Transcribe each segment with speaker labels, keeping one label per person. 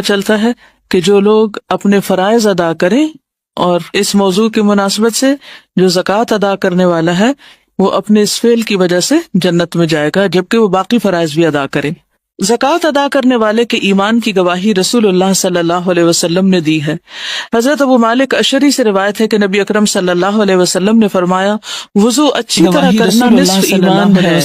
Speaker 1: چلتا ہے کہ جو لوگ اپنے فرائض ادا کریں، اور اس موضوع کی مناسبت سے جو زکوٰۃ ادا کرنے والا ہے وہ اپنے اس فعل کی وجہ سے جنت میں جائے گا، جبکہ وہ باقی فرائض بھی ادا کرے۔ زکوٰۃ ادا کرنے والے کے ایمان کی گواہی رسول اللہ صلی اللہ علیہ وسلم نے دی ہے۔ حضرت ابو مالک اشعری سے روایت ہے کہ نبی اکرم صلی اللہ علیہ وسلم نے فرمایا، وضو اچھی طرح کرنا نصف ایمان ہے۔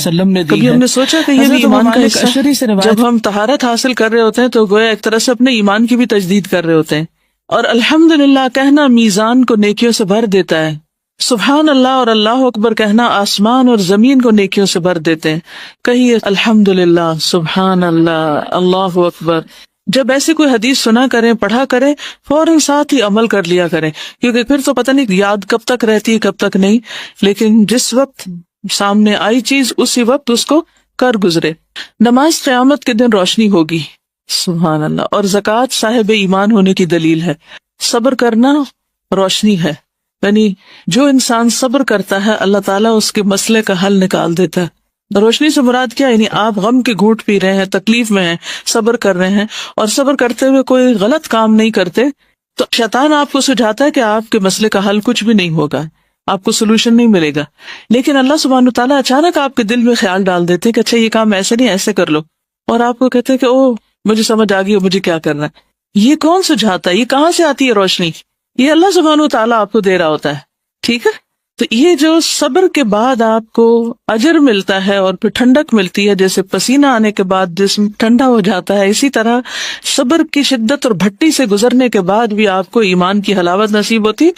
Speaker 1: کبھی ہم نے سوچا کہ یہ بھی ایمان کا حصہ ہے؟ جب ہم طہارت حاصل کر رہے ہوتے ہیں تو گویا ایک طرح سے اپنے ایمان کی بھی تجدید کر رہے ہوتے ہیں۔ اور الحمدللہ کہنا میزان کو نیکیوں سے بھر دیتا ہے۔ سبحان اللہ اور اللہ اکبر کہنا آسمان اور زمین کو نیکیوں سے بھر دیتے ہیں۔ کہیے الحمدللہ، سبحان اللہ، اللہ اکبر۔ جب ایسی کوئی حدیث سنا کریں، پڑھا کریں، فوراً ساتھ ہی عمل کر لیا کریں، کیونکہ پھر تو پتہ نہیں یاد کب تک رہتی ہے کب تک نہیں، لیکن جس وقت سامنے آئی چیز اسی وقت اس کو کر گزرے۔ نماز قیامت کے دن روشنی ہوگی، سبحان اللہ، اور زکوٰۃ صاحب ایمان ہونے کی دلیل ہے۔ صبر کرنا روشنی ہے، یعنی جو انسان صبر کرتا ہے اللہ تعالیٰ اس کے مسئلے کا حل نکال دیتا ہے۔ روشنی سے مراد کیا؟ یعنی آپ غم کے گھونٹ پی رہے ہیں، تکلیف میں ہیں، صبر کر رہے ہیں، اور صبر کرتے ہوئے کوئی غلط کام نہیں کرتے، تو شیطان آپ کو سجھاتا ہے کہ آپ کے مسئلے کا حل کچھ بھی نہیں ہوگا، آپ کو سولوشن نہیں ملے گا، لیکن اللہ سبحانہ تعالیٰ اچانک آپ کے دل میں خیال ڈال دیتے کہ اچھا یہ کام ایسے نہیں ایسے کر لو، اور آپ کو کہتے کہ او مجھے سمجھ آ گئی مجھے کیا کرنا ہے۔ یہ کون سجھاتا ہے؟ یہ کہاں سے آتی ہے روشنی؟ یہ اللہ سبحانہ تعالیٰ آپ کو دے رہا ہوتا ہے، ٹھیک ہے؟ تو یہ جو صبر کے بعد آپ کو اجر ملتا ہے اور پھر ٹھنڈک ملتی ہے، جیسے پسینہ آنے کے بعد جسم ٹھنڈا ہو جاتا ہے، اسی طرح صبر کی شدت اور بھٹی سے گزرنے کے بعد بھی آپ کو ایمان کی حلاوت نصیب ہوتی،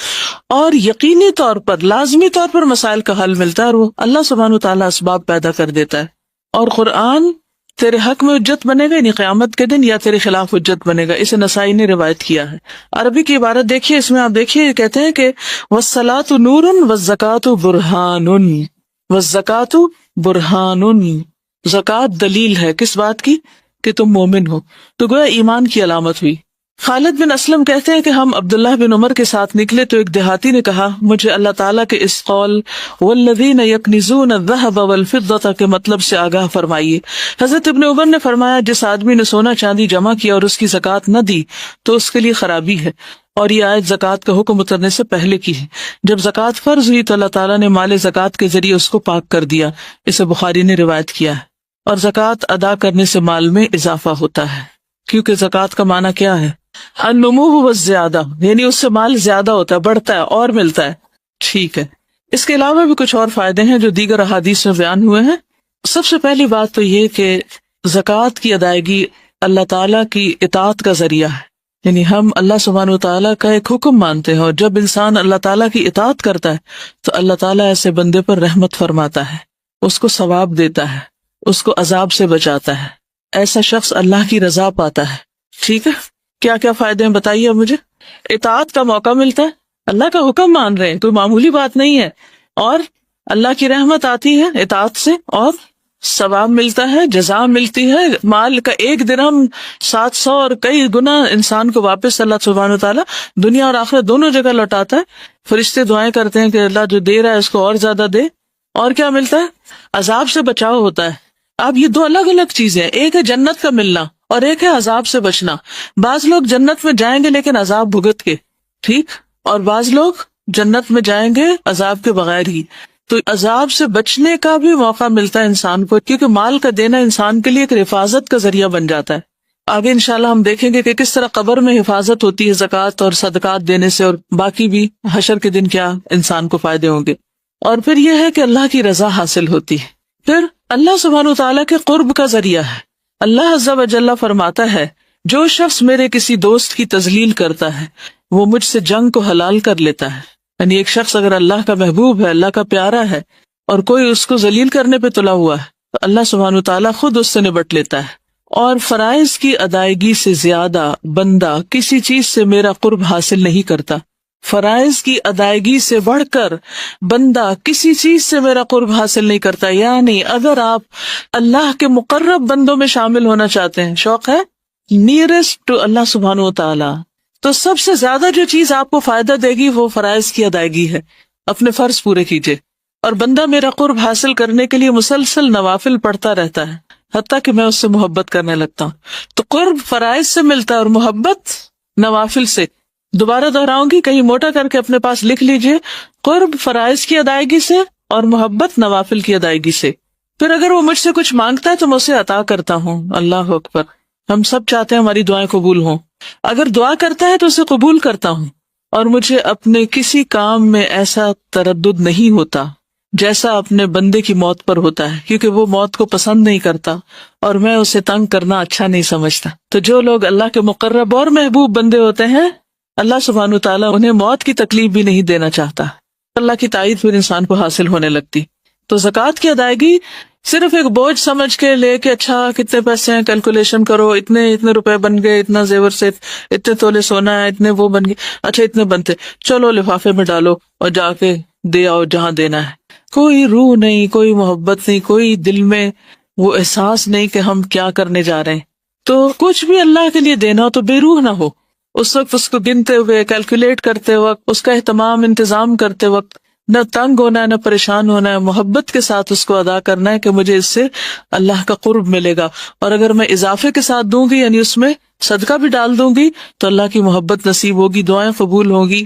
Speaker 1: اور یقینی طور پر لازمی طور پر مسائل کا حل ملتا ہے، اور وہ اللہ سبحانہ تعالیٰ اسباب پیدا کر دیتا ہے۔ اور قرآن تیرے حق میں حجت بنے گا، یعنی قیامت کے دن، یا تیرے خلاف حجت بنے گا۔ اسے نسائی نے روایت کیا ہے۔ عربی کی عبارت دیکھیے، اس میں آپ دیکھیے کہتے ہیں کہ وَالصَّلَاةُ نُورٌ وَالزَّكَاةُ بُرْهَانٌ، وَالزَّكَاةُ بُرْهَانٌ، زکوٰۃ دلیل ہے کس بات کی؟ کہ تم مومن ہو، تو گویا ایمان کی علامت ہوئی۔ خالد بن اسلم کہتے ہیں کہ ہم عبداللہ بن عمر کے ساتھ نکلے تو ایک دیہاتی نے کہا، مجھے اللہ تعالیٰ کے اس قول والذین یکنزون الذہب والفضة کے مطلب سے آگاہ فرمائیے۔ حضرت ابن عمر نے فرمایا، جس آدمی نے سونا چاندی جمع کیا اور اس کی زکوٰۃ نہ دی تو اس کے لیے خرابی ہے، اور یہ آیت زکوٰۃ کا حکم اترنے سے پہلے کی ہے۔ جب زکوٰۃ فرض ہوئی تو اللہ تعالیٰ نے مال زکوٰۃ کے ذریعے اس کو پاک کر دیا، اسے بخاری نے روایت کیا ہے۔ اور زکوٰۃ ادا کرنے سے مال میں اضافہ ہوتا ہے، کیونکہ زکوٰۃ کا معنی کیا ہے؟ النمو والزیادہ، یعنی اس سے مال زیادہ ہوتا ہے، بڑھتا ہے اور ملتا ہے، ٹھیک ہے۔ اس کے علاوہ بھی کچھ اور فائدے ہیں جو دیگر احادیث میں بیان ہوئے ہیں۔ سب سے پہلی بات تو یہ کہ زکوٰۃ کی ادائیگی اللہ تعالیٰ کی اطاعت کا ذریعہ ہے، یعنی ہم اللہ سبحانہ وتعالیٰ کا ایک حکم مانتے ہیں، اور جب انسان اللہ تعالیٰ کی اطاعت کرتا ہے تو اللہ تعالیٰ ایسے بندے پر رحمت فرماتا ہے، اس کو ثواب دیتا ہے، اس کو عذاب سے بچاتا ہے، ایسا شخص اللہ کی رضا پاتا ہے، ٹھیک ہے۔ کیا کیا فائدے ہیں بتائیے اب مجھے؟ اطاعت کا موقع ملتا ہے، اللہ کا حکم مان رہے ہیں، کوئی معمولی بات نہیں ہے، اور اللہ کی رحمت آتی ہے اطاعت سے، اور ثواب ملتا ہے، جزا ملتی ہے، مال کا ایک درہم 700 اور کئی گنا انسان کو واپس اللہ سبحانہ وتعالیٰ دنیا اور آخرت دونوں جگہ لوٹاتا ہے۔ فرشتے دعائیں کرتے ہیں کہ اللہ جو دے رہا ہے اس کو اور زیادہ دے۔ اور کیا ملتا ہے؟ عذاب سے بچاؤ ہوتا ہے۔ اب یہ دو الگ الگ چیزیں ہیں، ایک ہے جنت کا ملنا اور ایک ہے عذاب سے بچنا۔ بعض لوگ جنت میں جائیں گے لیکن عذاب بھگت کے، ٹھیک، اور بعض لوگ جنت میں جائیں گے عذاب کے بغیر ہی۔ تو عذاب سے بچنے کا بھی موقع ملتا ہے انسان کو، کیونکہ مال کا دینا انسان کے لیے ایک حفاظت کا ذریعہ بن جاتا ہے۔ آگے انشاءاللہ ہم دیکھیں گے کہ کس طرح قبر میں حفاظت ہوتی ہے زکوٰۃ اور صدقات دینے سے، اور باقی بھی حشر کے دن کیا انسان کو فائدے ہوں گے۔ اور پھر یہ ہے کہ اللہ کی رضا حاصل ہوتی ہے، پھر اللہ سبحانہ وتعالیٰ کے قرب کا ذریعہ ہے۔ اللہ عز و جل فرماتا ہے، جو شخص میرے کسی دوست کی تذلیل کرتا ہے وہ مجھ سے جنگ کو حلال کر لیتا ہے۔ یعنی ایک شخص اگر اللہ کا محبوب ہے، اللہ کا پیارا ہے، اور کوئی اس کو ذلیل کرنے پہ تلا ہوا ہے تو اللہ سبحانہ وتعالیٰ خود اس سے نبٹ لیتا ہے۔ اور فرائض کی ادائیگی سے زیادہ بندہ کسی چیز سے میرا قرب حاصل نہیں کرتا۔ فرائض کی ادائیگی سے بڑھ کر بندہ کسی چیز سے میرا قرب حاصل نہیں کرتا۔ یعنی اگر آپ اللہ کے مقرب بندوں میں شامل ہونا چاہتے ہیں، شوق ہے نیئرسٹ ٹو اللہ سبحانہ وتعالی، تو سب سے زیادہ جو چیز آپ کو فائدہ دے گی وہ فرائض کی ادائیگی ہے۔ اپنے فرض پورے کیجئے، اور بندہ میرا قرب حاصل کرنے کے لیے مسلسل نوافل پڑھتا رہتا ہے، حتیٰ کہ میں اس سے محبت کرنے لگتا ہوں. تو قرب فرائض سے ملتا ہے اور محبت نوافل سے. دوبارہ دہراؤں گی, کہیں موٹا کر کے اپنے پاس لکھ لیجئے, قرب فرائض کی ادائیگی سے اور محبت نوافل کی ادائیگی سے. پھر اگر وہ مجھ سے کچھ مانگتا ہے تو میں اسے عطا کرتا ہوں. اللہ اکبر. ہم سب چاہتے ہیں ہماری دعائیں قبول ہوں. اگر دعا کرتا ہے تو اسے قبول کرتا ہوں, اور مجھے اپنے کسی کام میں ایسا تردد نہیں ہوتا جیسا اپنے بندے کی موت پر ہوتا ہے, کیونکہ وہ موت کو پسند نہیں کرتا اور میں اسے تنگ کرنا اچھا نہیں سمجھتا. تو جو لوگ اللہ کے مقرب اور محبوب بندے ہوتے ہیں, اللہ سبحانہ وتعالیٰ انہیں موت کی تکلیف بھی نہیں دینا چاہتا. اللہ کی تائید پھر انسان کو حاصل ہونے لگتی. تو زکوٰۃ کی ادائیگی صرف ایک بوجھ سمجھ کے لے کے, اچھا کتنے پیسے ہیں کیلکولیشن کرو, اتنے روپے بن گئے, اتنا زیور سے اتنے تولے سونا ہے, اتنے وہ بن گئے, اچھا اتنے بنتے, چلو لفافے میں ڈالو اور جا کے دے آؤ جہاں دینا ہے. کوئی روح نہیں, کوئی محبت نہیں, کوئی دل میں وہ احساس نہیں کہ ہم کیا کرنے جا رہے ہیں. تو کچھ بھی اللہ کے لیے دینا ہو تو بے روح نہ ہو. اس وقت اس کو گنتے ہوئے, کیلکولیٹ کرتے وقت, اس کا اہتمام انتظام کرتے وقت نہ تنگ ہونا ہے, نہ پریشان ہونا ہے. محبت کے ساتھ اس کو ادا کرنا ہے کہ مجھے اس سے اللہ کا قرب ملے گا, اور اگر میں اضافے کے ساتھ دوں گی, یعنی اس میں صدقہ بھی ڈال دوں گی, تو اللہ کی محبت نصیب ہوگی, دعائیں قبول ہوگی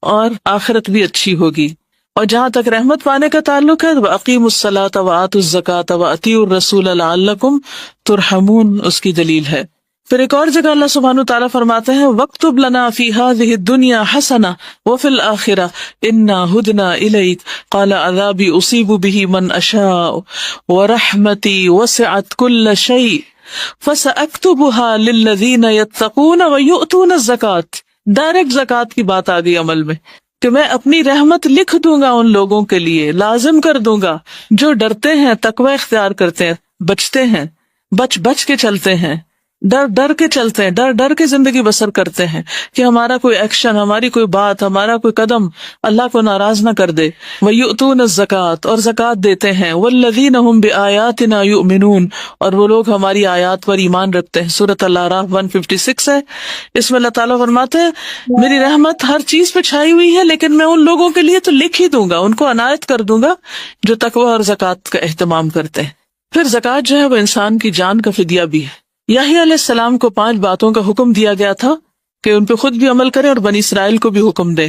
Speaker 1: اور آخرت بھی اچھی ہوگی. اور جہاں تک رحمت پانے کا تعلق ہے, اقیموا الصلاۃ وآتوا الزکاۃ واطیعوا الرسول لعلکم ترحمون, اس کی دلیل ہے. پھر ایک اور جگہ اللہ سبحانہ تعالیٰ فرماتے ہیں, وَاكْتُبْ لَنَا فِي هَذِهِ الدُّنْيَا حَسَنَةً وَفِي الْآخِرَةِ إِنَّا هُدْنَا إِلَيْكَ قَالَ عَذَابِي أُصِيبُ بِهِ مَنْ أَشَاءُ وَرَحْمَتِي وَسِعَتْ كُلَّ شَيْءٍ فَسَأَكْتُبُهَا لِلَّذِينَ يَتَّقُونَ وَيُؤْتُونَ الزَّكَاةَ. ڈائریکٹ زکوٰۃ کی بات آ گئی عمل میں, کہ میں اپنی رحمت لکھ دوں گا ان لوگوں کے لیے, لازم کر دوں گا جو ڈرتے ہیں, تقوی اختیار کرتے ہیں, بچتے ہیں, بچ کے چلتے ہیں, ڈر کے چلتے ہیں, ڈر کے زندگی بسر کرتے ہیں کہ ہمارا کوئی ایکشن, ہماری کوئی بات, ہمارا کوئی قدم اللہ کو ناراض نہ کر دے. وَيُؤْتُونَ الزَّكَاةَ, اور زکوٰۃ دیتے ہیں. وَالَّذِينَ هُمْ بِآيَاتِنَا يُؤْمِنُونَ, اور وہ لوگ ہماری آیات پر ایمان رکھتے ہیں. سورۃ الاعراف 156 ہے. اس میں اللہ تعالیٰ فرماتے ہیں, میری رحمت ہر چیز پہ چھائی ہوئی ہے, لیکن میں ان لوگوں کے لیے تو لکھ ہی دوں گا, ان کو عنایت کر دوں گا جو تقوی اور زکوٰۃ کا اہتمام کرتے ہیں. پھر زکوٰۃ جو ہے وہ انسان کی جان کا فدیہ بھی ہے. یحییٰ علیہ السلام کو 5 باتوں کا حکم دیا گیا تھا کہ ان پہ خود بھی عمل کریں اور بنی اسرائیل کو بھی حکم دے.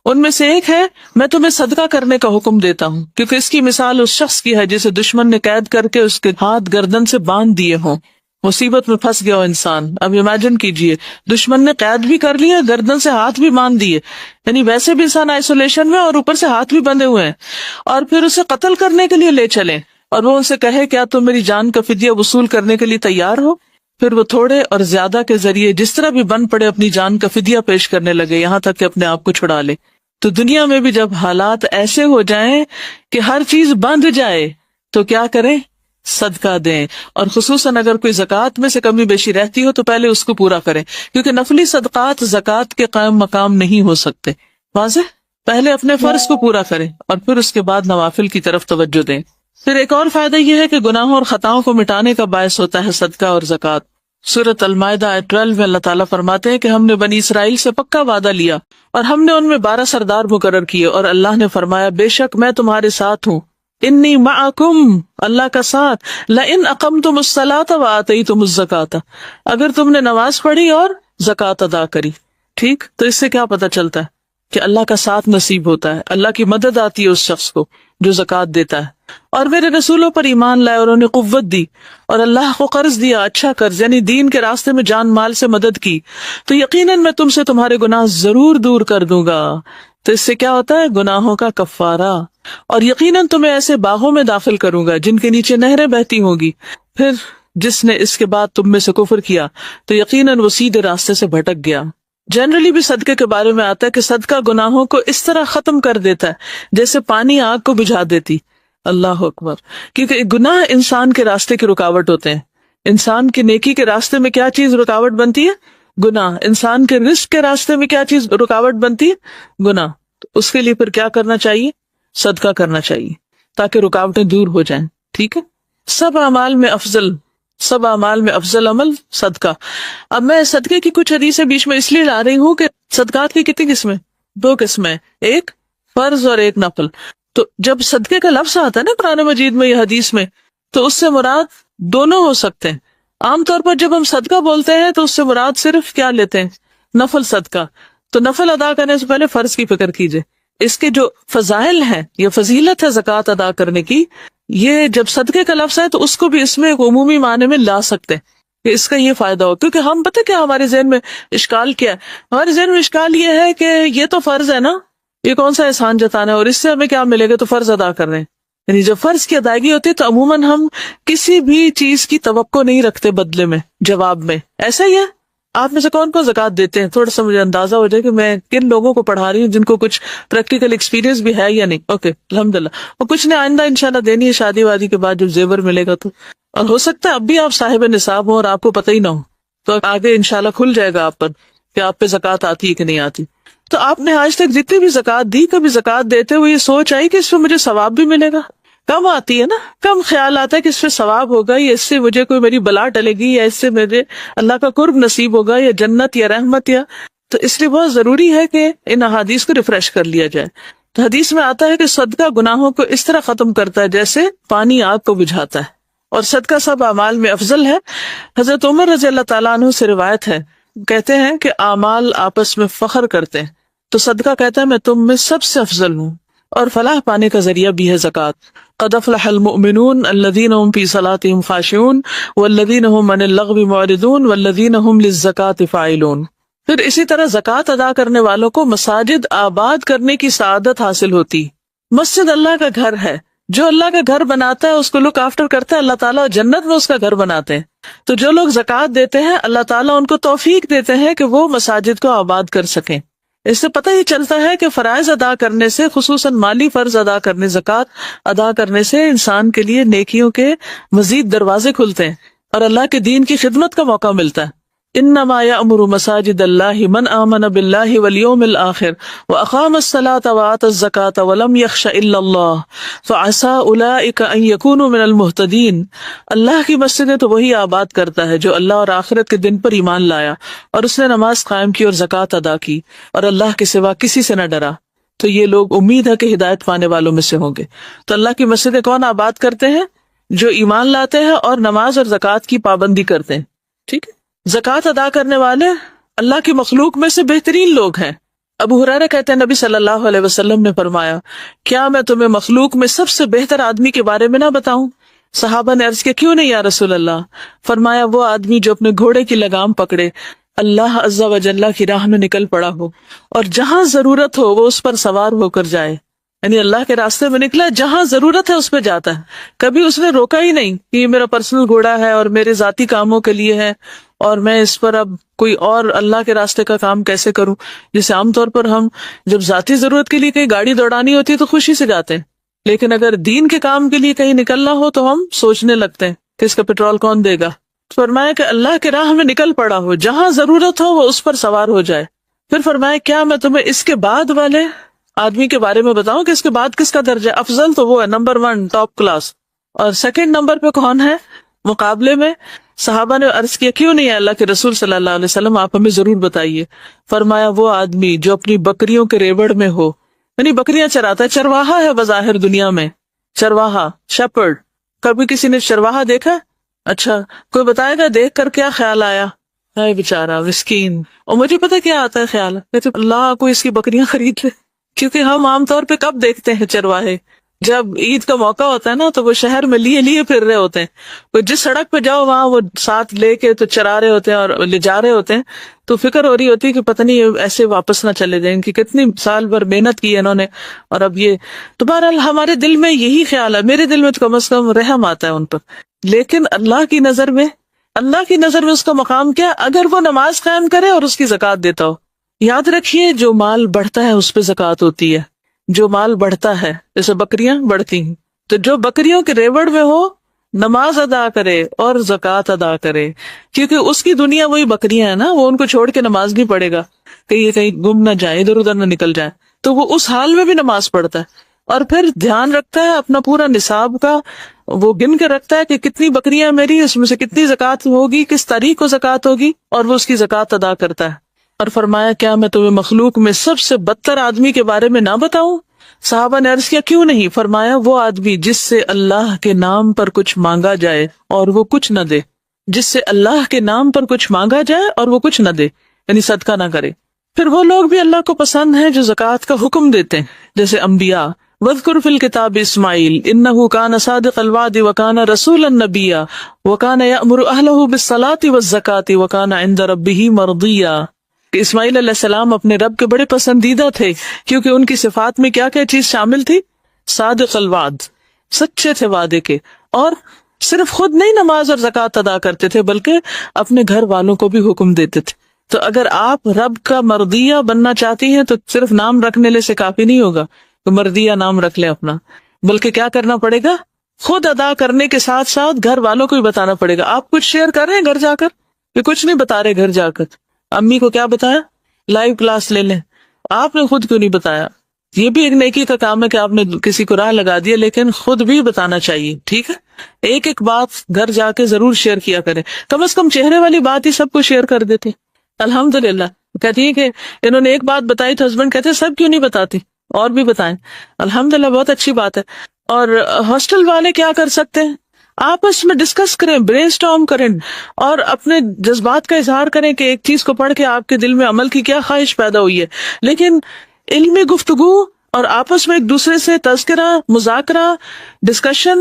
Speaker 1: ان میں سے ایک ہے, میں تمہیں صدقہ کرنے کا حکم دیتا ہوں, کیونکہ اس کی مثال اس شخص کی ہے جسے دشمن نے قید کر کے اس کے ہاتھ گردن سے باندھ دیے ہوں, مصیبت میں پھنس گیا ہو انسان. اب امیجن کیجئے, دشمن نے قید بھی کر لیا, گردن سے ہاتھ بھی باندھ دیے, یعنی ویسے بھی انسان آئسولیشن میں اور اوپر سے ہاتھ بھی بندھے ہوئے ہیں, اور پھر اسے قتل کرنے کے لیے لے چلیں, اور وہ ان سے کہے کیا تم میری جان کا فدیہ وصول کرنے کے لیے تیار ہو؟ پھر وہ تھوڑے اور زیادہ کے ذریعے جس طرح بھی بن پڑے اپنی جان کا فدیہ پیش کرنے لگے, یہاں تک کہ اپنے آپ کو چھڑا لے. تو دنیا میں بھی جب حالات ایسے ہو جائیں کہ ہر چیز بندھ جائے تو کیا کریں؟ صدقہ دیں, اور خصوصاً اگر کوئی زکوٰۃ میں سے کمی بیشی رہتی ہو تو پہلے اس کو پورا کریں, کیونکہ نفلی صدقات زکوٰۃ کے قائم مقام نہیں ہو سکتے. واضح؟ پہلے اپنے فرض کو پورا کریں اور پھر اس کے بعد نوافل کی طرف توجہ دیں. پھر ایک اور فائدہ یہ ہے کہ گناہوں اور خطاؤں کو مٹانے کا باعث ہوتا ہے صدقہ اور زکوٰۃ. سورۃ المائدہ 12 میں اللہ تعالیٰ فرماتے ہیں کہ ہم نے بنی اسرائیل سے پکا وعدہ لیا اور ہم نے ان میں 12 سردار مقرر کیے, اور اللہ نے فرمایا بے شک میں تمہارے ساتھ ہوں, انی معکم, اللہ کا ساتھ, لئن اقمتم الصلاۃ وآتیتم الزکاۃ, اگر تم نے نماز پڑھی اور زکوٰۃ ادا کری. ٹھیک, تو اس سے کیا پتہ چلتا ہے کہ اللہ کا ساتھ نصیب ہوتا ہے, اللہ کی مدد آتی ہے اس شخص کو جو زکوٰۃ دیتا ہے. اور میرے رسولوں پر ایمان لائے اور انہیں قوت دی, اور اللہ کو قرض دیا, اچھا قرض, یعنی دین کے راستے میں جان مال سے مدد کی, تو یقیناً میں تم سے تمہارے گناہ ضرور دور کر دوں گا. تو اس سے کیا ہوتا ہے؟ گناہوں کا کفارہ. اور یقیناً تمہیں ایسے باغوں میں داخل کروں گا جن کے نیچے نہریں بہتی ہوں گی. پھر جس نے اس کے بعد تم میں سے کفر کیا تو یقیناً وہ سیدھے راستے سے بھٹک گیا. جنرلی بھی صدقے کے بارے میں آتا ہے کہ صدقہ گناہوں کو اس طرح ختم کر دیتا ہے جیسے پانی آگ کو بجھا دیتی. اللہ اکبر. کیونکہ گناہ انسان کے راستے کی رکاوٹ ہوتے ہیں. انسان کی نیکی کے راستے میں کیا چیز رکاوٹ بنتی ہے؟ گناہ. انسان کے رزق کے راستے میں کیا چیز رکاوٹ بنتی ہے؟ گناہ. تو اس کے لیے پھر کیا کرنا چاہیے؟ صدقہ کرنا چاہیے تاکہ رکاوٹیں دور ہو جائیں. ٹھیک ہے. سب اعمال میں افضل عمل صدقہ. اب میں صدقے کی کچھ حدیثیں بیچ میں اس لیے لا رہی ہوں کہ صدقات کی کتنی قسمیں؟ 2 قسمیں, ایک فرض اور ایک نفل. تو جب صدقے کا لفظ آتا ہے نا قرآن مجید میں یا حدیث میں, تو اس سے مراد دونوں ہو سکتے ہیں. عام طور پر جب ہم صدقہ بولتے ہیں تو اس سے مراد صرف کیا لیتے ہیں؟ نفل صدقہ. تو نفل ادا کرنے سے پہلے فرض کی فکر کیجئے. اس کے جو فضائل ہیں یا فضیلت ہے زکوٰۃ ادا کرنے کی، یہ جب صدقے کا لفظ ہے تو اس کو بھی اس میں ایک عمومی معنی میں لا سکتے ہیں کہ اس کا یہ فائدہ ہو. کیونکہ ہم پتہ کیا ہمارے ذہن میں اشکال کیا ہے؟ ہمارے ذہن میں اشکال یہ ہے کہ یہ تو فرض ہے نا، یہ کون سا احسان جتانا ہے اور اس سے ہمیں کیا ملے گا، تو فرض ادا کر رہے ہیں. یعنی جب فرض کی ادائیگی ہوتی ہے تو عموماً ہم کسی بھی چیز کی توقع نہیں رکھتے بدلے میں، جواب میں. ایسا ہی ہے. آپ میں سے کون کون زکوٰۃ دیتے ہیں؟ تھوڑا سا مجھے اندازہ ہو جائے کہ میں کن لوگوں کو پڑھا رہی ہوں جن کو کچھ پریکٹیکل ایکسپیرینس بھی ہے یا نہیں. اوکے الحمدللہ. اور کچھ نے آئندہ انشاءاللہ دینی ہے شادی وادی کے بعد جب زیور ملے گا تو. اور ہو سکتا ہے اب بھی آپ صاحب نصاب ہوں اور آپ کو پتہ ہی نہ ہو، تو آگے انشاءاللہ کھل جائے گا آپ پر کہ آپ پہ زکوٰۃ آتی ہے کہ نہیں آتی. تو آپ نے آج تک جتنی بھی زکوٰۃ دی، کبھی زکوٰۃ دیتے ہوئے یہ سوچ آئی کہ اس پہ مجھے ثواب بھی ملے گا؟ کم آتی ہے نا، کم خیال آتا ہے کہ اس سے ثواب ہوگا یا اس سے مجھے کوئی میری بلا ٹلے گی یا اس سے مجھے اللہ کا قرب نصیب ہوگا یا جنت یا رحمت یا. تو اس لیے بہت ضروری ہے کہ ان احادیث کو ریفریش کر لیا جائے. تو حدیث میں آتا ہے کہ صدقہ گناہوں کو اس طرح ختم کرتا ہے جیسے پانی آگ کو بجھاتا ہے، اور صدقہ سب اعمال میں افضل ہے. حضرت عمر رضی اللہ تعالیٰ عنہ سے روایت ہے، کہتے ہیں کہ اعمال آپس میں فخر کرتے ہیں، تو صدقہ کہتا ہے میں تم میں سب سے افضل ہوں. اور فلاح پانے کا ذریعہ بھی ہے زکوٰۃ. قد افلح المؤمنون الذین هم فی صلاتهم خاشعون والذین هم عن اللغو معرضون والذین هم للزکاۃ فاعلون. پھر اسی طرح زکوٰۃ ادا کرنے والوں کو مساجد آباد کرنے کی سعادت حاصل ہوتی. مسجد اللہ کا گھر ہے، جو اللہ کا گھر بناتا ہے اس کو لک آفٹر کرتا ہے اللہ تعالیٰ، جنت میں اس کا گھر بناتے ہیں. تو جو لوگ زکوٰۃ دیتے ہیں اللہ تعالیٰ ان کو توفیق دیتے ہیں کہ وہ مساجد کو آباد کر سکیں. اس سے پتہ یہ چلتا ہے کہ فرائض ادا کرنے سے، خصوصاً مالی فرض ادا کرنے، زکوٰۃ ادا کرنے سے انسان کے لیے نیکیوں کے مزید دروازے کھلتے ہیں اور اللہ کے دین کی خدمت کا موقع ملتا ہے. انما یأمر مساجد اللہ من آمن باللہ والیوم الآخر واقام الصلاۃ وآتی الزکاۃ ولم یخش الا اللہ فعسى اولئک ان یکونوا من المہتدین. اللہ کی مسجدیں تو وہی آباد کرتا ہے جو اللہ اور آخرت کے دن پر ایمان لایا اور اس نے نماز قائم کی اور زکوٰۃ ادا کی اور اللہ کے سوا کسی سے نہ ڈرا، تو یہ لوگ امید ہے کہ ہدایت پانے والوں میں سے ہوں گے. تو اللہ کی مسجدیں کون آباد کرتے ہیں؟ جو ایمان لاتے ہیں اور نماز اور زکوٰۃ کی پابندی کرتے ہیں. ٹھیک ہے. زکوٰۃ ادا کرنے والے اللہ کی مخلوق میں سے بہترین لوگ ہیں. ابو ہریرہ کہتے ہیں نبی صلی اللہ علیہ وسلم نے فرمایا، کیا میں تمہیں مخلوق میں سب سے بہتر آدمی کے بارے میں نہ بتاؤں؟ صحابہ نے عرض کیا کیوں نہیں یا رسول اللہ؟ فرمایا وہ آدمی جو اپنے گھوڑے کی لگام پکڑے، اللہ عز و جل کی راہ میں نکل پڑا ہو اور جہاں ضرورت ہو وہ اس پر سوار ہو کر جائے. یعنی اللہ کے راستے میں نکلا، جہاں ضرورت ہے اس پہ جاتا ہے. کبھی اس نے روکا ہی نہیں کہ یہ میرا پرسنل گھوڑا ہے اور میرے ذاتی کاموں کے لیے ہے اور میں اس پر اب کوئی اور اللہ کے راستے کا کام کیسے کروں. جیسے عام طور پر ہم جب ذاتی ضرورت کے لیے کہیں گاڑی دوڑانی ہوتی ہے تو خوشی سے جاتے ہیں، لیکن اگر دین کے کام کے لیے کہیں نکلنا ہو تو ہم سوچنے لگتے ہیں کہ اس کا پیٹرول کون دے گا. فرمایا کہ اللہ کے راہ میں نکل پڑا ہو، جہاں ضرورت ہو وہ اس پر سوار ہو جائے. پھر فرمایا کیا میں تمہیں اس کے بعد والے آدمی کے بارے میں بتاؤں کہ اس کے بعد کس کا درجہ افضل؟ تو وہ ہے نمبر 1 ٹاپ کلاس. اور سیکنڈ نمبر پہ کون ہے مقابلے میں؟ صحابہ نے عرض کیا کیوں نہیں ہے اللہ کے رسول صلی اللہ علیہ وسلم، آپ ہمیں ضرور بتائیے. فرمایا وہ آدمی جو اپنی بکریوں کے ریوڑ میں ہو، یعنی بکریاں چراتا ہے، چرواہا ہے بظاہر دنیا میں، چرواہا شیپرڈ. کبھی کسی نے چرواہا دیکھا؟ اچھا کوئی بتائے گا دیکھ کر کیا خیال آیا؟ ہے بیچارہ مسکین. اور مجھے پتا کیا آتا ہے خیال، کہتے اللہ کو اس کی بکریاں خرید لے. کیونکہ ہم عام طور پہ کب دیکھتے ہیں چرواہے؟ جب عید کا موقع ہوتا ہے نا تو وہ شہر میں لیے پھر رہے ہوتے ہیں. وہ جس سڑک پہ جاؤ وہاں وہ ساتھ لے کے تو چرا رہے ہوتے ہیں اور لے جا رہے ہوتے ہیں. تو فکر ہو رہی ہوتی ہے کہ پتہ نہیں ایسے واپس نہ چلے جائیں کہ کتنی سال بھر محنت کی ہے انہوں نے اور اب یہ. تو بہرحال ہمارے دل میں یہی خیال ہے، میرے دل میں تو کم از کم رحم آتا ہے ان پر. لیکن اللہ کی نظر میں اس کا مقام کیا؟ اگر وہ نماز قائم کرے اور اس کی زکوٰۃ دیتا ہو. یاد رکھیے جو مال بڑھتا ہے اس پہ زکوٰۃ ہوتی ہے. جو مال بڑھتا ہے جیسے بکریاں بڑھتی ہیں، تو جو بکریوں کے ریوڑ میں ہو نماز ادا کرے اور زکوٰۃ ادا کرے، کیونکہ اس کی دنیا وہی بکریاں ہیں نا، وہ ان کو چھوڑ کے نماز نہیں پڑھے گا کہ یہ کہیں گم نہ جائے، ادھر ادھر نہ نکل جائے. تو وہ اس حال میں بھی نماز پڑھتا ہے اور پھر دھیان رکھتا ہے اپنا پورا نصاب کا، وہ گن کے رکھتا ہے کہ کتنی بکریاں میری، اس میں سے کتنی زکوٰۃ ہوگی، کس تاریخ کو زکوٰۃ ہوگی، اور وہ اس کی زکوٰۃ ادا کرتا ہے. اور فرمایا کیا میں تمہیں مخلوق میں سب سے بدتر آدمی کے بارے میں نہ بتاؤں؟ صحابہ نے عرض کیا کیوں نہیں؟ فرمایا وہ آدمی جس سے اللہ کے نام پر کچھ مانگا جائے اور وہ کچھ نہ دے، جس سے اللہ کے نام پر کچھ مانگا جائے اور وہ کچھ نہ دے، یعنی صدقہ نہ کرے۔ پھر وہ لوگ بھی اللہ کو پسند ہیں جو زکوٰۃ کا حکم دیتے ہیں، جیسے انبیاء، وَاذْكُرْ فِي الْكِتَابِ إِسْمَاعِيلَ إِنَّهُ كَانَ صَادِقَ الْوَعْدِ وَكَانَ رَسُولًا نَبِيًّا وَكَانَ يَأْمُرُ أَهْلَهُ بِالصَّلَاةِ وَالزَّكَاةِ وَكَانَ عِندَ رَبِّهِ مَرْضِيًّا، کہ اسماعیل علیہ السلام اپنے رب کے بڑے پسندیدہ تھے کیونکہ ان کی صفات میں کیا کیا چیز شامل تھی؟ صادق الوعد، سچے تھے وعدے کے، اور صرف خود نہیں نماز اور زکوٰۃ ادا کرتے تھے بلکہ اپنے گھر والوں کو بھی حکم دیتے تھے۔ تو اگر آپ رب کا مرضیہ بننا چاہتی ہیں تو صرف نام رکھنے سے کافی نہیں ہوگا تو مرضیہ نام رکھ لیں اپنا، بلکہ کیا کرنا پڑے گا؟ خود ادا کرنے کے ساتھ ساتھ گھر والوں کو بھی بتانا پڑے گا۔ آپ کچھ شیئر کر رہے ہیں گھر جا کر کہ کچھ نہیں بتا رہے؟ گھر جا کر امی کو کیا بتایا؟ لائیو کلاس لے لیں۔ آپ نے خود کیوں نہیں بتایا؟ یہ بھی ایک نیکی کا کام ہے کہ آپ نے کسی کو راہ لگا دیا، لیکن خود بھی بتانا چاہیے، ٹھیک ہے؟ ایک ایک بات گھر جا کے ضرور شیئر کیا کریں، کم از کم چہرے والی بات ہی سب کو شیئر کر دیتے۔ الحمدللہ کہتی ہے کہ انہوں نے ایک بات بتائی تو ہسبینڈ کہتے سب کیوں نہیں بتاتی، اور بھی بتائیں۔ الحمدللہ بہت اچھی بات ہے۔ اور ہاسٹل والے کیا کر سکتے ہیں؟ آپس میں ڈسکس کریں، برین اسٹارم کریں، اور اپنے جذبات کا اظہار کریں کہ ایک چیز کو پڑھ کے آپ کے دل میں عمل کی کیا خواہش پیدا ہوئی ہے، لیکن علمی گفتگو اور آپس میں ایک دوسرے سے تذکرہ، مذاکرہ، ڈسکشن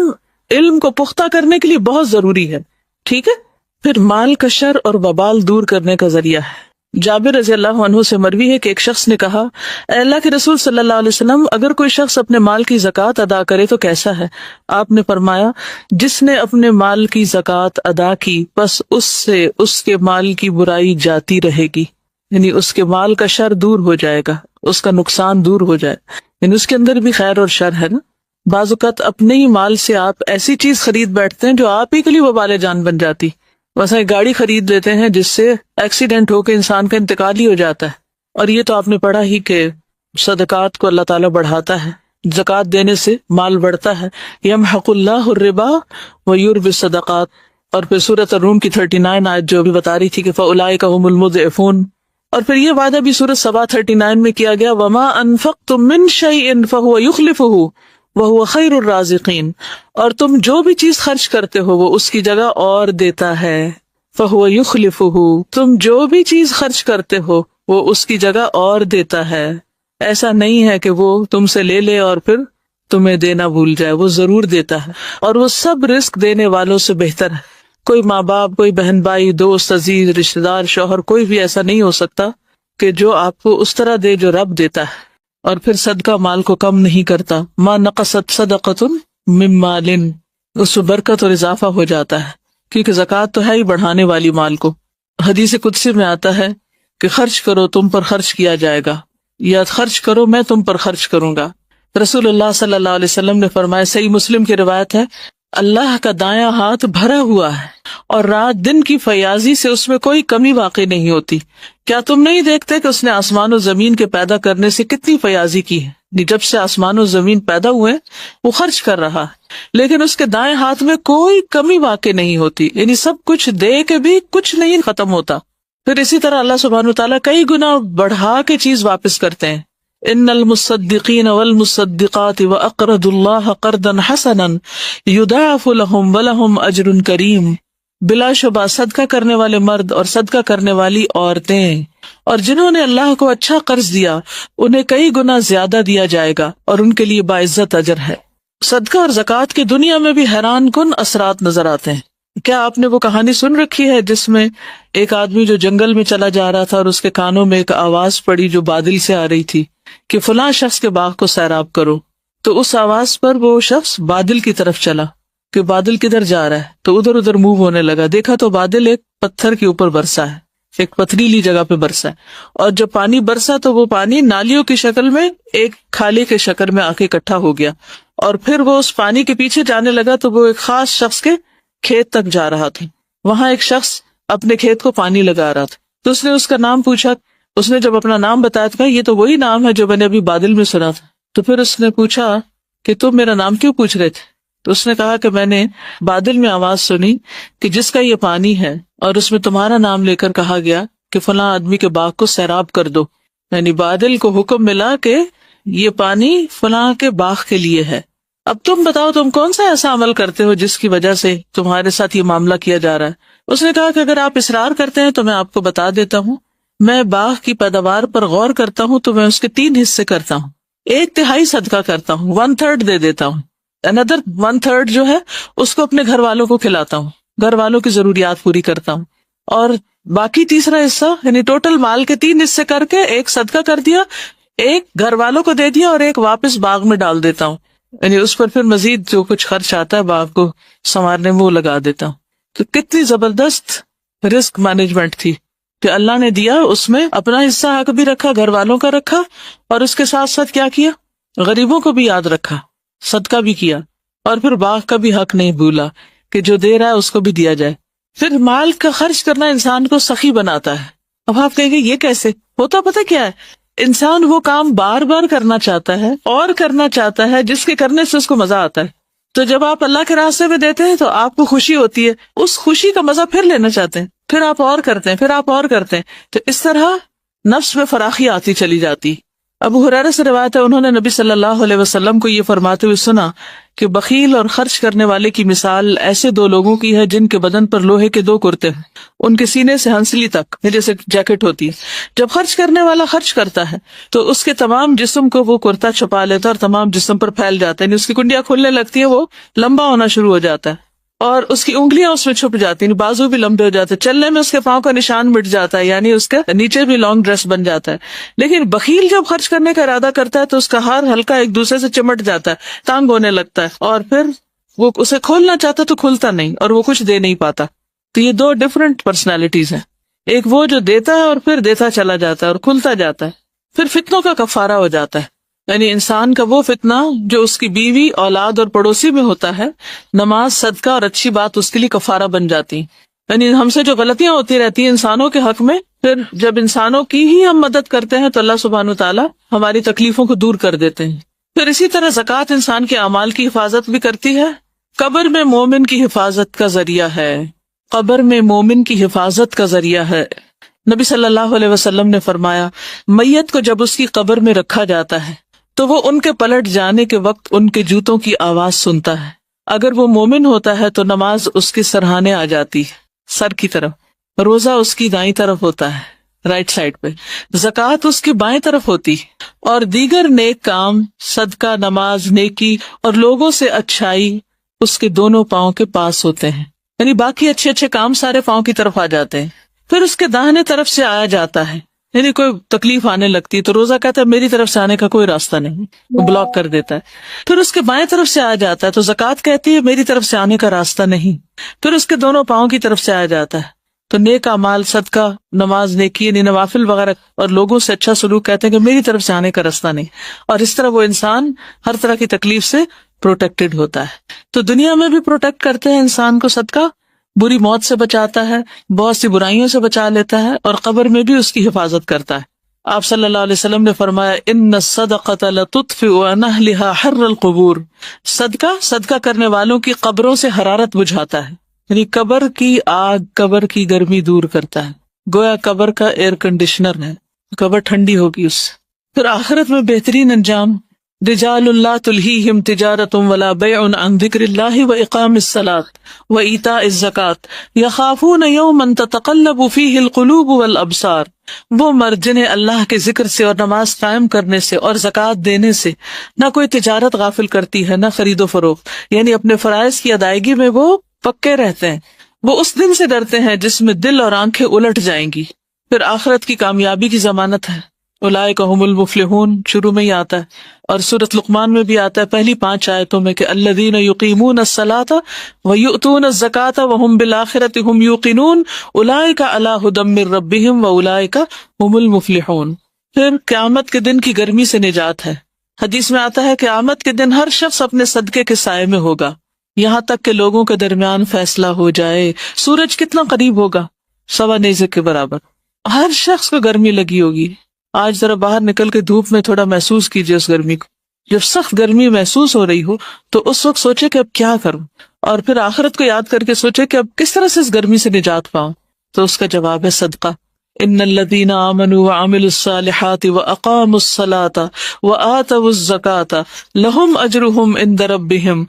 Speaker 1: علم کو پختہ کرنے کے لیے بہت ضروری ہے، ٹھیک ہے؟ پھر مال کا شر اور وبال دور کرنے کا ذریعہ ہے۔ جابر رضی اللہ عنہ سے مروی ہے کہ ایک شخص نے کہا، اے اللہ کے رسول صلی اللہ علیہ وسلم، اگر کوئی شخص اپنے مال کی زکوٰۃ ادا کرے تو کیسا ہے؟ آپ نے فرمایا، جس نے اپنے مال کی زکوٰۃ ادا کی بس اس سے اس کے مال کی برائی جاتی رہے گی، یعنی اس کے مال کا شر دور ہو جائے گا، اس کا نقصان دور ہو جائے، یعنی اس کے اندر بھی خیر اور شر ہے نا۔ بعض اوقات اپنے ہی مال سے آپ ایسی چیز خرید بیٹھتے ہیں جو آپ ہی کے لیے وبال جان بن جاتی۔ ویسے گاڑی خرید لیتے ہیں جس سے ایکسیڈنٹ ہو کے انسان کا انتقال ہی ہو جاتا ہے، اور یہ تو آپ نے پڑھا ہی کہ صدقات کو اللہ تعالیٰ بڑھاتا ہے، زکوٰۃ دینے سے مال بڑھتا ہے، یمحق اللہ الربا ویربی الصدقات۔ اور پھر سورۃ الروم کی 39 آیت جو بھی بتا رہی تھی کہ فاولئک هم المضعفون، اور پھر یہ وعدہ بھی سورۃ سبا 39 میں کیا گیا، وما انفقتم من شیء فهو یخلفہ وَهُوَ خَيْرُ الرَّازِقِينَ، اور تم جو بھی چیز خرچ کرتے ہو وہ اس کی جگہ اور دیتا ہے، فَهُوَ يُخْلِفُهُ، تم جو بھی چیز خرچ کرتے ہو وہ اس کی جگہ اور دیتا ہے۔ ایسا نہیں ہے کہ وہ تم سے لے لے اور پھر تمہیں دینا بھول جائے، وہ ضرور دیتا ہے، اور وہ سب رزق دینے والوں سے بہتر ہے۔ کوئی ماں باپ، کوئی بہن بھائی، دوست، عزیز، رشتہ دار، شوہر، کوئی بھی ایسا نہیں ہو سکتا کہ جو آپ کو اس طرح دے جو رب دیتا ہے۔ اور پھر صدقہ مال کو کم نہیں کرتا، ما نقصت صدقۃ من مال، اس میں برکت اور اضافہ ہو جاتا ہے، کیونکہ زکوٰۃ تو ہے ہی بڑھانے والی مال کو۔ حدیث قدسی میں آتا ہے کہ خرچ کرو تم پر خرچ کیا جائے گا، یا خرچ کرو میں تم پر خرچ کروں گا۔ رسول اللہ صلی اللہ علیہ وسلم نے فرمایا، صحیح مسلم کی روایت ہے، اللہ کا دایاں ہاتھ بھرا ہوا ہے اور رات دن کی فیاضی سے اس میں کوئی کمی واقع نہیں ہوتی۔ کیا تم نہیں دیکھتے کہ اس نے آسمان و زمین کے پیدا کرنے سے کتنی فیاضی کی ہے؟ جب سے آسمان و زمین پیدا ہوئے وہ خرچ کر رہا ہے، لیکن اس کے دائیں ہاتھ میں کوئی کمی واقع نہیں ہوتی، یعنی سب کچھ دے کے بھی کچھ نہیں ختم ہوتا۔ پھر اسی طرح اللہ سبحانہ وتعالیٰ کئی گنا بڑھا کے چیز واپس کرتے ہیں۔ ان المصدقین والمصدقات واقرضوا اللہ قرضا حسنا یضاعف لهم ولهم اجر کریم، بلا شبہ صدقہ کرنے والے مرد اور صدقہ کرنے والی عورتیں اور جنہوں نے اللہ کو اچھا قرض دیا انہیں کئی گنا زیادہ دیا جائے گا اور ان کے لیے باعزت اجر ہے۔ صدقہ اور زکوٰۃ کی دنیا میں بھی حیران کن اثرات نظر آتے ہیں۔ کیا آپ نے وہ کہانی سن رکھی ہے جس میں ایک آدمی جو جنگل میں چلا جا رہا تھا اور اس کے کانوں میں ایک آواز پڑی جو بادل سے آ رہی تھی کہ فلاں شخص کے باغ کو سیراب کرو، تو اس آواز پر وہ شخص بادل کی طرف چلا کہ بادل کدھر جا رہا ہے، تو ادھر ادھر موو ہونے لگا، دیکھا تو بادل ایک پتھر کے اوپر برسا ہے، ایک پتھریلی جگہ پہ برسا ہے، اور جب پانی برسا تو وہ پانی نالیوں کی شکل میں ایک کھالے کے شکل میں آ کے اکٹھا ہو گیا، اور پھر وہ اس پانی کے پیچھے جانے لگا تو وہ ایک خاص شخص کے کھیت تک جا رہا تھا۔ وہاں ایک شخص اپنے کھیت کو پانی لگا رہا تھا، تو اس نے اس کا نام پوچھا، اس نے جب اپنا نام بتایا تو کہا یہ تو وہی نام ہے جو میں نے ابھی بادل میں سنا تھا۔ تو پھر اس نے پوچھا کہ تم میرا نام کیوں پوچھ رہے تھے؟ تو اس نے کہا کہ میں نے بادل میں آواز سنی کہ جس کا یہ پانی ہے اور اس میں تمہارا نام لے کر کہا گیا کہ فلاں آدمی کے باغ کو سیراب کر دو، یعنی بادل کو حکم ملا کہ یہ پانی فلاں کے باغ کے لیے ہے، اب تم بتاؤ تم کون سا ایسا عمل کرتے ہو جس کی وجہ سے تمہارے ساتھ یہ معاملہ کیا جا رہا ہے؟ اس نے کہا کہ اگر آپ اصرار کرتے ہیں تو میں آپ کو بتا دیتا ہوں، میں باغ کی پیداوار پر غور کرتا ہوں تو میں اس کے 3 حصے کرتا ہوں، 1/3 صدقہ کرتا ہوں، 1/3 دے دیتا ہوں، another 1/3 جو ہے اس کو اپنے گھر والوں کو کھلاتا ہوں، گھر والوں کی ضروریات پوری کرتا ہوں، اور باقی تیسرا حصہ یعنی ٹوٹل مال کے 3 حصے کر کے 1 صدقہ کر دیا، 1 گھر والوں کو دے دیا اور 1 واپس باغ میں ڈال دیتا ہوں، یعنی اس پر پھر مزید جو کچھ خرچ آتا ہے باغ کو سنوارنے میں وہ لگا دیتا ہوں۔ تو کتنی زبردست رسک مینجمنٹ تھی کہ اللہ نے دیا، اس میں اپنا حصہ حق بھی رکھا، گھر والوں کا رکھا، اور اس کے ساتھ ساتھ کیا کیا، غریبوں کو بھی یاد رکھا، صدقہ بھی کیا، اور پھر باغ کا بھی حق نہیں بھولا کہ جو دے رہا ہے اس کو بھی دیا جائے۔ پھر مال کا خرچ کرنا انسان کو سخی بناتا ہے۔ اب آپ کہیں گے یہ کیسے ہوتا؟ پتہ کیا ہے، انسان وہ کام بار بار کرنا چاہتا ہے اور کرنا چاہتا ہے جس کے کرنے سے اس کو مزہ آتا ہے، تو جب آپ اللہ کے راستے میں دیتے ہیں تو آپ کو خوشی ہوتی ہے، اس خوشی کا مزہ پھر لینا چاہتے ہیں، پھر آپ اور کرتے ہیں، پھر آپ اور کرتے ہیں، تو اس طرح نفس میں فراخی آتی چلی جاتی۔ ابو ہریرہ سے روایت ہے، انہوں نے نبی صلی اللہ علیہ وسلم کو یہ فرماتے ہوئے سنا کہ بخیل اور خرچ کرنے والے کی مثال ایسے 2 لوگوں کی ہے جن کے بدن پر لوہے کے 2 کرتے ہیں، ان کے سینے سے ہنسلی تک جیسے جیکٹ ہوتی ہے۔ جب خرچ کرنے والا خرچ کرتا ہے تو اس کے تمام جسم کو وہ کرتا چھپا لیتا ہے اور تمام جسم پر پھیل جاتا ہے، یعنی اس کی کنڈیاں کھلنے لگتی ہیں، وہ لمبا ہونا شروع ہو جاتا ہے، اور اس کی انگلیاں اس میں چھپ جاتی ہیں، بازو بھی لمبے ہو جاتے ہیں، چلنے میں اس کے پاؤں کا نشان مٹ جاتا ہے، یعنی اس کے نیچے بھی لانگ ڈریس بن جاتا ہے۔ لیکن بخیل جب خرچ کرنے کا ارادہ کرتا ہے تو اس کا ہر ہلکا ایک دوسرے سے چمٹ جاتا ہے، تانگ ہونے لگتا ہے، اور پھر وہ اسے کھولنا چاہتا تو کھلتا نہیں اور وہ کچھ دے نہیں پاتا۔ تو یہ 2 ڈفرنٹ پرسنالٹیز ہیں، ایک وہ جو دیتا ہے اور پھر دیتا چلا جاتا ہے اور کھلتا جاتا ہے، پھر فتنوں کا کفارہ ہو جاتا ہے، یعنی انسان کا وہ فتنہ جو اس کی بیوی، اولاد اور پڑوسی میں ہوتا ہے، نماز، صدقہ اور اچھی بات اس کے لیے کفارہ بن جاتی، یعنی ہم سے جو غلطیاں ہوتی رہتی ہیں انسانوں کے حق میں، پھر جب انسانوں کی ہی ہم مدد کرتے ہیں تو اللہ سبحانہ وتعالیٰ ہماری تکلیفوں کو دور کر دیتے ہیں۔ پھر اسی طرح زکوٰۃ انسان کے اعمال کی حفاظت بھی کرتی ہے، قبر میں مومن کی حفاظت کا ذریعہ ہے، قبر میں مومن کی حفاظت کا ذریعہ ہے۔ نبی صلی اللہ علیہ وسلم نے فرمایا، میت کو جب اس کی قبر میں رکھا جاتا ہے تو وہ ان کے پلٹ جانے کے وقت ان کے جوتوں کی آواز سنتا ہے، اگر وہ مومن ہوتا ہے تو نماز اس کے سرہانے آ جاتی ہے، سر کی طرف، روزہ اس کی دائیں طرف ہوتا ہے، رائٹ سائڈ پہ، زکوٰۃ اس کی بائیں طرف ہوتی، اور دیگر نیک کام، صدقہ، نماز، نیکی اور لوگوں سے اچھائی اس کے دونوں پاؤں کے پاس ہوتے ہیں، یعنی باقی اچھے اچھے کام سارے پاؤں کی طرف آ جاتے ہیں۔ پھر اس کے داہنے طرف سے آیا جاتا ہے، یعنی کوئی تکلیف آنے لگتی ہے تو روزہ کہتا ہے میری طرف سے آنے کا کوئی راستہ نہیں، وہ بلاک کر دیتا ہے۔ پھر اس کے بائیں طرف سے آ جاتا ہے تو زکوٰۃ کہتی ہے میری طرف سے آنے کا راستہ نہیں، پھر اس کے دونوں پاؤں کی طرف سے آ جاتا ہے تو نیک اعمال، صدقہ، نماز، نیکی یعنی نوافل وغیرہ اور لوگوں سے اچھا سلوک کہتے ہیں کہ میری طرف سے آنے کا راستہ نہیں، اور اس طرح وہ انسان ہر طرح کی تکلیف سے پروٹیکٹڈ ہوتا ہے۔ تو دنیا میں بھی پروٹیکٹ کرتے ہیں انسان کو صدقہ، بری موت سے بچاتا ہے، بہت سی برائیوں سے بچا لیتا ہے، اور قبر میں بھی اس کی حفاظت کرتا ہے۔ آپ صلی اللہ علیہ وسلم نے فرمایا، ان الصدقۃ لتطفئ عن اہلها حر القبور، صدقہ کرنے والوں کی قبروں سے حرارت بجھاتا ہے، یعنی قبر کی آگ، قبر کی گرمی دور کرتا ہے، گویا قبر کا ایئر کنڈیشنر ہے، قبر ٹھنڈی ہوگی اس سے۔ پھر آخرت میں بہترین انجام، رجال لا تلہیہم تجارۃ ولا بیع عن ذکر اللہ واقام الصلاۃ وایتاء الزکاۃ یخافون یوما تتقلب فیہ القلوب والابصار، وہ مرد جنہیں اللہ کے ذکر سے اور نماز قائم کرنے سے اور زکوٰۃ دینے سے نہ کوئی تجارت غافل کرتی ہے، نہ خرید و فروخت، یعنی اپنے فرائض کی ادائیگی میں وہ پکے رہتے ہیں، وہ اس دن سے ڈرتے ہیں جس میں دل اور آنکھیں الٹ جائیں گی۔ پھر آخرت کی کامیابی کی ضمانت ہے، اولئک هم المفلحون، شروع میں ہی آتا ہے، اور سورۃ لقمان میں بھی آتا ہے پہلی 5 آیتوں میں کہ الذین یقیمون الصلاۃ ویؤتون الزکاۃ وهم بالآخرۃ هم یوقنون اولئک علی ھدی من ربہم واولئک هم المفلحون۔ پھر قیامت کے دن کی گرمی سے نجات ہے، حدیث میں آتا ہے کہ قیامت کے دن ہر شخص اپنے صدقے کے سائے میں ہوگا، یہاں تک کہ لوگوں کے درمیان فیصلہ ہو جائے۔ سورج کتنا قریب ہوگا، 1.25 نیزے کے برابر، ہر شخص کو گرمی لگی ہوگی۔ آج ذرا باہر نکل کے دھوپ میں تھوڑا محسوس کیجیے اس گرمی کو، جب سخت گرمی محسوس ہو رہی ہو تو اس وقت سوچے کہ اب کیا کروں، اور پھر آخرت کو یاد کر کے سوچے کہ اب کس طرح سے اس گرمی سے نجات پاؤں، تو اس کا جواب ہے صدقہ۔ ان الذین آمنوا وعملوا الصالحات واقاموا الصلاة وآتوا الزکاة لهم اجرهم عند ربهم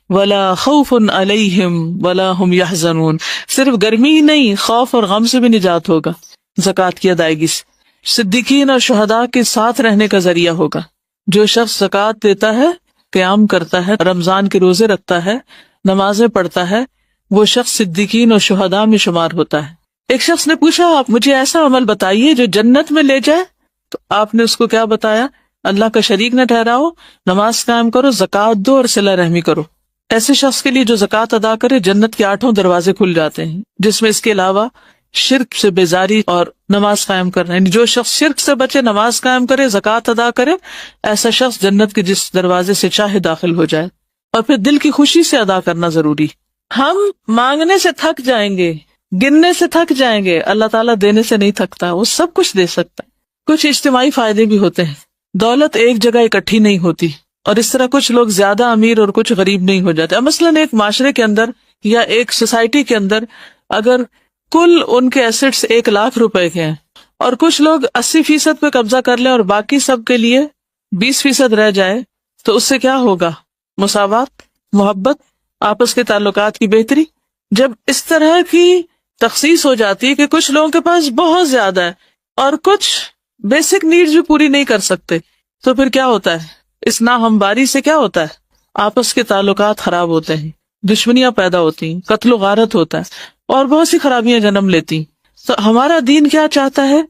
Speaker 1: ولا خوف علیہم ولا هم يحزنون. صرف گرمی ہی نہیں، خوف اور غم سے بھی نجات ہوگا زکوٰۃ کی ادائیگی سے. صدیقین اور شہداء کے ساتھ رہنے کا ذریعہ ہوگا. جو شخص زکوٰۃ دیتا ہے، قیام کرتا ہے، رمضان کے روزے رکھتا ہے، نمازیں پڑھتا ہے، وہ شخص صدیقین اور شہداء میں شمار ہوتا ہے. ایک شخص نے پوچھا آپ مجھے ایسا عمل بتائیے جو جنت میں لے جائے، تو آپ نے اس کو کیا بتایا؟ اللہ کا شریک نہ ٹھہراؤ، نماز قائم کرو، زکوٰۃ دو اور صلہ رحمی کرو. ایسے شخص کے لیے جو زکوٰۃ ادا کرے جنت کے 8 دروازے کھل جاتے ہیں، جس میں اس کے علاوہ شرک سے بیزاری اور نماز قائم کرنا. یعنی جو شخص شرک سے بچے، نماز قائم کرے، زکوٰۃ ادا کرے، ایسا شخص جنت کے جس دروازے سے چاہے داخل ہو جائے. اور پھر دل کی خوشی سے ادا کرنا ضروری. ہم مانگنے سے تھک جائیں گے، گننے سے تھک جائیں گے، اللہ تعالیٰ دینے سے نہیں تھکتا، وہ سب کچھ دے سکتا ہے. کچھ اجتماعی فائدے بھی ہوتے ہیں. دولت ایک جگہ اکٹھی نہیں ہوتی، اور اس طرح کچھ لوگ زیادہ امیر اور کچھ غریب نہیں ہو جاتے. مثلاً ایک معاشرے کے اندر یا ایک سوسائٹی کے اندر اگر کل ان کے ایسٹس 1,00,000 روپے کے ہیں اور کچھ لوگ 80% پہ قبضہ کر لیں اور باقی سب کے لیے 20% رہ جائے، تو اس سے کیا ہوگا؟ مساوات، محبت، آپس کے تعلقات کی بہتری. جب اس طرح کی تخصیص ہو جاتی ہے کہ کچھ لوگوں کے پاس بہت زیادہ ہے اور کچھ بیسک نیڈز بھی پوری نہیں کر سکتے، تو پھر کیا ہوتا ہے؟ اس ناہمواری سے کیا ہوتا ہے؟ آپس کے تعلقات خراب ہوتے ہیں، دشمنیاں پیدا ہوتی ہیں، قتل و غارت ہوتا ہے اور بہت سی خرابیاں جنم لیتی. تو ہمارا دین کیا چاہتا ہے؟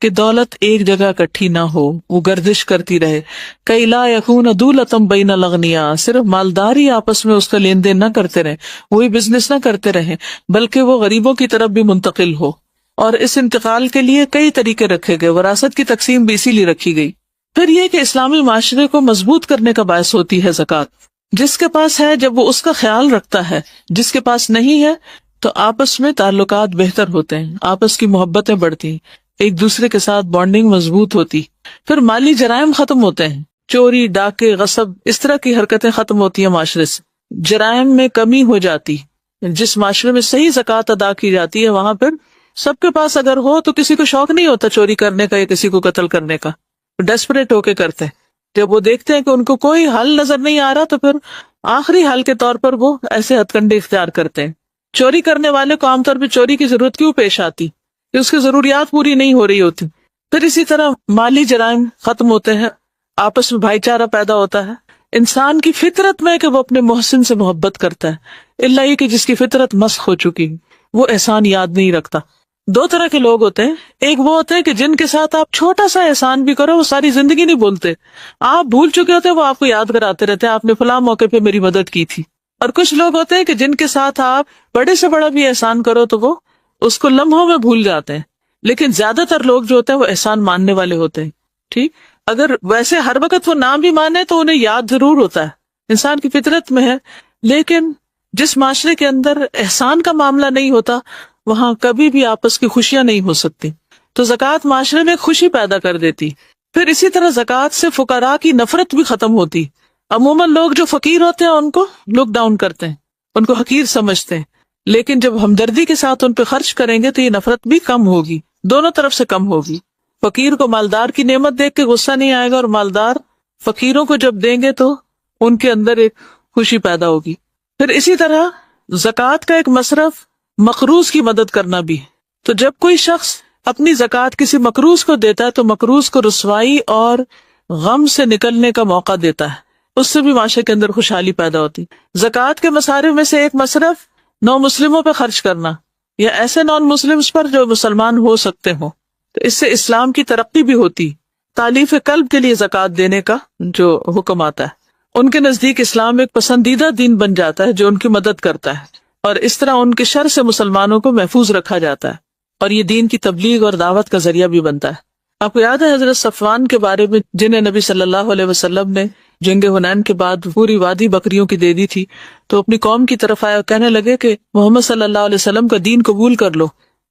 Speaker 1: کہ دولت ایک جگہ اکٹھی نہ ہو، وہ گردش کرتی رہے. کئی لا یکون دولتم بین الاغنیاء، صرف مالداری آپس میں اس کا لین دین نہ کرتے رہے، وہی بزنس نہ کرتے رہے، بلکہ وہ غریبوں کی طرف بھی منتقل ہو. اور اس انتقال کے لیے کئی طریقے رکھے گئے. وراثت کی تقسیم بھی اسی لیے رکھی گئی. پھر یہ کہ اسلامی معاشرے کو مضبوط کرنے کا باعث ہوتی ہے زکوٰۃ. جس کے پاس ہے جب وہ اس کا خیال رکھتا ہے، جس کے پاس نہیں ہے تو آپس میں تعلقات بہتر ہوتے ہیں، آپس کی محبتیں بڑھتی ہیں، ایک دوسرے کے ساتھ بانڈنگ مضبوط ہوتی. پھر مالی جرائم ختم ہوتے ہیں، چوری، ڈاکے، غصب، اس طرح کی حرکتیں ختم ہوتی ہیں معاشرے سے. جرائم میں کمی ہو جاتی. جس معاشرے میں صحیح زکوٰۃ ادا کی جاتی ہے وہاں پھر سب کے پاس اگر ہو تو کسی کو شوق نہیں ہوتا چوری کرنے کا یا کسی کو قتل کرنے کا. ڈیسپریٹ ہو کے کرتے ہیں. جب وہ دیکھتے ہیں کہ ان کو کوئی حل نظر نہیں آ رہا تو پھر آخری حل کے طور پر وہ ایسے ہتھ کنڈے اختیار کرتے ہیں. چوری کرنے والے کو عام طور پہ چوری کی ضرورت کیوں پیش آتی؟ کہ اس کی ضروریات پوری نہیں ہو رہی ہوتی. پھر اسی طرح مالی جرائم ختم ہوتے ہیں، آپس میں بھائی چارہ پیدا ہوتا ہے. انسان کی فطرت میں کہ وہ اپنے محسن سے محبت کرتا ہے، الا یہ کہ جس کی فطرت مسخ ہو چکی وہ احسان یاد نہیں رکھتا. 2 طرح کے لوگ ہوتے ہیں. ایک وہ ہوتے ہیں کہ جن کے ساتھ آپ چھوٹا سا احسان بھی کرو وہ ساری زندگی نہیں بولتے، آپ بھول چکے ہوتے ہیں، وہ آپ کو یاد کراتے رہتے ہیں آپ نے فلاں موقع پہ میری مدد کی تھی. اور کچھ لوگ ہوتے ہیں کہ جن کے ساتھ آپ بڑے سے بڑا بھی احسان کرو تو وہ اس کو لمحوں میں بھول جاتے ہیں. لیکن زیادہ تر لوگ جو ہوتے ہیں وہ احسان ماننے والے ہوتے ہیں. ٹھیک، اگر ویسے ہر وقت وہ نام بھی مانے تو انہیں یاد ضرور ہوتا ہے، انسان کی فطرت میں ہے. لیکن جس معاشرے کے اندر احسان کا معاملہ نہیں ہوتا وہاں کبھی بھی آپس کی خوشیاں نہیں ہو سکتی. تو زکوٰۃ معاشرے میں خوشی پیدا کر دیتی. پھر اسی طرح زکوٰۃ سے فقراء کی نفرت بھی ختم ہوتی. عموماً لوگ جو فقیر ہوتے ہیں ان کو لک ڈاؤن کرتے ہیں، ان کو حقیر سمجھتے ہیں. لیکن جب ہمدردی کے ساتھ ان پہ خرچ کریں گے تو یہ نفرت بھی کم ہوگی، دونوں طرف سے کم ہوگی. فقیر کو مالدار کی نعمت دیکھ کے غصہ نہیں آئے گا، اور مالدار فقیروں کو جب دیں گے تو ان کے اندر ایک خوشی پیدا ہوگی. پھر اسی طرح زکوٰۃ کا ایک مصرف مقروض کی مدد کرنا بھی ہے. تو جب کوئی شخص اپنی زکوٰۃ کسی مقروض کو دیتا ہے تو مقروض کو رسوائی اور غم سے نکلنے کا موقع دیتا ہے، اس سے بھی معاشرے کے اندر خوشحالی پیدا ہوتی. زکوٰۃ کے مصارف میں سے ایک مصرف نو مسلموں پہ خرچ کرنا یا ایسے نان مسلمز پر جو مسلمان ہو سکتے ہوں، تو اس سے اسلام کی ترقی بھی ہوتی. تالیف قلب کے لیے زکوٰۃ دینے کا جو حکم آتا ہے، ان کے نزدیک اسلام ایک پسندیدہ دین بن جاتا ہے جو ان کی مدد کرتا ہے، اور اس طرح ان کے شر سے مسلمانوں کو محفوظ رکھا جاتا ہے، اور یہ دین کی تبلیغ اور دعوت کا ذریعہ بھی بنتا ہے. آپ کو یاد ہے حضرت صفوان کے بارے میں، جنہیں نبی صلی اللہ علیہ وسلم نے جنگ حنین کے بعد پوری وادی بکریوں کی دے دی تھی، تو اپنی قوم کی طرف آئے اور کہنے لگے کہ محمد صلی اللہ علیہ وسلم کا دین قبول کر لو،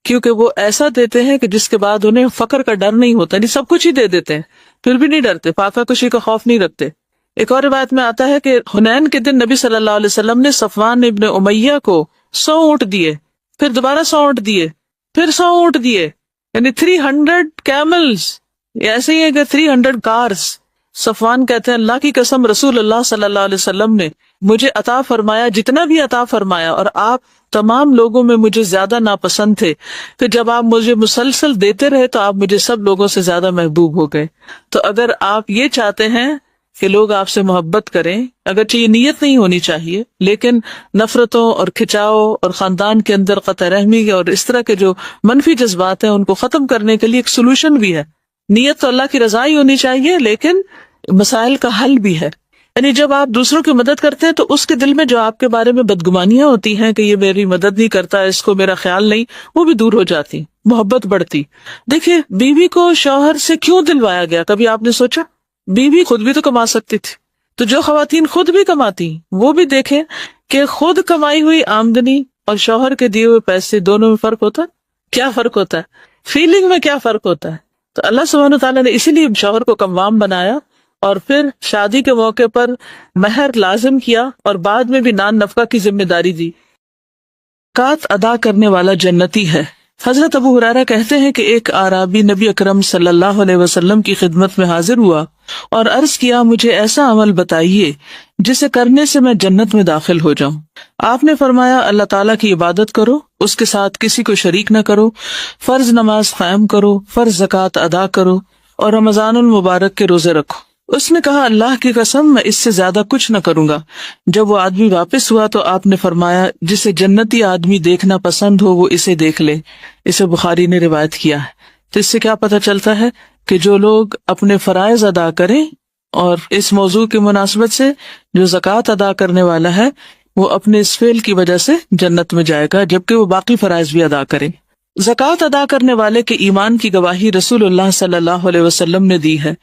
Speaker 1: کیونکہ وہ ایسا دیتے ہیں کہ جس کے بعد انہیں فقر کا ڈر نہیں ہوتا. نہیں، سب کچھ ہی دے دیتے ہیں پھر بھی نہیں ڈرتے، فاقہ کشی کا خوف نہیں رکھتے. ایک اور روایت میں آتا ہے کہ حنین کے دن نبی صلی اللہ علیہ وسلم نے صفوان ابن امیہ کو 100 اونٹ دیے، پھر دوبارہ 100 اونٹ دیے، پھر 100 اونٹ دیے. یعنی 300 کیملز، ایسے ہی ہے کہ 300 کارز. صفوان کہتے ہیں اللہ کی قسم رسول اللہ صلی اللہ علیہ وسلم نے مجھے عطا فرمایا جتنا بھی عطا فرمایا، اور آپ تمام لوگوں میں مجھے زیادہ ناپسند تھے، کہ جب آپ مجھے مسلسل دیتے رہے تو آپ مجھے سب لوگوں سے زیادہ محبوب ہو گئے. تو اگر آپ یہ چاہتے ہیں کہ لوگ آپ سے محبت کریں، اگرچہ یہ نیت نہیں ہونی چاہیے، لیکن نفرتوں اور کھچاؤ اور خاندان کے اندر قطع رحمی اور اس طرح کے جو منفی جذبات ہیں ان کو ختم کرنے کے لیے ایک سولوشن بھی ہے. نیت تو اللہ کی رضا ہی ہونی چاہیے، لیکن مسائل کا حل بھی ہے. یعنی جب آپ دوسروں کی مدد کرتے ہیں تو اس کے دل میں جو آپ کے بارے میں بدگمانیاں ہوتی ہیں کہ یہ میری مدد نہیں کرتا، اس کو میرا خیال نہیں، وہ بھی دور ہو جاتی، محبت بڑھتی. دیکھیے بیوی کو شوہر سے کیوں دلوایا گیا، کبھی آپ نے سوچا؟ بیوی خود بھی تو کما سکتی تھی. تو جو خواتین خود بھی کماتی وہ بھی دیکھیں کہ خود کمائی ہوئی آمدنی اور شوہر کے دیے ہوئے پیسے دونوں میں فرق ہوتا ہے. کیا فرق ہوتا ہے؟ فیلنگ میں کیا فرق ہوتا ہے. تو اللہ سبحانہ تعالیٰ نے اسی لیے شوہر کو قوام بنایا اور پھر شادی کے موقع پر مہر لازم کیا اور بعد میں بھی نان نفقہ کی ذمہ داری دی. زکوٰۃ ادا کرنے والا جنتی ہے. حضرت ابو ہریرہ کہتے ہیں کہ ایک اعرابی نبی اکرم صلی اللہ علیہ وسلم کی خدمت میں حاضر ہوا اور عرض کیا مجھے ایسا عمل بتائیے جسے کرنے سے میں جنت میں داخل ہو جاؤں. آپ نے فرمایا اللہ تعالیٰ کی عبادت کرو، اس کے ساتھ کسی کو شریک نہ کرو، فرض نماز قائم کرو، فرض زکوٰۃ ادا کرو اور رمضان المبارک کے روزے رکھو. اس نے کہا اللہ کی قسم میں اس سے زیادہ کچھ نہ کروں گا. جب وہ آدمی واپس ہوا تو آپ نے فرمایا جسے جنتی آدمی دیکھنا پسند ہو وہ اسے دیکھ لے. اسے بخاری نے روایت کیا ہے. تو اس سے کیا پتہ چلتا ہے کہ جو لوگ اپنے فرائض ادا کریں، اور اس موضوع کی مناسبت سے جو زکوٰۃ ادا کرنے والا ہے وہ اپنے اس فعل کی وجہ سے جنت میں جائے گا، جبکہ وہ باقی فرائض بھی ادا کرے. زکوٰۃ ادا کرنے والے کے ایمان کی گواہی رسول اللہ صلی اللہ علیہ وسلم نے دی ہے.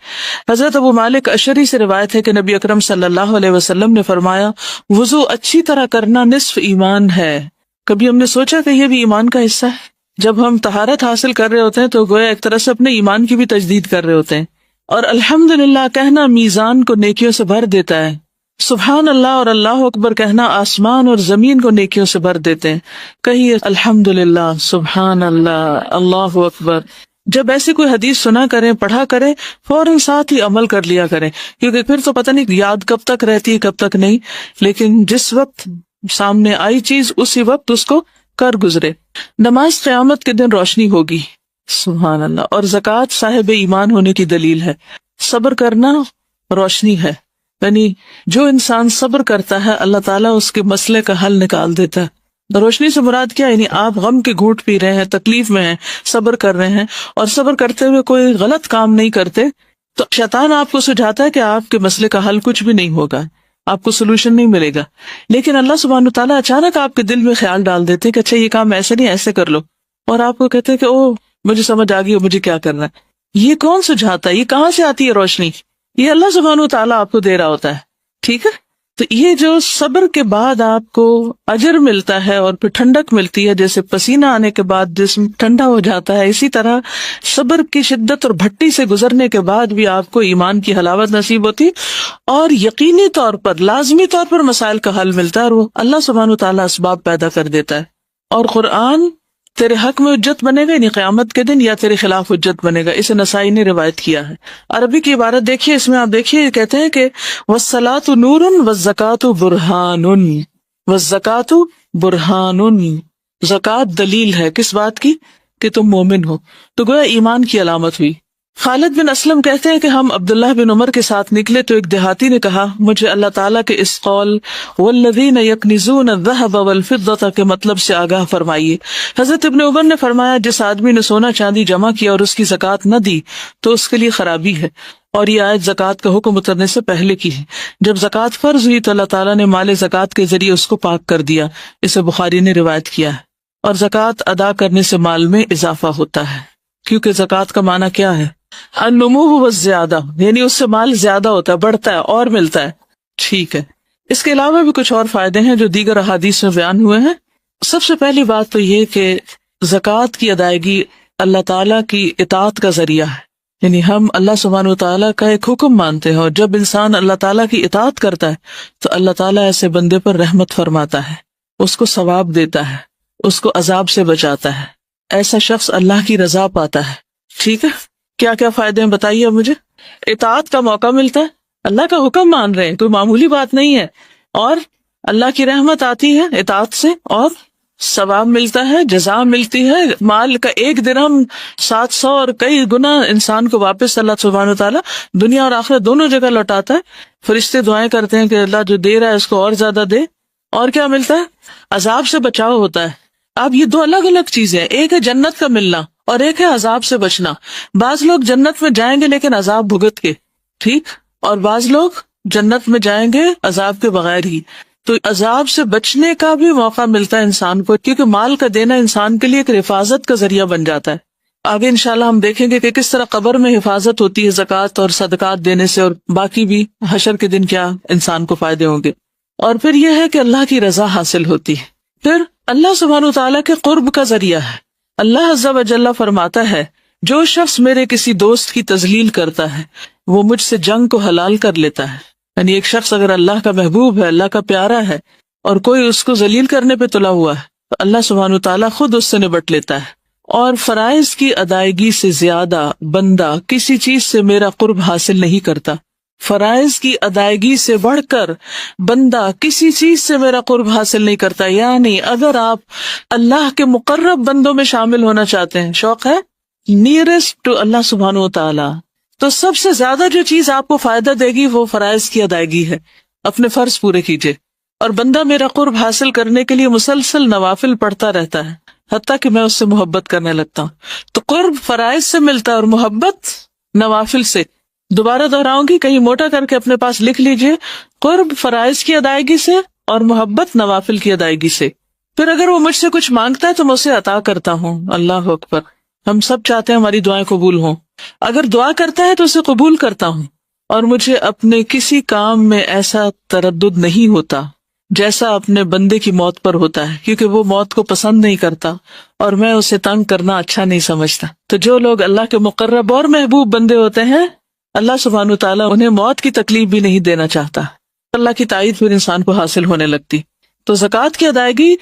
Speaker 1: حضرت ابو مالک اشعری سے روایت ہے کہ نبی اکرم صلی اللہ علیہ وسلم نے فرمایا وضو اچھی طرح کرنا نصف ایمان ہے. کبھی ہم نے سوچا کہ یہ بھی ایمان کا حصہ ہے؟ جب ہم طہارت حاصل کر رہے ہوتے ہیں تو گویا ایک طرح سے اپنے ایمان کی بھی تجدید کر رہے ہوتے ہیں. اور الحمدللہ کہنا میزان کو نیکیوں سے بھر دیتا ہے. سبحان اللہ اور اللہ اکبر کہنا آسمان اور زمین کو نیکیوں سے بھر دیتے ہیں. کہیے الحمدللہ، سبحان اللہ، اللہ اکبر. جب ایسی کوئی حدیث سنا کریں، پڑھا کریں، فوراً ساتھ ہی عمل کر لیا کریں، کیونکہ پھر تو پتہ نہیں یاد کب تک رہتی ہے کب تک نہیں، لیکن جس وقت سامنے آئی چیز اسی وقت اس کو کر گزرے. نماز قیامت کے دن روشنی ہوگی، سبحان اللہ. اور زکوٰۃ صاحب ایمان ہونے کی دلیل ہے. صبر کرنا روشنی ہے، یعنی جو انسان صبر کرتا ہے اللہ تعالیٰ اس کے مسئلے کا حل نکال دیتا ہے. روشنی سے مراد کیا؟ یعنی آپ غم کے گھونٹ پی رہے ہیں، تکلیف میں ہیں، صبر کر رہے ہیں، اور صبر کرتے ہوئے کوئی غلط کام نہیں کرتے، تو شیطان آپ کو سجھاتا ہے کہ آپ کے مسئلے کا حل کچھ بھی نہیں ہوگا، آپ کو سولوشن نہیں ملے گا. لیکن اللہ سبحانہ تعالیٰ اچانک آپ کے دل میں خیال ڈال دیتے ہیں کہ اچھا یہ کام ایسے نہیں ایسے کر لو، اور آپ کو کہتے ہیں کہ او مجھے سمجھ آ گئی مجھے کیا کرنا ہے. یہ کون سجھاتا ہے؟ یہ کہاں سے آتی ہے روشنی؟ یہ اللہ سبحانہ تعالیٰ آپ کو دے رہا ہوتا ہے. ٹھیک ہے، تو یہ جو صبر کے بعد آپ کو اجر ملتا ہے اور پھر ٹھنڈک ملتی ہے، جیسے پسینہ آنے کے بعد جسم ٹھنڈا ہو جاتا ہے، اسی طرح صبر کی شدت اور بھٹی سے گزرنے کے بعد بھی آپ کو ایمان کی حلاوت نصیب ہوتی، اور یقینی طور پر لازمی طور پر مسائل کا حل ملتا ہے، اور وہ اللہ سبحانہ تعالیٰ اسباب پیدا کر دیتا ہے. اور قرآن تیرے حق میں حجت بنے گا، یعنی قیامت کے دن، یا تیرے خلاف حجت بنے گا. اسے نسائی نے روایت کیا ہے. عربی کی عبارت دیکھیے، اس میں آپ دیکھیے کہتے ہیں کہ وَالصَّلَاةُ نُورٌ وَالزَّکَاةُ بُرْہَانٌ. وَالزَّکَاةُ بُرْہَانٌ، زکوٰۃ دلیل ہے کس بات کی؟ کہ تم مومن ہو. تو گویا ایمان کی علامت ہوئی. خالد بن اسلم کہتے ہیں کہ ہم عبداللہ بن عمر کے ساتھ نکلے تو ایک دیہاتی نے کہا مجھے اللہ تعالیٰ کے اس قول والذین یکنزون الذہب والفضۃ کے مطلب سے آگاہ فرمائیے. حضرت ابن عمر نے فرمایا جس آدمی نے سونا چاندی جمع کیا اور اس کی زکوٰۃ نہ دی تو اس کے لیے خرابی ہے. اور یہ آیت زکوٰۃ کا حکم اترنے سے پہلے کی ہے. جب زکوٰۃ فرض ہوئی تو اللہ تعالیٰ نے مال زکوٰۃ کے ذریعے اس کو پاک کر دیا. اسے بخاری نے روایت کیا ہے. اور زکوٰۃ ادا کرنے سے مال میں اضافہ ہوتا ہے، کیونکہ زکوٰۃ کا معنی کیا ہے؟ النمو والزیادہ، یعنی اس سے مال زیادہ ہوتا ہے، بڑھتا ہے اور ملتا ہے. ٹھیک ہے، اس کے علاوہ بھی کچھ اور فائدے ہیں جو دیگر احادیث میں بیان ہوئے ہیں. سب سے پہلی بات تو یہ کہ زکوٰۃ کی ادائیگی اللہ تعالیٰ کی اطاعت کا ذریعہ ہے، یعنی ہم اللہ سبحانہ وتعالیٰ کا ایک حکم مانتے ہیں، اور جب انسان اللہ تعالیٰ کی اطاعت کرتا ہے تو اللہ تعالیٰ ایسے بندے پر رحمت فرماتا ہے، اس کو ثواب دیتا ہے، اس کو عذاب سے بچاتا ہے. ایسا شخص اللہ کی رضا پاتا ہے. ٹھیک ہے, کیا کیا فائدے ہیں بتائیے اب مجھے. اطاعت کا موقع ملتا ہے, اللہ کا حکم مان رہے ہیں, کوئی معمولی بات نہیں ہے, اور اللہ کی رحمت آتی ہے اطاعت سے, اور ثواب ملتا ہے, جزا ملتی ہے. مال کا 1 درہم 700 اور کئی گنا انسان کو واپس اللہ سبحانہ وتعالیٰ دنیا اور آخرت دونوں جگہ لوٹاتا ہے. فرشتے دعائیں کرتے ہیں کہ اللہ جو دے رہا ہے اس کو اور زیادہ دے. اور کیا ملتا ہے؟ عذاب سے بچاؤ ہوتا ہے. اب یہ 2 الگ الگ چیزیں ہیں, ایک ہے جنت کا ملنا اور ایک ہے عذاب سے بچنا. بعض لوگ جنت میں جائیں گے لیکن عذاب بھگت کے, ٹھیک, اور بعض لوگ جنت میں جائیں گے عذاب کے بغیر ہی. تو عذاب سے بچنے کا بھی موقع ملتا ہے انسان کو, کیونکہ مال کا دینا انسان کے لیے ایک حفاظت کا ذریعہ بن جاتا ہے. آگے انشاءاللہ ہم دیکھیں گے کہ کس طرح قبر میں حفاظت ہوتی ہے زکوٰۃ اور صدقات دینے سے, اور باقی بھی حشر کے دن کیا انسان کو فائدے ہوں گے. اور پھر یہ ہے کہ اللہ کی رضا حاصل ہوتی ہے. پھر اللہ سبحانہ وتعالیٰ کے قرب کا ذریعہ ہے. اللہ عز و جل فرماتا ہے جو شخص میرے کسی دوست کی تذلیل کرتا ہے وہ مجھ سے جنگ کو حلال کر لیتا ہے. یعنی ایک شخص اگر اللہ کا محبوب ہے, اللہ کا پیارا ہے, اور کوئی اس کو ذلیل کرنے پہ تلا ہوا ہے تو اللہ سبحانہ وتعالیٰ خود اس سے نبٹ لیتا ہے. اور فرائض کی ادائیگی سے زیادہ بندہ کسی چیز سے میرا قرب حاصل نہیں کرتا. فرائض کی ادائیگی سے بڑھ کر بندہ کسی چیز سے میرا قرب حاصل نہیں کرتا. یعنی اگر آپ اللہ کے مقرب بندوں میں شامل ہونا چاہتے ہیں, شوق ہے نیئرسٹ ٹو اللہ سبحانہ وتعالی, تو سب سے زیادہ جو چیز آپ کو فائدہ دے گی وہ فرائض کی ادائیگی ہے. اپنے فرض پورے کیجئے. اور بندہ میرا قرب حاصل کرنے کے لیے مسلسل نوافل پڑھتا رہتا ہے حتیٰ کہ میں اس سے محبت کرنے لگتا ہوں. تو قرب فرائض سے ملتا ہے اور محبت نوافل سے. دوبارہ دہراؤں گی, کہیں موٹا کر کے اپنے پاس لکھ لیجئے, قرب فرائض کی ادائیگی سے اور محبت نوافل کی ادائیگی سے. پھر اگر وہ مجھ سے کچھ مانگتا ہے تو میں اسے عطا کرتا ہوں. اللہ اکبر. ہم سب چاہتے ہیں ہماری دعائیں قبول ہوں. اگر دعا کرتا ہے تو اسے قبول کرتا ہوں. اور مجھے اپنے کسی کام میں ایسا تردد نہیں ہوتا جیسا اپنے بندے کی موت پر ہوتا ہے, کیونکہ وہ موت کو پسند نہیں کرتا اور میں اسے تنگ کرنا اچھا نہیں سمجھتا. تو جو لوگ اللہ کے مقرب اور محبوب بندے ہوتے ہیں اللہ سبحانہ وتعالیٰ انہیں موت کی تکلیف بھی نہیں دینا چاہتا. اللہ کی تائید پھر انسان کو حاصل ہونے لگتی. تو زکوٰۃ کی ادائیگی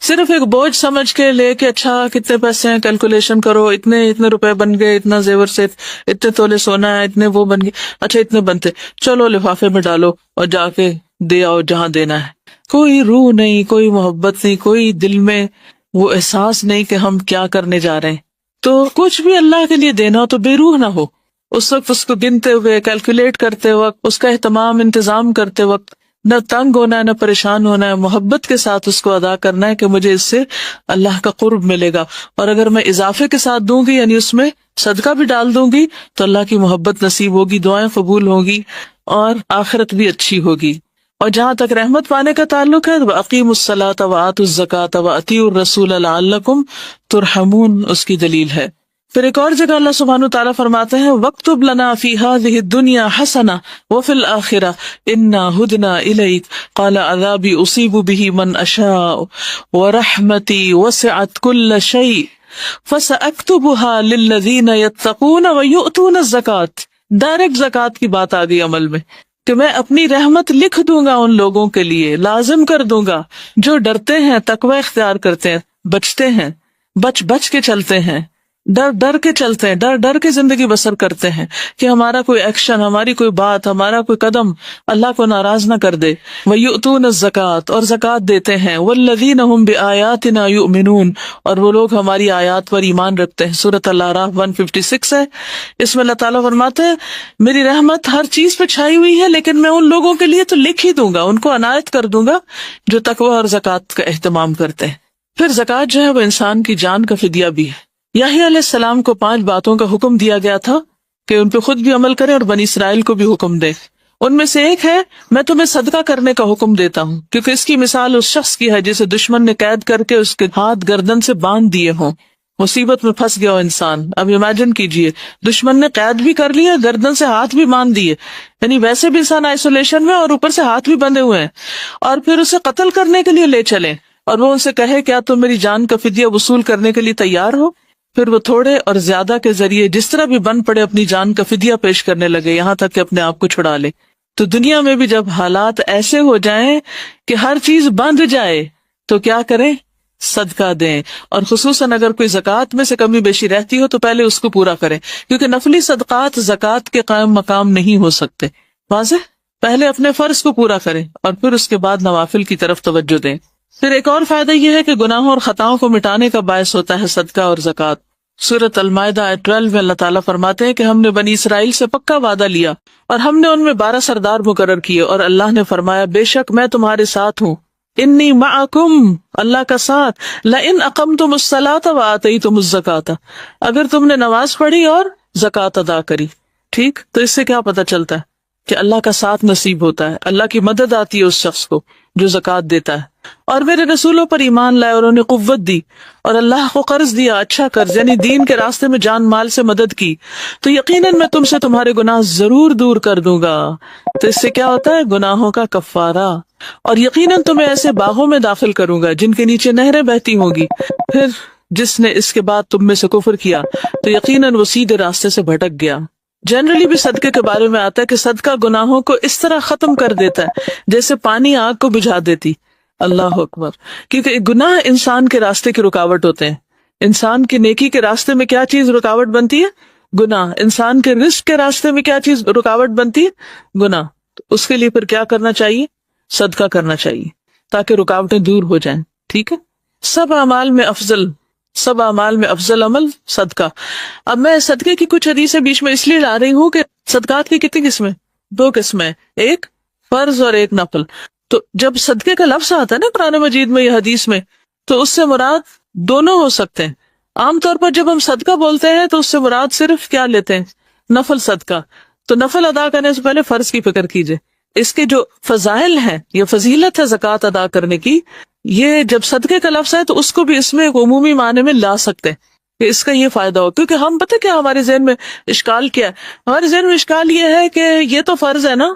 Speaker 1: صرف ایک بوجھ سمجھ کے لے کے اچھا کتنے پیسے ہیں کیلکولیشن کرو, اتنے روپے بن گئے, اتنا زیور سے اتنے تولے سونا ہے, اتنے وہ بن گئے, اچھا اتنے بنتے, چلو لفافے میں ڈالو اور جا کے دے آؤ جہاں دینا ہے. کوئی روح نہیں, کوئی محبت نہیں, کوئی دل میں وہ احساس نہیں کہ ہم کیا کرنے جا رہے ہیں. تو کچھ بھی اللہ کے لیے دینا ہو تو بے روح نہ ہو. اس وقت اس کو گنتے ہوئے کیلکولیٹ کرتے وقت, اس کا اہتمام انتظام کرتے وقت نہ تنگ ہونا ہے نہ پریشان ہونا ہے, محبت کے ساتھ اس کو ادا کرنا ہے کہ مجھے اس سے اللہ کا قرب ملے گا. اور اگر میں اضافے کے ساتھ دوں گی, یعنی اس میں صدقہ بھی ڈال دوں گی, تو اللہ کی محبت نصیب ہوگی, دعائیں قبول ہوگی اور آخرت بھی اچھی ہوگی. اور جہاں تک رحمت پانے کا تعلق ہے, وَأَقِیمُوا الصَّلَاةَ وَآتُوا الزَّکَاةَ وَأَطِیعُوا الرَّسُولَ لَعَلَّکُمْ تُرْحَمُونَ, اس کی دلیل ہے. پھر ایک اور جگہ اللہ سبحانہ وتعالیٰ فرماتے ہیں وَاکْتُبْ لَنَا فِی هَذِهِ الدُّنْیَا حَسَنَةً وَفِی الْآخِرَةِ إِنَّا هُدْنَا إِلَیْکَ قَالَ عَذَابِی أُصِیبُ بِهِ مَنْ أَشَاءُ وَرَحْمَتِی وَسِعَتْ كُلَّ شَیْءٍ فَسَأَکْتُبُهَا لِلَّذِینَ یَتَّقُونَ وَیُؤْتُونَ الزَّکَاةَ. ڈائریکٹ زکوٰۃ کی بات آ گئی عمل میں کہ میں اپنی رحمت لکھ دوں گا ان لوگوں کے لیے, لازم کر دوں گا جو ڈرتے ہیں, تقوی اختیار کرتے ہیں, بچتے ہیں, بچ کے چلتے ہیں, ڈر کے چلتے ہیں, ڈر کے زندگی بسر کرتے ہیں کہ ہمارا کوئی ایکشن, ہماری کوئی بات, ہمارا کوئی قدم اللہ کو ناراض نہ کر دے. وَيُؤْتُونَ الزَّکَاةَ, اور زکوٰۃ دیتے ہیں. وَالَّذِينَ هُمْ بِآیَاتِنَا يُؤْمِنُونَ, اور وہ لوگ ہماری آیات پر ایمان رکھتے ہیں. سورۃ الاعراف 156 ہے. اس میں اللہ تعالیٰ فرماتے ہیں میری رحمت ہر چیز پہ چھائی ہوئی ہے, لیکن میں ان لوگوں کے لیے تو لکھ ہی دوں گا, ان کو عنایت کر دوں گا جو تقوی اور زکوٰۃ کا اہتمام کرتے ہیں. پھر زکوٰۃ جو ہے وہ انسان کی جان کا فدیہ بھی ہے. یحییٰ علیہ السلام کو 5 باتوں کا حکم دیا گیا تھا کہ ان پہ خود بھی عمل کریں اور بنی اسرائیل کو بھی حکم دے. ان میں سے ایک ہے میں تمہیں صدقہ کرنے کا حکم دیتا ہوں, کیونکہ اس کی مثال اس شخص کی ہے جسے دشمن نے قید کر کے اس کے ہاتھ گردن سے باندھ دیے ہوں, مصیبت میں پھنس گیا ہو انسان. اب امیجن کیجئے دشمن نے قید بھی کر لیا, گردن سے ہاتھ بھی باندھ دیے, یعنی ویسے بھی انسان آئسولیشن میں اور اوپر سے ہاتھ بھی بندھے ہوئے ہیں, اور پھر اسے قتل کرنے کے لیے لے چلیں اور وہ ان سے کہے کیا تم میری جان کا فدیہ وصول کرنے کے لیے تیار ہو. پھر وہ تھوڑے اور زیادہ کے ذریعے جس طرح بھی بن پڑے اپنی جان کا فدیہ پیش کرنے لگے, یہاں تک کہ اپنے آپ کو چھڑا لے. تو دنیا میں بھی جب حالات ایسے ہو جائیں کہ ہر چیز بند جائے تو کیا کریں, صدقہ دیں، اور خصوصاً اگر کوئی زکوٰۃ میں سے کمی بیشی رہتی ہو تو پہلے اس کو پورا کریں، کیونکہ نفلی صدقات زکوٰۃ کے قائم مقام نہیں ہو سکتے. واضح؟ پہلے اپنے فرض کو پورا کریں اور پھر اس کے بعد نوافل کی طرف توجہ دیں. پھر ایک اور فائدہ یہ ہے کہ گناہوں اور خطاؤں کو مٹانے کا باعث ہوتا ہے صدقہ اور زکوٰۃ. سورۃ المائدہ آیت 12 میں اللہ تعالیٰ فرماتے ہیں کہ ہم نے بنی اسرائیل سے پکا وعدہ لیا اور ہم نے ان میں 12 سردار مقرر کیے، اور اللہ نے فرمایا بے شک میں تمہارے ساتھ ہوں، انی معکم، اللہ کا ساتھ، لئن اقمتم الصلاۃ وآتیتم الزکاۃ، اگر تم نے نماز پڑھی اور زکوٰۃ ادا کری. ٹھیک، تو اس سے کیا پتہ چلتا ہے کہ اللہ کا ساتھ نصیب ہوتا ہے، اللہ کی مدد آتی ہے اس شخص کو جو زکوٰۃ دیتا ہے. اور میرے رسولوں پر ایمان لائے اور انہیں قوت دی اور اللہ کو قرض دیا، اچھا قرض یعنی دین کے راستے میں جان مال سے مدد کی، تو یقیناً میں تم سے تمہارے گناہ ضرور دور کر دوں گا. تو اس سے کیا ہوتا ہے؟ گناہوں کا کفارہ. اور یقیناً تمہیں ایسے باغوں میں داخل کروں گا جن کے نیچے نہریں بہتی ہوں گی. پھر جس نے اس کے بعد تم میں سے کفر کیا تو یقیناً وہ سیدھے راستے سے بھٹک گیا. جنرلی بھی صدقے کے بارے میں آتا ہے کہ صدقہ گناہوں کو اس طرح ختم کر دیتا ہے جیسے پانی آگ کو بجھا دیتی. اللہ اکبر. کیونکہ گناہ انسان کے راستے کی رکاوٹ ہوتے ہیں. انسان کی نیکی کے راستے میں کیا چیز رکاوٹ بنتی ہے؟ گناہ. انسان کے رزق کے راستے میں کیا چیز رکاوٹ بنتی ہے؟ گناہ. تو اس کے لیے پھر کیا کرنا چاہیے؟ صدقہ کرنا چاہیے تاکہ رکاوٹیں دور ہو جائیں. ٹھیک ہے. سب اعمال میں افضل عمل صدقہ. اب میں صدقے کی کچھ حدیثیں بیچ میں اس لیے لا رہی ہوں کہ صدقات کی کتنی قسمیں؟ 2 قسمیں، ایک فرض اور ایک نفل. تو جب صدقے کا لفظ آتا ہے نا قرآن مجید میں یا حدیث میں، تو اس سے مراد دونوں ہو سکتے ہیں. عام طور پر جب ہم صدقہ بولتے ہیں تو اس سے مراد صرف کیا لیتے ہیں؟ نفل صدقہ. تو نفل ادا کرنے سے پہلے فرض کی فکر کیجئے. اس کے جو فضائل ہیں یا فضیلت ہے زکوٰۃ ادا کرنے کی، یہ جب صدقے کا لفظ ہے تو اس کو بھی اس میں ایک عمومی معنی میں لا سکتے ہیں کہ اس کا یہ فائدہ ہو. کیونکہ ہم پتہ کیا ہمارے ذہن میں اشکال کیا ہے؟ ہمارے ذہن میں اشکال یہ ہے کہ یہ تو فرض ہے نا،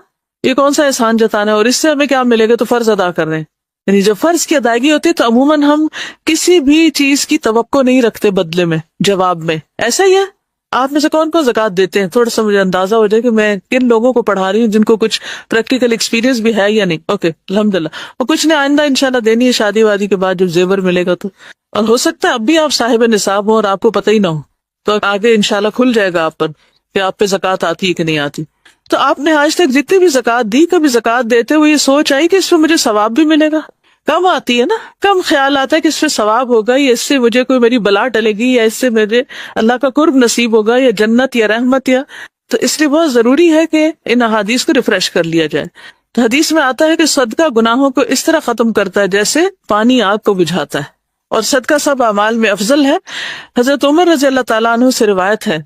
Speaker 1: یہ کون سا احسان جتانا ہے اور اس سے ہمیں کیا ملے گا، تو فرض ادا کر رہے ہیں. یعنی جب فرض کی ادائیگی ہوتی ہے تو عموماً ہم کسی بھی چیز کی توقع نہیں رکھتے بدلے میں، جواب میں. ایسا ہی ہے. آپ میں سے کون کون زکوٰۃ دیتے ہیں؟ تھوڑا سا مجھے اندازہ ہو جائے کہ میں کن لوگوں کو پڑھا رہی ہوں جن کو کچھ پریکٹیکل ایکسپیرینس بھی ہے یا نہیں. اوکے، الحمدللہ. اور کچھ نے آئندہ انشاءاللہ دینی ہے شادی وادی کے بعد جب زیور ملے گا تو. اور ہو سکتا ہے اب بھی آپ صاحب نصاب ہوں اور آپ کو پتہ ہی نہ ہو، تو آگے انشاءاللہ کھل جائے گا آپ پر کہ آپ پہ زکوٰۃ آتی ہے کہ نہیں آتی. تو آپ نے آج تک جتنی بھی زکوٰۃ دی، کبھی زکوٰۃ دیتے ہوئے یہ سوچ آئی کہ اس پہ مجھے ثواب بھی ملے گا؟ کم آتی ہے نا، کم خیال آتا ہے کہ اس پہ ثواب ہوگا، یا اس سے مجھے کوئی میری بلا ٹلے گی، یا اس سے مجھے اللہ کا قرب نصیب ہوگا، یا جنت یا رحمت. یا تو اس لیے بہت ضروری ہے کہ ان احادیث کو ریفریش کر لیا جائے. تو حدیث میں آتا ہے کہ صدقہ گناہوں کو اس طرح ختم کرتا ہے جیسے پانی آگ کو بجھاتا ہے، اور صدقہ سب اعمال میں افضل ہے. حضرت عمر رضی اللہ تعالیٰ عنہ سے روایت ہے،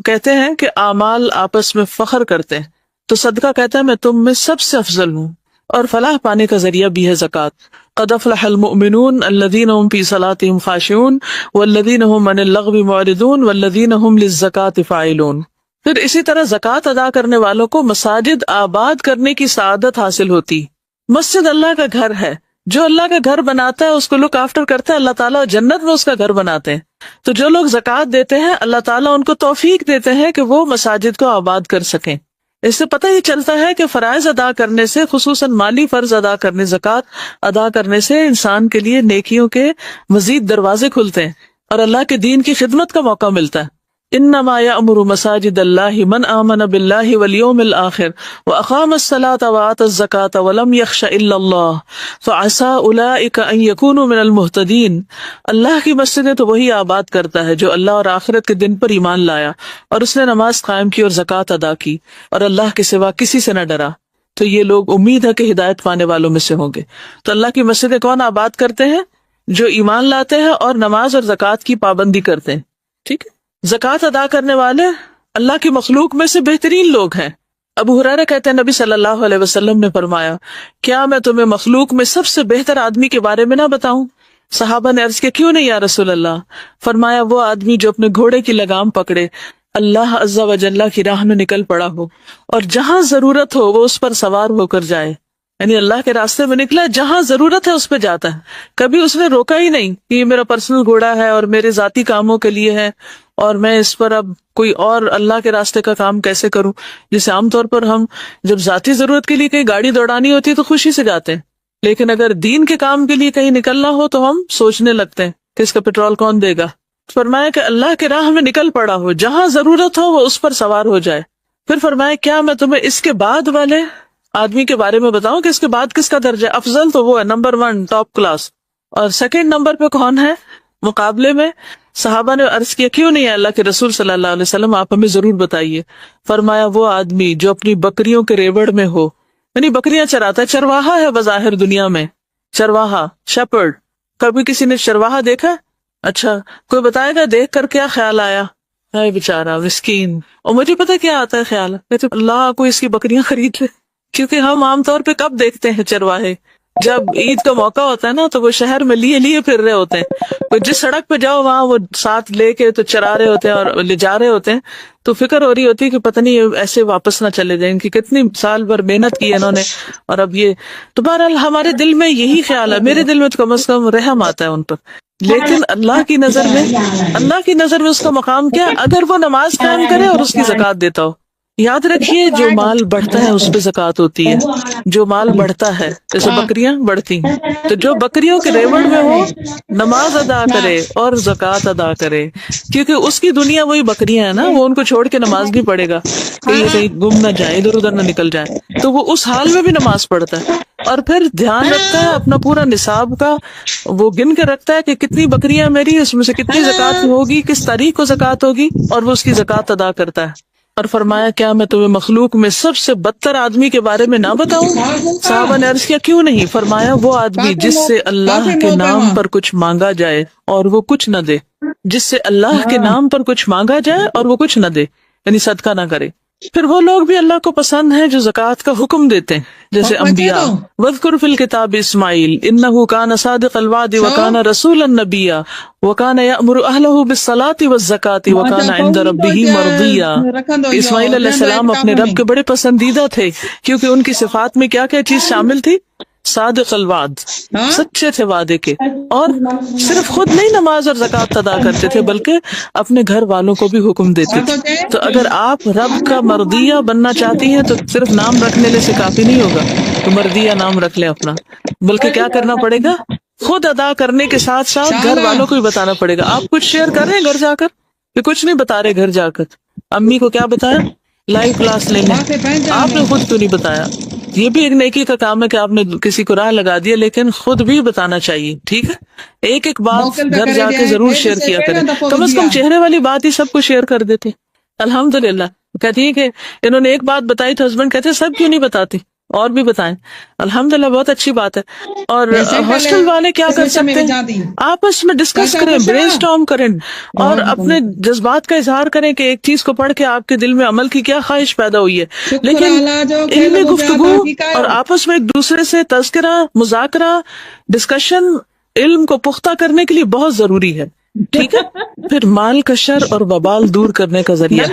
Speaker 1: کہتے ہیں کہ اعمال آپس میں فخر کرتے ہیں، تو صدقہ کہتا ہے میں تم میں سب سے افضل ہوں. اور فلاح پانے کا ذریعہ بھی ہے زکوٰۃ. قد افلح المؤمنون الذین هم فی صلاتهم خاشعون والذین هم عن اللغو معرضون والذین هم للزکاۃ فاعلون. پھر اسی طرح زکوٰۃ ادا کرنے والوں کو مساجد آباد کرنے کی سعادت حاصل ہوتی. مسجد اللہ کا گھر ہے، جو اللہ کا گھر بناتا ہے اس کو لک آفٹر کرتا ہے اللہ تعالیٰ، جنت میں اس کا گھر بناتے ہیں. تو جو لوگ زکوٰۃ دیتے ہیں اللہ تعالیٰ ان کو توفیق دیتے ہیں کہ وہ مساجد کو آباد کر سکیں. اس سے پتہ یہ چلتا ہے کہ فرائض ادا کرنے سے، خصوصاً مالی فرض ادا کرنے، زکوٰۃ ادا کرنے سے انسان کے لیے نیکیوں کے مزید دروازے کھلتے ہیں اور اللہ کے دین کی خدمت کا موقع ملتا ہے. انما یأمر مساجد اللہ من آمن باللہ والیوم الآخر واقام الصلاۃ وآتى الزکاۃ ولم یخش الا اللہ فعسى اولئک ان یکونوا من المہتدین. اللہ کی مسجدیں تو وہی آباد کرتا ہے جو اللہ اور آخرت کے دن پر ایمان لایا اور اس نے نماز قائم کی اور زکوٰۃ ادا کی اور اللہ کے سوا کسی سے نہ ڈرا، تو یہ لوگ امید ہے کہ ہدایت پانے والوں میں سے ہوں گے. تو اللہ کی مسجدیں کون آباد کرتے ہیں؟ جو ایمان لاتے ہیں اور نماز اور زکوٰۃ کی پابندی کرتے ہیں. ٹھیک ہے. زکوٰۃ ادا کرنے والے اللہ کی مخلوق میں سے بہترین لوگ ہیں. ابو ہریرہ کہتے ہیں نبی صلی اللہ علیہ وسلم نے فرمایا، کیا میں تمہیں مخلوق میں سب سے بہتر آدمی کے بارے میں نہ بتاؤں؟ صحابہ نے عرض کیا کیوں نہیں یا رسول اللہ؟ فرمایا وہ آدمی جو اپنے گھوڑے کی لگام پکڑے، اللہ عز و جل کی راہ میں نکل پڑا ہو اور جہاں ضرورت ہو وہ اس پر سوار ہو کر جائے. یعنی اللہ کے راستے میں نکلا، جہاں ضرورت ہے اس پہ جاتا ہے. کبھی اس نے روکا ہی نہیں کہ یہ میرا پرسنل گھوڑا ہے اور میرے ذاتی کاموں کے لیے ہے اور میں اس پر اب کوئی اور اللہ کے راستے کا کام کیسے کروں. جیسے عام طور پر ہم جب ذاتی ضرورت کے لیے کہیں گاڑی دوڑانی ہوتی ہے تو خوشی سے جاتے ہیں، لیکن اگر دین کے کام کے لیے کہیں نکلنا ہو تو ہم سوچنے لگتے ہیں کہ اس کا پیٹرول کون دے گا. فرمایا کہ اللہ کے راہ میں نکل پڑا ہو، جہاں ضرورت ہو وہ اس پر سوار ہو جائے. پھر فرمایا کیا میں تمہیں اس کے بعد والے آدمی کے بارے میں بتاؤں کہ اس کے بعد کس کا درجہ ہے؟ افضل تو وہ ہے، نمبر 1 ٹاپ کلاس. اور سیکنڈ نمبر پہ کون ہے مقابلے میں؟ صحابہ نے عرض کیا کیوں نہیں ہے اللہ کے رسول صلی اللہ علیہ وسلم، آپ ہمیں ضرور بتائیے. فرمایا وہ آدمی جو اپنی بکریوں کے ریوڑ میں ہو، یعنی بکریاں چراتا ہے، چرواہا ہے بظاہر دنیا میں، چرواہا شیپرڈ. کبھی کسی نے چرواہا دیکھا؟ اچھا کوئی بتائے گا دیکھ کر کیا خیال آیا؟ ہے بیچارہ مسکین. اور مجھے پتا کیا آتا ہے خیال، کہتے اللہ کو اس کی بکریاں خرید لے. کیونکہ ہم عام طور پہ کب دیکھتے ہیں چرواہے؟ جب عید کا موقع ہوتا ہے نا تو وہ شہر میں لیے پھر رہے ہوتے ہیں. جس سڑک پہ جاؤ وہاں وہ ساتھ لے کے تو چرا رہے ہوتے ہیں اور لے جا رہے ہوتے ہیں، تو فکر ہو رہی ہوتی ہے کہ پتہ نہیں یہ ایسے واپس نہ چلے جائیں، ان کی کتنی سال بھر محنت کی انہوں نے اور اب یہ. تو بہرحال ہمارے دل میں یہی خیال ہے، میرے دل میں تو کم از کم رحم آتا ہے ان پر. لیکن اللہ کی نظر میں اس کا مقام کیا؟ اگر وہ نماز قائم کرے اور اس کی زکوٰۃ دیتا ہو. یاد رکھیے جو مال بڑھتا ہے اس پہ زکوٰۃ ہوتی ہے. جو مال بڑھتا ہے جیسے بکریاں بڑھتی ہیں، تو جو بکریوں کے ریوڑ میں ہو نماز ادا کرے اور زکوٰۃ ادا کرے، کیونکہ اس کی دنیا وہی بکریاں ہیں نا، وہ ان کو چھوڑ کے نماز نہیں پڑھے گا کہ یہ کہیں گم نہ جائے، ادھر ادھر نہ نکل جائے. تو وہ اس حال میں بھی نماز پڑھتا ہے اور پھر دھیان رکھتا ہے اپنا پورا نصاب کا، وہ گن کے رکھتا ہے کہ کتنی بکریاں میری، اس میں سے کتنی زکوٰۃ ہوگی، کس تاریخ کو زکوٰۃ ہوگی، اور وہ اس کی زکوٰۃ ادا کرتا ہے. اور فرمایا کیا میں تمہیں مخلوق میں سب سے بدتر آدمی کے بارے میں نہ بتاؤں؟ صحابہ نے عرض کیا کیوں نہیں؟ فرمایا وہ آدمی جس سے اللہ کے نام پر کچھ مانگا جائے اور وہ کچھ نہ دے. جس سے اللہ کے نام پر کچھ مانگا جائے اور وہ کچھ نہ دے، یعنی صدقہ نہ کرے. پھر وہ لوگ بھی اللہ کو پسند ہیں جو زکوٰۃ کا حکم دیتے ہیں، جیسے انبیاء. وَاذْكُرْ فِي الْكِتَابِ إِسْمَاعِيلَ إِنَّهُ كَانَ صَادِقَ الْوَعْدِ وَكَانَ رَسُولًا نَبِيًّا وَكَانَ يَأْمُرُ أَهْلَهُ بِالصَّلَاةِ وَالزَّكَاةِ وَكَانَ عِندَ رَبِّهِ مَرْضِيًّا. اسماعیل علیہ السلام اپنے رب کے بڑے پسندیدہ تھے کیونکہ ان کی صفات میں کیا کیا چیز شامل تھی؟ صادق الوعد، سچے تھے وعدے کے، اور صرف خود نہیں نماز اور زکوٰۃ ادا کرتے تھے بلکہ اپنے گھر والوں کو بھی حکم دیتے تھے. تو اگر آپ رب کا مردیہ بننا چاہتی ہیں تو صرف نام رکھنے سے کافی نہیں ہوگا تو مردیہ نام رکھ لیں اپنا، بلکہ کیا کرنا پڑے گا؟ خود ادا کرنے کے ساتھ ساتھ گھر والوں کو بھی بتانا پڑے گا. آپ کچھ شیئر کر رہے ہیں گھر جا کر کہ کچھ نہیں بتا رہے؟ گھر جا کر امی کو کیا بتایا؟ لائیو کلاس لینے. آپ نے خود کیوں نہیں بتایا؟ یہ بھی ایک نیکی کا کام ہے کہ آپ نے کسی کو راہ لگا دیا، لیکن خود بھی بتانا چاہیے. ٹھیک ہے، ایک ایک بات گھر جا کے ضرور شیئر کیا کریں، کم از کم چہرے والی بات ہی سب کو شیئر کر دیتے. الحمدللہ. کہتی ہے کہ انہوں نے ایک بات بتائی تو ہسبینڈ کہتے ہیں سب کیوں نہیں بتاتی، اور بھی بتائیں. الحمدللہ بہت اچھی بات ہے. اور ہاسٹل والے کیا کر سکتے ہیں؟ آپس میں ڈسکس کریں، برین اسٹارم کریں اور اپنے جذبات کا اظہار کریں کہ ایک چیز کو پڑھ کے آپ کے دل میں عمل کی کیا خواہش پیدا ہوئی ہے. لیکن علمی گفتگو اور آپس میں ایک دوسرے سے تذکرہ، مذاکرہ، ڈسکشن علم کو پختہ کرنے کے لیے بہت ضروری ہے. ٹھیک ہے. پھر مال کا شر اور وبال دور کرنے کا ذریعہ.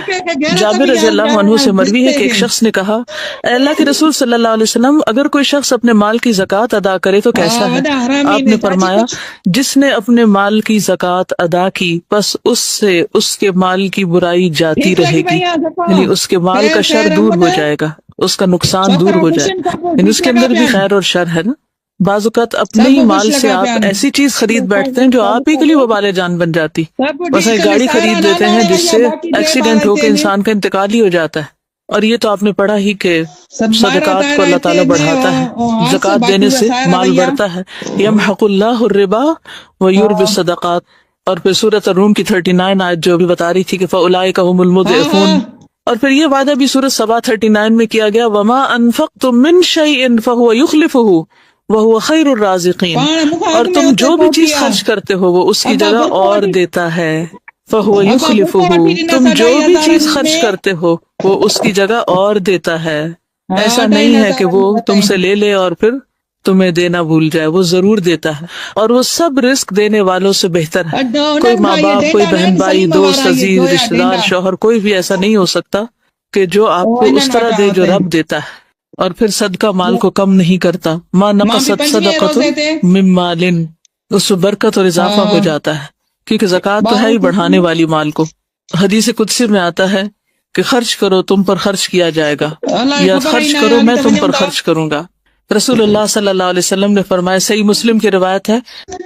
Speaker 1: جابر رضی اللہ عنہ سے مروی ہے کہ ایک شخص نے کہا اے اللہ کے رسول صلی اللہ علیہ وسلم، اگر کوئی شخص اپنے مال کی زکوٰۃ ادا کرے تو کیسا ہے؟ آپ نے فرمایا جس نے اپنے مال کی زکوٰۃ ادا کی بس اس سے اس کے مال کی برائی جاتی رہے گی، یعنی اس کے مال کا شر دور ہو جائے گا، اس کا نقصان دور ہو جائے گا. یعنی اس کے اندر بھی خیر اور شر ہے نا. بعض اوقات اپنے ہی مال سے آپ ایسی چیز خرید بیٹھتے ہیں جو آپ ہی کے لیے وبال جان بن جاتی. بس ایک گاڑی خرید لیتے ہیں جس سے ایکسیڈنٹ ہو کے انسان کا انتقال ہی ہو جاتا ہے. اور یہ تو آپ نے پڑھا ہی کہ صدقات کو اللہ تعالیٰ بڑھاتا ہے، زکوٰۃ دینے سے مال بڑھتا ہے. یمحق اللہ الربا ویربی الصدقات. اور پھر سورۃ الروم کی 39 آیت جو بھی بتا رہی تھی کہ فاولئک هم المضعفون. اور پھر یہ وعدہ بھی سورۃ سبا 39 میں کیا گیا وما انفقتم من شیء فهو یخلفه وَهُوَ خَيْرُ الرَّازِقِينَ. اور تم جو بھی چیز خرچ کرتے ہو وہ اس کی جگہ اور دیتا ہے. فَهُوَ يُخْلِفُهُ. تم جو بھی چیز خرچ کرتے ہو وہ اس کی جگہ اور دیتا ہے. ایسا نہیں ہے کہ وہ تم سے لے لے اور پھر تمہیں دینا بھول جائے، وہ ضرور دیتا ہے. اور وہ سب رزق دینے والوں سے بہتر ہے. کوئی ماں باپ، کوئی بہن بھائی، دوست، عزیز، رشتہ دار، شوہر، کوئی بھی ایسا نہیں ہو سکتا کہ جو آپ کو اس طرح دے جو رب دیتا ہے. اور پھر صدقہ مال کو کم نہیں کرتا. ما نقصت صدقۃ من مال، اس میں برکت اور اضافہ ہو جاتا ہے، کیونکہ زکوٰۃ تو ہے ہی بڑھانے والی مال کو. حدیث قدسی میں آتا ہے کہ خرچ کرو تم پر خرچ کیا جائے گا، یا خرچ کرو میں تم پر خرچ کروں گا. رسول اللہ صلی اللہ علیہ وسلم نے فرمایا، صحیح مسلم کی روایت ہے،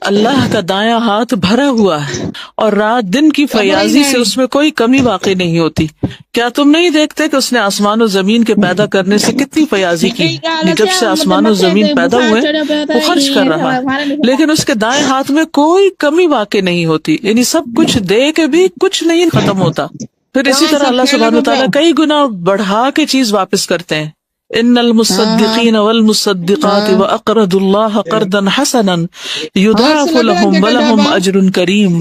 Speaker 1: اللہ کا دایاں ہاتھ بھرا ہوا ہے اور رات دن کی فیاضی سے اس میں کوئی کمی واقع نہیں ہوتی۔ کیا تم نہیں دیکھتے کہ اس نے آسمان و زمین کے پیدا کرنے سے کتنی فیاضی کی؟ جب سے آسمان و زمین پیدا ہوئے وہ خرچ کر رہا ہے، لیکن اس کے دائیں ہاتھ میں کوئی کمی واقع نہیں ہوتی، یعنی سب کچھ دے کے بھی کچھ نہیں ختم ہوتا۔ پھر اسی طرح اللہ سبحانہ وتعالیٰ کئی گنا بڑھا کے چیز واپس کرتے ہیں۔ ان المصدقین والمصدقات واقرضوا اللہ قرضا حسنا یضاعف لهم ولهم اجر کریم،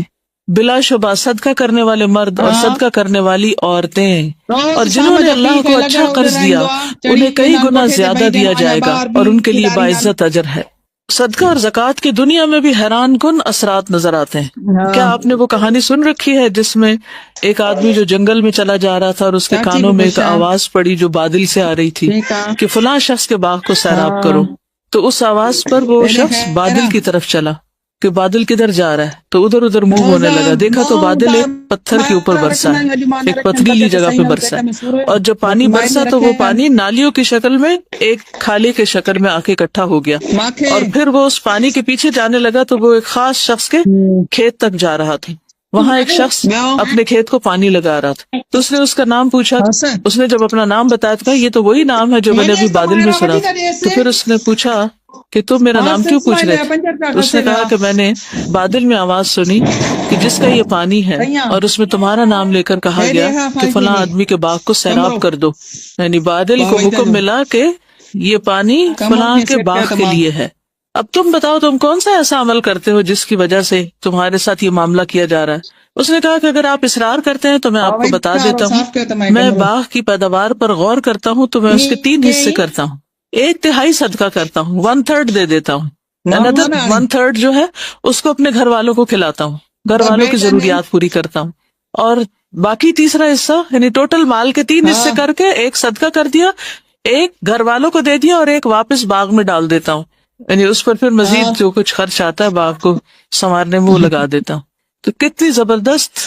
Speaker 1: بلا شبہ صدقہ کرنے والے مرد اور صدقہ کرنے والی عورتیں اور جنہوں نے اللہ کو اچھا قرض دیا انہیں کئی گنا زیادہ دیا جائے گا اور ان کے لیے باعزت اجر ہے۔ صدقہ اور زکوٰۃ کی دنیا میں بھی حیران کن اثرات نظر آتے ہیں۔ کیا آپ نے وہ کہانی سن رکھی ہے جس میں ایک آدمی جو جنگل میں چلا جا رہا تھا اور اس کے کانوں میں ایک آواز پڑی جو بادل سے آ رہی تھی کہ فلاں شخص کے باغ کو سیراب کرو، تو اس آواز پر وہ شخص بادل کی طرف چلا کہ بادل کدھر جا رہا ہے، تو ادھر ادھر منہ ہونے لگا، دیکھا تو بادل ایک پتھر کے اوپر برسا ہے، ایک پتھریلی جگہ پہ برسا ہے، اور جب پانی برسا تو وہ پانی نالیوں کی شکل میں ایک کھالے کے شکل میں آ کے اکٹھا ہو گیا، اور پھر وہ اس پانی کے پیچھے جانے لگا تو وہ ایک خاص شخص کے کھیت تک جا رہا تھا۔ وہاں ایک شخص اپنے کھیت کو پانی لگا رہا تھا، تو اس نے اس کا نام پوچھا، اس نے جب اپنا نام بتایا تو کہا یہ تو وہی نام ہے جو میں نے ابھی بادل میں سنا، تو پھر اس نے پوچھا کہ تم میرا نام کیوں پوچھ رہے تھے؟ تو اس نے کہا کہ میں نے بادل میں آواز سنی کہ جس کا یہ پانی ہے اور اس میں تمہارا نام لے کر کہا گیا کہ فلاں آدمی کے باغ کو سیراب کر دو، یعنی بادل کو حکم ملا کہ یہ پانی فلاں کے باغ کے لیے ہے۔ اب تم بتاؤ تم کون سا ایسا عمل کرتے ہو جس کی وجہ سے تمہارے ساتھ یہ معاملہ کیا جا رہا ہے؟ اس نے کہا کہ اگر آپ اصرار کرتے ہیں تو میں آپ کو بتا دیتا ہوں، میں باغ کی پیداوار پر غور کرتا ہوں تو میں اس کے 3 حصے کرتا ہوں، 1/3 صدقہ کرتا ہوں، 1/3 دے دیتا ہوں، another 1/3 جو ہے اس کو اپنے گھر والوں کو کھلاتا ہوں، گھر والوں کی ضروریات پوری کرتا ہوں، اور باقی تیسرا حصہ یعنی ٹوٹل مال کے 3 حصے کر کے 1 صدقہ کر دیا، 1 گھر والوں کو دے دیا اور 1 واپس باغ میں ڈال دیتا ہوں، یعنی اس پر پھر مزید جو کچھ خرچ آتا ہے باغ کو سنوارنے میں وہ لگا دیتا ہوں۔ تو کتنی زبردست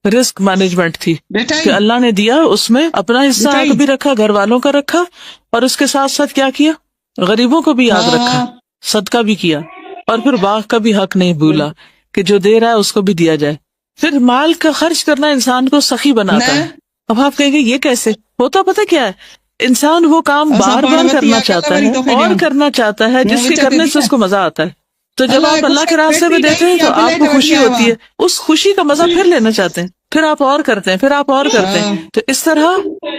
Speaker 1: رسک مینجمنٹ تھی کہ اللہ نے دیا، اس میں اپنا حصہ بھی رکھا، گھر والوں کا رکھا، اور اس کے ساتھ ساتھ کیا کیا، غریبوں کو بھی یاد رکھا، صدقہ بھی کیا، اور پھر باغ کا بھی حق نہیں بھولا کہ جو دے رہا ہے اس کو بھی دیا جائے۔ پھر مال کا خرچ کرنا انسان کو سخی بناتا ہے۔ اب آپ کہیں گے یہ کیسے ہوتا؟ پتہ کیا ہے، انسان وہ کام بار بار کرنا چاہتا ہے اور کرنا چاہتا ہے جس کے کرنے سے اس کو مزہ آتا ہے، تو جب آپ اللہ کے راستے میں دیتے ہیں تو آپ کو خوشی ہوتی ہے، اس خوشی کا مزہ پھر لینا چاہتے ہیں، پھر آپ اور کرتے ہیں، پھر آپ اور کرتے ہیں، تو اس طرح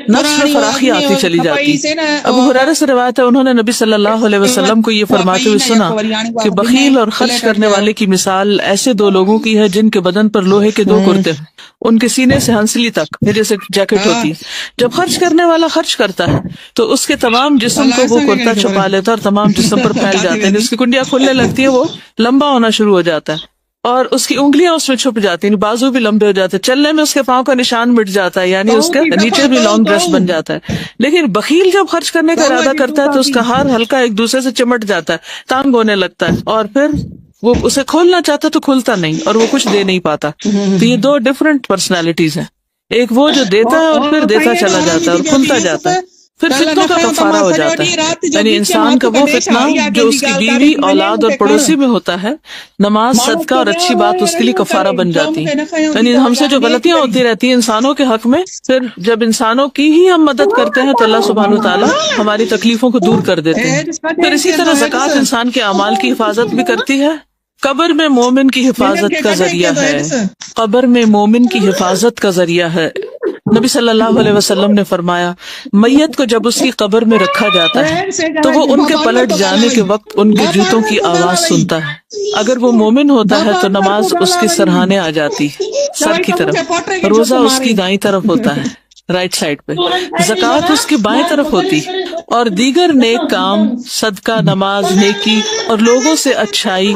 Speaker 1: نفس میں فراخی آتی چلی جاتی۔ ابو ہریرہ سے روایت ہے، انہوں نے نبی صلی اللہ علیہ وسلم کو یہ فرماتے ہوئے سنا کہ بخیل اور خرچ کرنے والے کی مثال ایسے 2 لوگوں کی ہے جن کے بدن پر لوہے کے 2 کرتے ہیں، ان کے سینے سے ہنسلی تک جیسے جیکٹ ہوتی ہے۔ جب خرچ کرنے والا خرچ کرتا ہے تو اس کے تمام جسم کو وہ کرتا چھپا لیتا ہے اور تمام جسم پر پھیل جاتے ہیں، اس کی کنڈیاں کھلنے لگتی ہے، وہ لمبا ہونا شروع ہو جاتا ہے اور اس کی انگلیاں اس میں چھپ جاتی ہیں، بازو بھی لمبے ہو جاتے ہیں، چلنے میں اس کے پاؤں کا نشان مٹ جاتا ہے، یعنی اس کے نیچے بھی لانگ ڈریس بن جاتا ہے۔ لیکن بخیل جب خرچ کرنے کا ارادہ کرتا ہے تو اس کا ہار ہلکا ایک دوسرے سے چمٹ جاتا ہے، تانگ ہونے لگتا ہے، اور پھر وہ اسے کھولنا چاہتا تو کھلتا نہیں اور وہ کچھ دے نہیں پاتا۔ تو یہ 2 ڈفرنٹ پرسنالٹیز ہیں، ایک وہ جو دیتا ہے اور پھر دیتا چلا جاتا ہے اور کھلتا جاتا ہے، پھر فتنوں کا کفارہ ہو جاتا ہے، یعنی انسان کا وہ فتنہ جو اس کی بیوی، اولاد اور پڑوسی میں ہوتا ہے، نماز، صدقہ اور اچھی بات اس کے لیے کفارہ بن جاتی ہے۔ یعنی ہم سے جو غلطیاں ہوتی رہتی ہیں انسانوں کے حق میں، پھر جب انسانوں کی ہی ہم مدد کرتے ہیں تو اللہ سبحانہ وتعالیٰ ہماری تکلیفوں کو دور کر دیتے ہیں۔ پھر اسی طرح زکوٰۃ انسان کے اعمال کی حفاظت بھی کرتی ہے، قبر میں مومن کی حفاظت کا ذریعہ ہے، قبر میں مومن کی حفاظت کا ذریعہ ہے۔ نبی صلی اللہ علیہ وسلم نے فرمایا، میت کو جب اس کی قبر میں رکھا جاتا ہے تو وہ ان کے پلٹ جانے کے وقت ان کے جوتوں کی آواز سنتا ہے، اگر وہ مومن ہوتا ہے تو نماز اس کے سرہانے آ جاتی سر کی طرف، روزہ اس کی دائیں طرف ہوتا ہے رائٹ سائڈ پہ، زکوٰۃ اس کی بائیں طرف ہوتی، اور دیگر نیک کام، صدقہ، نماز، نیکی اور لوگوں سے اچھائی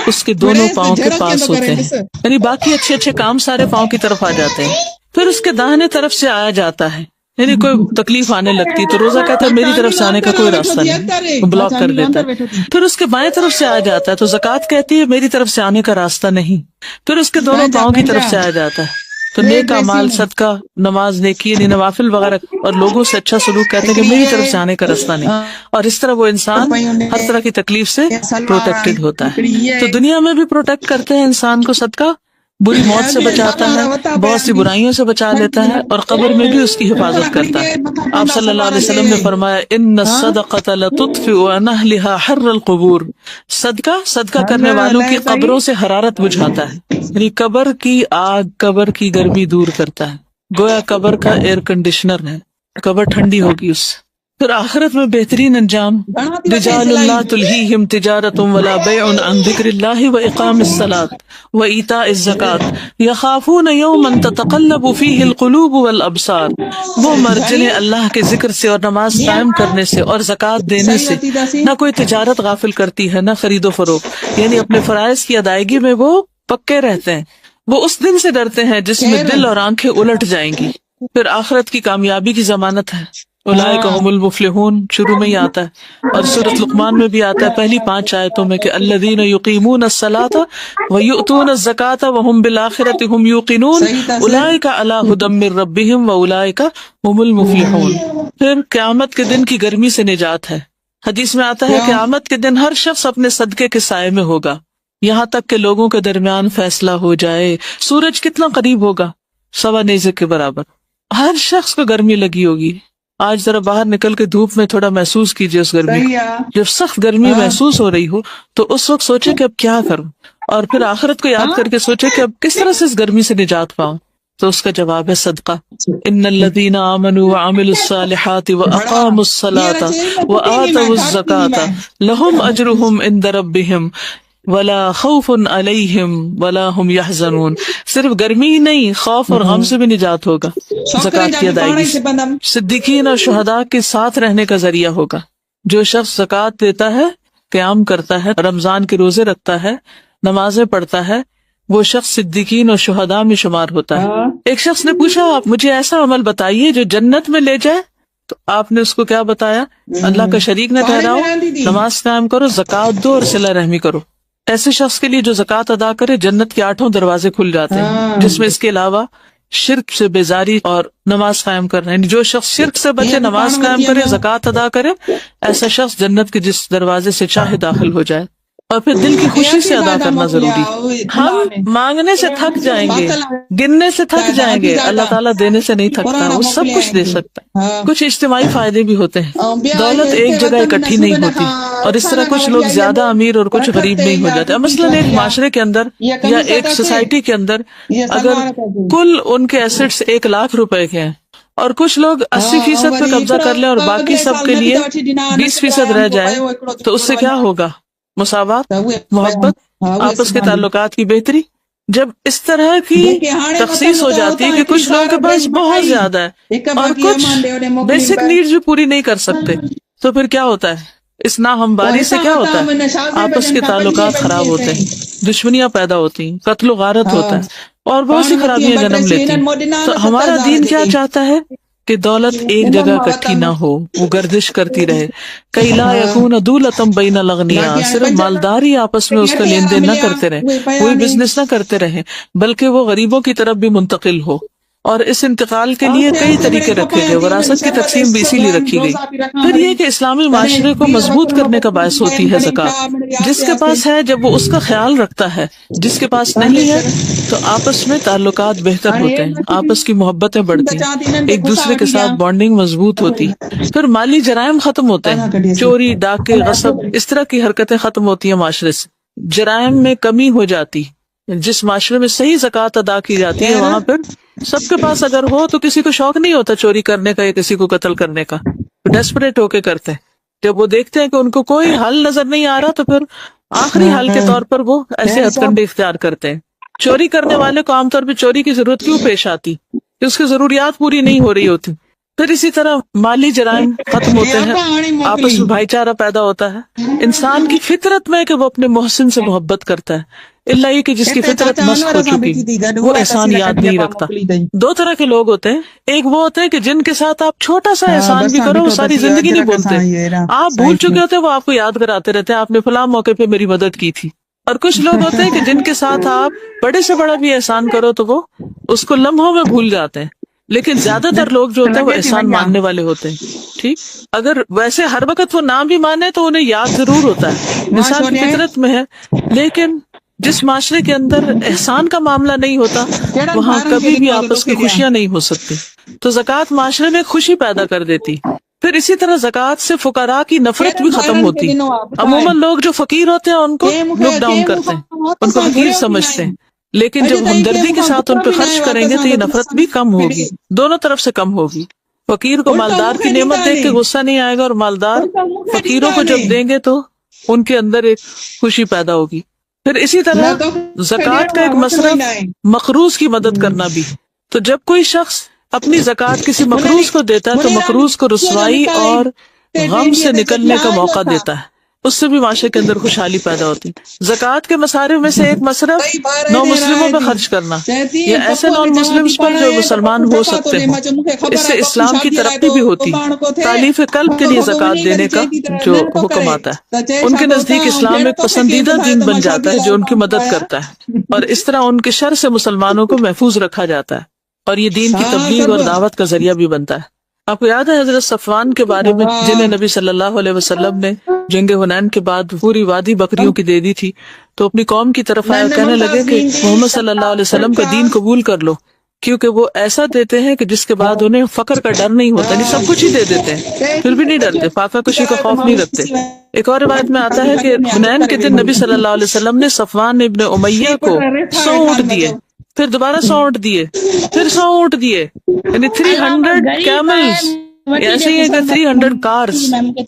Speaker 1: اس کے دونوں پاؤں کے پاس ہوتے ہیں، یعنی باقی اچھے اچھے کام سارے پاؤں کی طرف آ جاتے ہیں۔ پھر اس کے داہنے طرف سے آیا جاتا ہے، یعنی کوئی تکلیف آنے لگتی تو روزہ کہتا ہے میری طرف سے آنے کا کوئی راستہ نہیں، بلاک کر دیتا ہے۔ پھر اس کے بائیں طرف سے آ جاتا ہے تو زکوٰۃ کہتی ہے میری طرف سے آنے کا راستہ نہیں، پھر اس کے دونوں پاؤں کی طرف سے آ جاتا ہے تو نیک اعمال، صدقہ، نماز، نیکی یعنی نوافل وغیرہ اور لوگوں سے اچھا سلوک کہتے ہیں کہ میری طرف سے آنے کا راستہ نہیں، اور اس طرح وہ انسان ہر طرح کی تکلیف سے پروٹیکٹڈ ہوتا ہے۔ تو دنیا میں بھی پروٹیکٹ کرتے ہیں انسان کو صدقہ، بری موت سے بچاتا ہے، بہت سی برائیوں سے بچا لیتا ہے، اور قبر میں بھی اس کی حفاظت کرتا ہے۔ آپ صلی اللہ علیہ وسلم نے فرمایا ان الصدقۃ لتطفئ عن اہلها حر القبور، صدقہ کرنے والوں کی قبروں سے حرارت بجھاتا ہے، یعنی قبر کی آگ، قبر کی گرمی دور کرتا ہے، گویا قبر کا ایئر کنڈیشنر ہے، قبر ٹھنڈی ہوگی اس سے۔ پھر آخرت میں بہترین انجام، رجال لا تلہیہم تجارۃ ولا بیع عن ذکر اللہ واقام الصلاۃ وایتاء الزکاۃ یخافون یوما تتقلب فیہ القلوب والابصار، وہ مرد جنہیں اللہ کے ذکر سے اور نماز قائم کرنے سے اور زکوٰۃ دینے سے نہ کوئی تجارت غافل کرتی ہے، نہ خرید و فروخت، یعنی اپنے فرائض کی ادائیگی میں وہ پکے رہتے ہیں، وہ اس دن سے ڈرتے ہیں جس میں دل اور آنکھیں الٹ جائیں گی۔ پھر آخرت کی کامیابی کی ضمانت ہے، اولئک هم المفلحون، شروع میں ہی آتا ہے، اور سورۃ لقمان میں بھی آتا ہے پہلی 5 آیتوں میں کہ الذین یقیمون الصلاۃ ویؤتون الزکاۃ وهم بالآخرۃ هم یوقنون اولئک علی ھدی من ربہم واولئک هم المفلحون۔ پھر قیامت کے دن کی گرمی سے نجات ہے، حدیث میں آتا ہے قیامت کے دن ہر شخص اپنے صدقے کے سائے میں ہوگا، یہاں تک کہ لوگوں کے درمیان فیصلہ ہو جائے۔ سورج کتنا قریب ہوگا، 1.25 نیزے کے برابر، ہر شخص کو گرمی لگی ہوگی۔ آج ذرا باہر نکل کے دھوپ میں تھوڑا محسوس کیجئے اس گرمی کو، جب سخت گرمی محسوس ہو رہی ہو تو اس وقت سوچے کہ اب کیا کروں، اور پھر آخرت کو یاد کر کے سوچے کہ اب کس طرح سے اس گرمی سے نجات پاؤں، تو اس کا جواب ہے صدقہ۔ ان الذین آمنوا وعملوا الصالحات واقاموا الصلاۃ وآتوا الزکاۃ لہم اجرہم عند ربہم ولا خوف علیہم ولا ہم یحزنون۔ صرف گرمی ہی نہیں، خوف اور غم سے بھی نجات ہوگا زکوٰۃ کی ادائیگی سے۔ صدیقین اور شہداء کے ساتھ رہنے کا ذریعہ ہوگا۔ جو شخص زکوٰۃ دیتا ہے، قیام کرتا ہے، رمضان کے روزے رکھتا ہے، نمازیں پڑھتا ہے، وہ شخص صدیقین اور شہداء میں شمار ہوتا ہے۔ ایک شخص نے پوچھا آپ مجھے ایسا عمل بتائیے جو جنت میں لے جائے، تو آپ نے اس کو کیا بتایا؟ اللہ کا شریک نہ ٹھہراؤ، نماز قائم کرو، زکوٰۃ دو اور صلہ رحمی کرو۔ ایسے شخص کے لیے جو زکوٰۃ ادا کرے جنت کے 8 دروازے کھل جاتے ہیں، جس میں اس کے علاوہ شرک سے بیزاری اور نماز قائم کرنا، یعنی جو شخص شرک سے بچے، نماز قائم کرے، زکوٰۃ ادا کرے، ایسا شخص جنت کے جس دروازے سے چاہے داخل ہو جائے۔ اور پھر دل کی خوشی سے ادا کرنا ضروری۔ ہم مانگنے سے تھک جائیں گے، گننے سے تھک جائیں گے، اللہ تعالیٰ دینے سے نہیں تھکتا، وہ سب کچھ دے سکتا ہے۔ کچھ اجتماعی فائدے بھی ہوتے ہیں، دولت ایک جگہ اکٹھی نہیں ہوتی، اور اس طرح کچھ لوگ زیادہ امیر اور کچھ غریب نہیں ہو جاتے۔ مثلاً ایک معاشرے کے اندر یا ایک سوسائٹی کے اندر اگر کل ان کے ایسٹس 1 لاکھ روپے کے ہیں، اور کچھ لوگ 80% پہ قبضہ کر لیں اور باقی سب کے لیے 20% رہ جائے، تو اس سے کیا ہوگا؟ مساوات، محبت، آپس کے تعلقات کی بہتری۔ جب اس طرح کی تخصیص ہو جاتی ہے کہ کچھ لوگوں کے پاس بہت زیادہ ہے اور کچھ بیسک نیڈز بھی پوری نہیں کر سکتے، تو پھر کیا ہوتا ہے؟ اس ناہمواری سے کیا ہوتا ہے؟ آپس کے تعلقات خراب ہوتے ہیں، دشمنیاں پیدا ہوتی ہیں، قتل و غارت ہوتا ہے، اور بہت سی خرابیاں جنم لیتی ہیں۔ تو ہمارا دین کیا چاہتا ہے کہ دولت ایک جگہ اکٹھی نہ ہو، وہ گردش کرتی رہے، کئی لا یکون دولۃ بین الاغنیاء، صرف مالداری آپس میں اس کا لین دین نہ کرتے رہے، کوئی بزنس نہ کرتے رہے، بلکہ وہ غریبوں کی طرف بھی منتقل ہو۔ اور اس انتقال کے لیے کئی طریقے رکھے گئے، وراثت کی تقسیم بھی اسی لیے رکھی گئی۔ پھر یہ کہ اسلامی معاشرے کو مضبوط کرنے کا باعث ہوتی ہے زکوٰۃ۔ جس کے پاس ہے جب وہ اس کا خیال رکھتا ہے، جس کے پاس نہیں ہے تو آپس میں تعلقات بہتر ہوتے ہیں، آپس کی محبتیں بڑھتی ہیں، ایک دوسرے کے ساتھ بانڈنگ مضبوط ہوتی۔ پھر مالی جرائم ختم ہوتے ہیں، چوری، ڈاکے، غصب، اس طرح کی حرکتیں ختم ہوتی ہیں معاشرے سے، جرائم میں کمی ہو جاتی۔ جس معاشرے میں صحیح زکوٰۃ ادا کی جاتی ہے وہاں پر سب کے پاس اگر ہو تو کسی کو شوق نہیں ہوتا چوری کرنے کا یا کسی کو قتل کرنے کا، ڈیسپریٹ ہو کے کرتے ہیں۔ جب وہ دیکھتے ہیں کہ ان کو کوئی حل نظر نہیں آ رہا تو پھر آخری حل کے طور پر وہ ایسے ہتھ کنڈے اختیار کرتے ہیں۔ چوری کرنے والے کو عام طور پہ چوری کی ضرورت کیوں پیش آتی؟ کہ اس کی ضروریات پوری نہیں ہو رہی ہوتی۔ پھر اسی طرح مالی جرائم ختم ہوتے ہیں، آپس میں بھائی چارہ پیدا ہوتا ہے۔ انسان کی فطرت میں کہ وہ اپنے محسن سے محبت کرتا ہے، اللہ یہ کہ جس کی فطرت مسخ ہو چکی وہ احسان یاد نہیں رکھتا۔ 2 طرح کے لوگ ہوتے ہیں، ایک وہ ہوتے ہیں کہ جن کے ساتھ آپ چھوٹا سا احسان بھی کرو وہ ساری زندگی نہیں بولتے، آپ بھول چکے ہوتے وہ آپ کو یاد کراتے رہتے ہیں آپ نے فلاں موقع پہ میری مدد کی تھی، اور کچھ لوگ ہوتے ہیں کہ جن کے ساتھ آپ بڑے سے بڑا بھی احسان کرو تو وہ اس کو لمحوں میں بھول جاتے ہیں، لیکن زیادہ تر لوگ جو ہوتے ہیں وہ احسان ماننے والے ہوتے ہیں. ٹھیک، اگر ویسے ہر وقت وہ نہ بھی مانے تو انہیں یاد ضرور ہوتا ہے، انسان کی فطرت میں ہے. لیکن جس معاشرے کے اندر احسان کا معاملہ نہیں ہوتا وہاں کبھی بھی آپس کی خوشیاں نہیں ہو سکتی. تو زکوٰۃ معاشرے میں خوشی پیدا کر دیتی. پھر اسی طرح زکوٰۃ سے فقراء کی نفرت بھی ختم ہوتی. عموماً لوگ جو فقیر ہوتے ہیں ان کو لک ڈاؤن کرتے ہیں، ان کو حقیر سمجھتے ہیں، لیکن جب ہمدردی کے ساتھ ان پہ خرچ کریں گے تو یہ نفرت بھی کم ہوگی، دونوں طرف سے کم ہوگی. فقیر کو مالدار کی نعمت دیکھ کے غصہ نہیں آئے گا، اور مالدار فقیروں کو جب دیں گے تو ان کے اندر ایک خوشی پیدا ہوگی. پھر اسی طرح زکوٰۃ کا ایک مصرف مقروض کی مدد کرنا بھی. تو جب کوئی شخص اپنی زکوٰۃ کسی مقروض کو دیتا ہے تو مقروض کو رسوائی اور غم سے نکلنے کا موقع دیتا ہے، اس سے بھی معاشرے کے اندر خوشحالی پیدا ہوتی. زکوٰۃ کے مصارف میں سے ایک مصرف نو مسلموں پہ خرچ کرنا، یا ایسے نان مسلمس پر جو مسلمان ہو سکتے ہیں. اس سے اسلام کی ترقی بھی ہوتی. تالیف قلب کے لیے زکوٰۃ دینے کا جو حکم آتا ہے، ان کے نزدیک اسلام ایک پسندیدہ دین بن جاتا ہے جو ان کی مدد کرتا ہے، اور اس طرح ان کے شر سے مسلمانوں کو محفوظ رکھا جاتا ہے، اور یہ دین کی تبلیغ اور دعوت کا ذریعہ بھی بنتا ہے. آپ کو یاد ہے حضرت صفوان کے بارے میں، جنہیں نبی صلی اللہ علیہ وسلم نے جنگ حنین کے بعد پوری وادی بکریوں کی دے دی تھی، تو اپنی قوم کی طرف آئے، کہنے لگے کہ محمد صلی اللہ علیہ وسلم کا دین قبول کر لو، کیونکہ وہ ایسا دیتے ہیں کہ جس کے بعد انہیں فقر کا ڈر نہیں ہوتا. نہیں، سب کچھ ہی دے دیتے ہیں پھر بھی نہیں ڈرتے، فاقہ کشی کا خوف نہیں رکھتے. ایک اور روایت میں آتا ہے کہ حنین کے دن نبی صلی اللہ علیہ وسلم نے صفوان ابن امیہ کو 100 اونٹ دیے، پھر دوبارہ 100 اونٹ دیے، پھر 100 اونٹ دیے، یعنی 300 کیملز. ایسے ہی ہے کہ 300 کارز.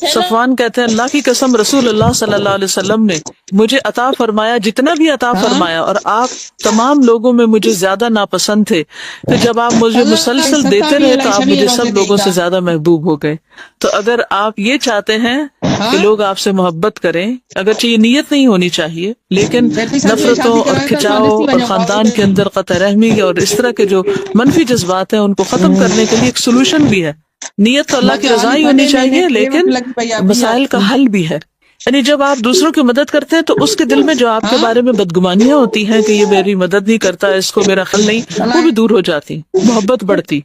Speaker 1: صفوان کہتے ہیں اللہ کی قسم رسول اللہ صلی اللہ علیہ وسلم نے مجھے عطا فرمایا جتنا بھی عطا فرمایا، اور آپ تمام لوگوں میں مجھے زیادہ ناپسند تھے، پھر جب آپ مجھے مسلسل دیتے رہے تو آپ مجھے سب لوگوں سے زیادہ محبوب ہو گئے. تو اگر آپ یہ چاہتے ہیں کہ لوگ آپ سے محبت کریں، اگرچہ یہ نیت نہیں ہونی چاہیے، لیکن نفرتوں اور کھچاؤ اور خاندان کے اندر قطع رحمی اور اس طرح کے جو منفی جذبات ہیں ان کو ختم کرنے کے لیے ایک سولوشن بھی ہے. نیت تو اللہ کی رضا ہی ہونی چاہیے، لیکن مسائل کا حل بھی ہے. یعنی جب آپ دوسروں کی مدد کرتے ہیں تو اس کے دل میں جو آپ کے بارے میں بدگمانیاں ہوتی ہیں کہ یہ میری مدد نہیں کرتا، اس کو میرا حل نہیں، وہ بھی دور ہو جاتی، محبت بڑھتی.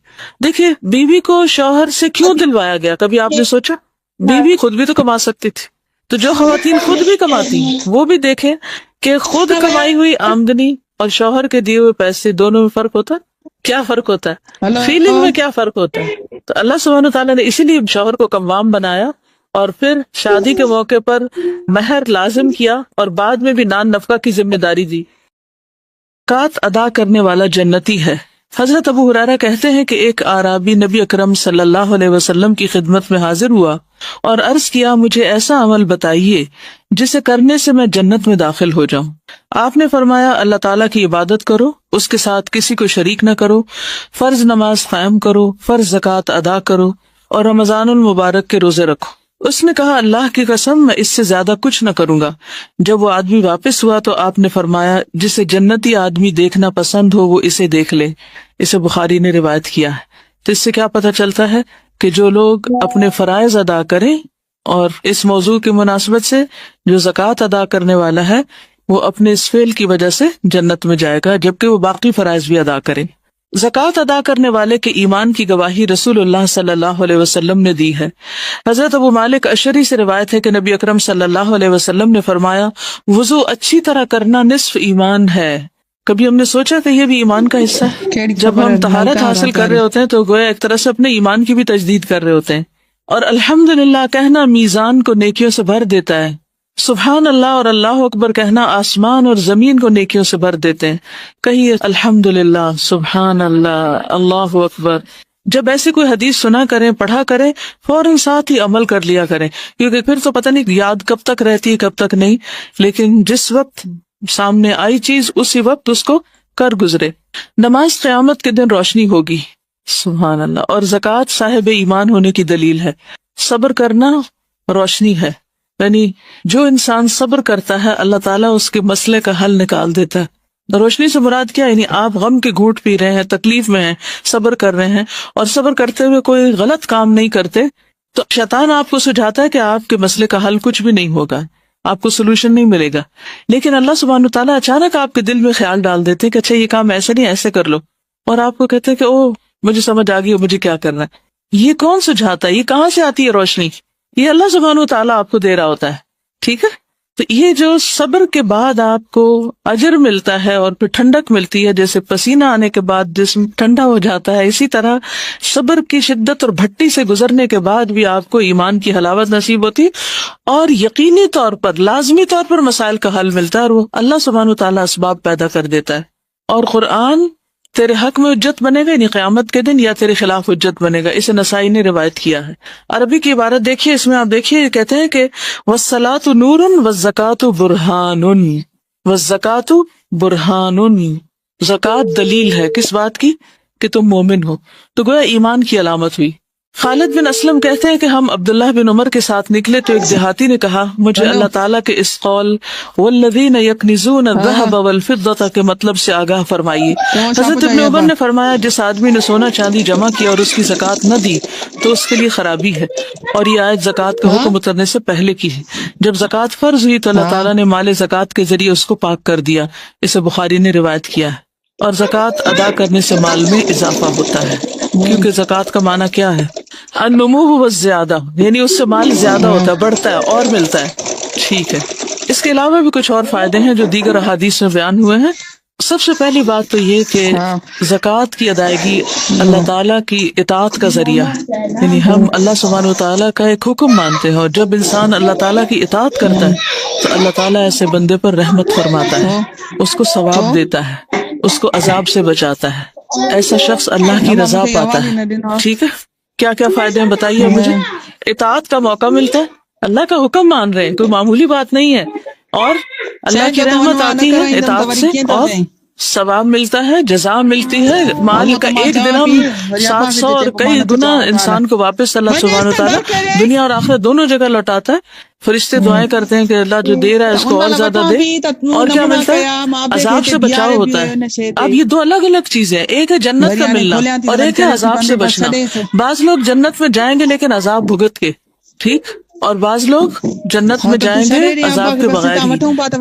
Speaker 1: دیکھیے بیوی کو شوہر سے کیوں دلوایا گیا، کبھی آپ نے سوچا؟ بیوی خود بھی تو کما سکتی تھی. تو جو خواتین خود بھی کماتی ہیں وہ بھی دیکھیں کہ خود کمائی ہوئی آمدنی اور شوہر کے دیے ہوئے پیسے دونوں میں فرق ہوتا ہے. کیا فرق ہوتا ہے؟ فیلنگ میں کیا فرق ہوتا ہے؟ تو اللہ سبحانہ تعالیٰ نے اسی لیے شوہر کو قوام بنایا، اور پھر شادی کے موقع پر مہر لازم کیا، اور بعد میں بھی نان نفقہ کی ذمہ داری دی. زکوٰۃ ادا کرنے والا جنتی ہے. حضرت ابو ہریرہ کہتے ہیں کہ ایک اعرابی نبی اکرم صلی اللہ علیہ وسلم کی خدمت میں حاضر ہوا اور عرض کیا مجھے ایسا عمل بتائیے جسے کرنے سے میں جنت میں داخل ہو جاؤں. آپ نے فرمایا اللہ تعالیٰ کی عبادت کرو، اس کے ساتھ کسی کو شریک نہ کرو، فرض نماز قائم کرو، فرض زکوٰۃ ادا کرو، اور رمضان المبارک کے روزے رکھو. اس نے کہا اللہ کی قسم میں اس سے زیادہ کچھ نہ کروں گا. جب وہ آدمی واپس ہوا تو آپ نے فرمایا جسے جنتی آدمی دیکھنا پسند ہو وہ اسے دیکھ لے. اسے بخاری نے روایت کیا ہے. تو اس سے کیا پتہ چلتا ہے کہ جو لوگ اپنے فرائض ادا کریں، اور اس موضوع کی مناسبت سے جو زکوٰۃ ادا کرنے والا ہے وہ اپنے اس فعل کی وجہ سے جنت میں جائے گا، جبکہ وہ باقی فرائض بھی ادا کرے. زکوٰۃ ادا کرنے والے کے ایمان کی گواہی رسول اللہ صلی اللہ علیہ وسلم نے دی ہے. حضرت ابو مالک اشعری سے روایت ہے کہ نبی اکرم صلی اللہ علیہ وسلم نے فرمایا وضو اچھی طرح کرنا نصف ایمان ہے. کبھی ہم نے سوچا کہ یہ بھی ایمان کا حصہ ہے؟ جب ہم طہارت حاصل کر رہے ہوتے ہیں تو گویا ایک طرح سے اپنے ایمان کی بھی تجدید کر رہے ہوتے ہیں. اور الحمدللہ کہنا میزان کو نیکیوں سے بھر دیتا ہے. سبحان اللہ اور اللہ اکبر کہنا آسمان اور زمین کو نیکیوں سے بھر دیتے ہیں. کہیے الحمدللہ، سبحان اللہ، اللہ اکبر. جب ایسی کوئی حدیث سنا کریں، پڑھا کریں، فوراً ساتھ ہی عمل کر لیا کریں، کیونکہ پھر تو پتہ نہیں یاد کب تک رہتی ہے کب تک نہیں، لیکن جس وقت سامنے آئی چیز اسی وقت اس کو کر گزرے. نماز قیامت کے دن روشنی ہوگی، سبحان اللہ. اور زکوٰۃ صاحب ایمان ہونے کی دلیل ہے. صبر کرنا روشنی ہے، یعنی جو انسان صبر کرتا ہے اللہ تعالیٰ اس کے مسئلے کا حل نکال دیتا ہے. روشنی سے مراد کیا؟ یعنی آپ غم کے گھونٹ پی رہے ہیں، تکلیف میں ہیں، صبر کر رہے ہیں، اور صبر کرتے ہوئے کوئی غلط کام نہیں کرتے، تو شیطان آپ کو سجھاتا ہے کہ آپ کے مسئلے کا حل کچھ بھی نہیں ہوگا. آپ کو سولوشن نہیں ملے گا. لیکن اللہ سبحانہ تعالیٰ اچانک آپ کے دل میں خیال ڈال دیتے کہ اچھا یہ کام ایسے نہیں ایسے کر لو، اور آپ کو کہتے ہیں کہ او مجھے سمجھ آ گئی مجھے کیا کرنا ہے. یہ کون سجھاتا ہے؟ یہ کہاں سے آتی ہے روشنی؟ یہ اللہ سبحانہ تعالیٰ آپ کو دے رہا ہوتا ہے. ٹھیک ہے، تو یہ جو صبر کے بعد آپ کو اجر ملتا ہے اور پھر ٹھنڈک ملتی ہے، جیسے پسینہ آنے کے بعد جسم ٹھنڈا ہو جاتا ہے، اسی طرح صبر کی شدت اور بھٹی سے گزرنے کے بعد بھی آپ کو ایمان کی حلاوت نصیب ہوتی اور یقینی طور پر لازمی طور پر مسائل کا حل ملتا ہے، اور وہ اللہ سبحانہ تعالیٰ اسباب پیدا کر دیتا ہے. اور قرآن تیرے حق میں حجت بنے گا یعنی قیامت کے دن، یا تیرے خلاف حجت بنے گا. اسے نسائی نے روایت کیا ہے. عربی کی عبارت دیکھیے، اس میں آپ دیکھیے کہتے ہیں کہ وَالصَّلَاةُ نُورٌ وَالزَّكَاةُ بُرْهَانٌ. وَالزَّكَاةُ بُرْهَانٌ، زکوٰۃ دلیل ہے کس بات کی؟ کہ تم مومن ہو. تو گویا ایمان کی علامت ہوئی. خالد بن اسلم کہتے ہیں کہ ہم عبداللہ بن عمر کے ساتھ نکلے تو ایک دیہاتی نے کہا مجھے اللہ تعالیٰ کے اس قول والذین یکنزون الذهب والفضة کے مطلب سے آگاہ فرمائیے. حضرت ابن عمر نے فرمایا جس آدمی نے سونا چاندی جمع کیا اور اس کی زکوٰۃ نہ دی تو اس کے لیے خرابی ہے. اور یہ آیت زکوٰۃ کا حکم اترنے سے پہلے کی ہے. جب زکوٰۃ فرض ہوئی تو اللہ تعالیٰ نے مال زکوٰۃ کے ذریعے اس کو پاک کر دیا. اسے بخاری نے روایت کیا ہے. اور زکوٰۃ ادا کرنے سے مال میں اضافہ ہوتا ہے، کیونکہ زکوٰۃ کا معنی کیا ہے؟ النمو والزیادہ، یعنی اس سے مال زیادہ ہوتا ہے، بڑھتا ہے اور ملتا ہے. ٹھیک ہے، اس کے علاوہ بھی کچھ اور فائدے ہیں جو دیگر احادیث میں بیان ہوئے ہیں. سب سے پہلی بات تو یہ کہ زکوٰۃ کی ادائیگی اللہ تعالیٰ کی اطاعت کا ذریعہ ہے، یعنی ہم اللہ سبحانہ وتعالیٰ کا ایک حکم مانتے ہیں، اور جب انسان اللہ تعالیٰ کی اطاعت کرتا ہے تو اللہ تعالیٰ ایسے بندے پر رحمت فرماتا ہے، اس کو ثواب دیتا ہے، اس کو عذاب سے بچاتا ہے. ایسا شخص اللہ کی رضا پاتا ہے. ٹھیک ہے، کیا کیا فائدے ہیں بتائیے مجھے. اطاعت کا موقع ملتا ہے، اللہ کا حکم مان رہے ہیں، کوئی معمولی بات نہیں ہے. اور اللہ کی رحمت آتی ہے اطاعت سے، اور ثواب ملتا ہے، جزا ملتی ہے. مال کا ایک درہم 700 اور کئی گنا انسان کو واپس اللہ سبحانہ وتعالیٰ دنیا اور آخرت دونوں جگہ لوٹاتا ہے. فرشتے دعائیں کرتے ہیں کہ اللہ جو دے رہا ہے اس کو اور زیادہ دے. اور کیا ملتا ہے؟ عذاب سے بچاؤ ہوتا ہے. اب یہ دو الگ الگ چیزیں ہیں، ایک ہے جنت کا ملنا اور ایک ہے عذاب سے بچنا. بعض لوگ جنت میں جائیں گے لیکن عذاب بھگت کے، ٹھیک، اور بعض لوگ جنت میں جائیں گے عذاب کے بغیر ہی.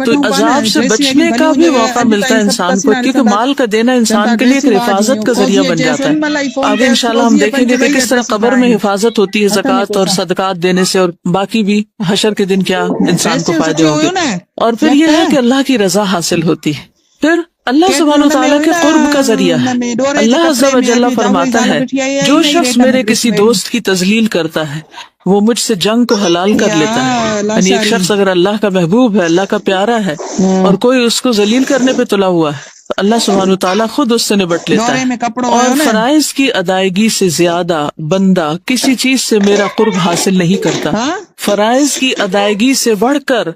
Speaker 1: تو عذاب سے بچنے کا بھی موقع ملتا ہے انسان کو، کیونکہ مال کا دینا انسان کے لیے ایک حفاظت کا ذریعہ بن جاتا ہے. آگے انشاءاللہ ہم دیکھیں گے کہ کس طرح قبر میں حفاظت ہوتی ہے زکوٰۃ اور صدقات دینے سے، اور باقی بھی حشر کے دن کیا انسان کو فائدے ہوں گے. اور پھر یہ ہے کہ اللہ کی رضا حاصل ہوتی ہے. پھر اللہ سبحانہ وتعالیٰ کے قرب کا ذریعہ ہے. اللہ عز و جل فرماتا ہے جو شخص میرے کسی دوست کی تذلیل کرتا ہے وہ مجھ سے جنگ کو حلال کر لیتا ہے. یعنی ایک شخص اگر اللہ کا محبوب ہے، اللہ کا پیارا ہے، اور کوئی اس کو ذلیل کرنے پہ تلا ہوا ہے تو اللہ سبحانہ وتعالیٰ خود اس سے نبٹ لیتا ہے. اور فرائض کی ادائیگی سے زیادہ بندہ کسی چیز سے میرا قرب حاصل نہیں کرتا. فرائض کی ادائیگی سے بڑھ کر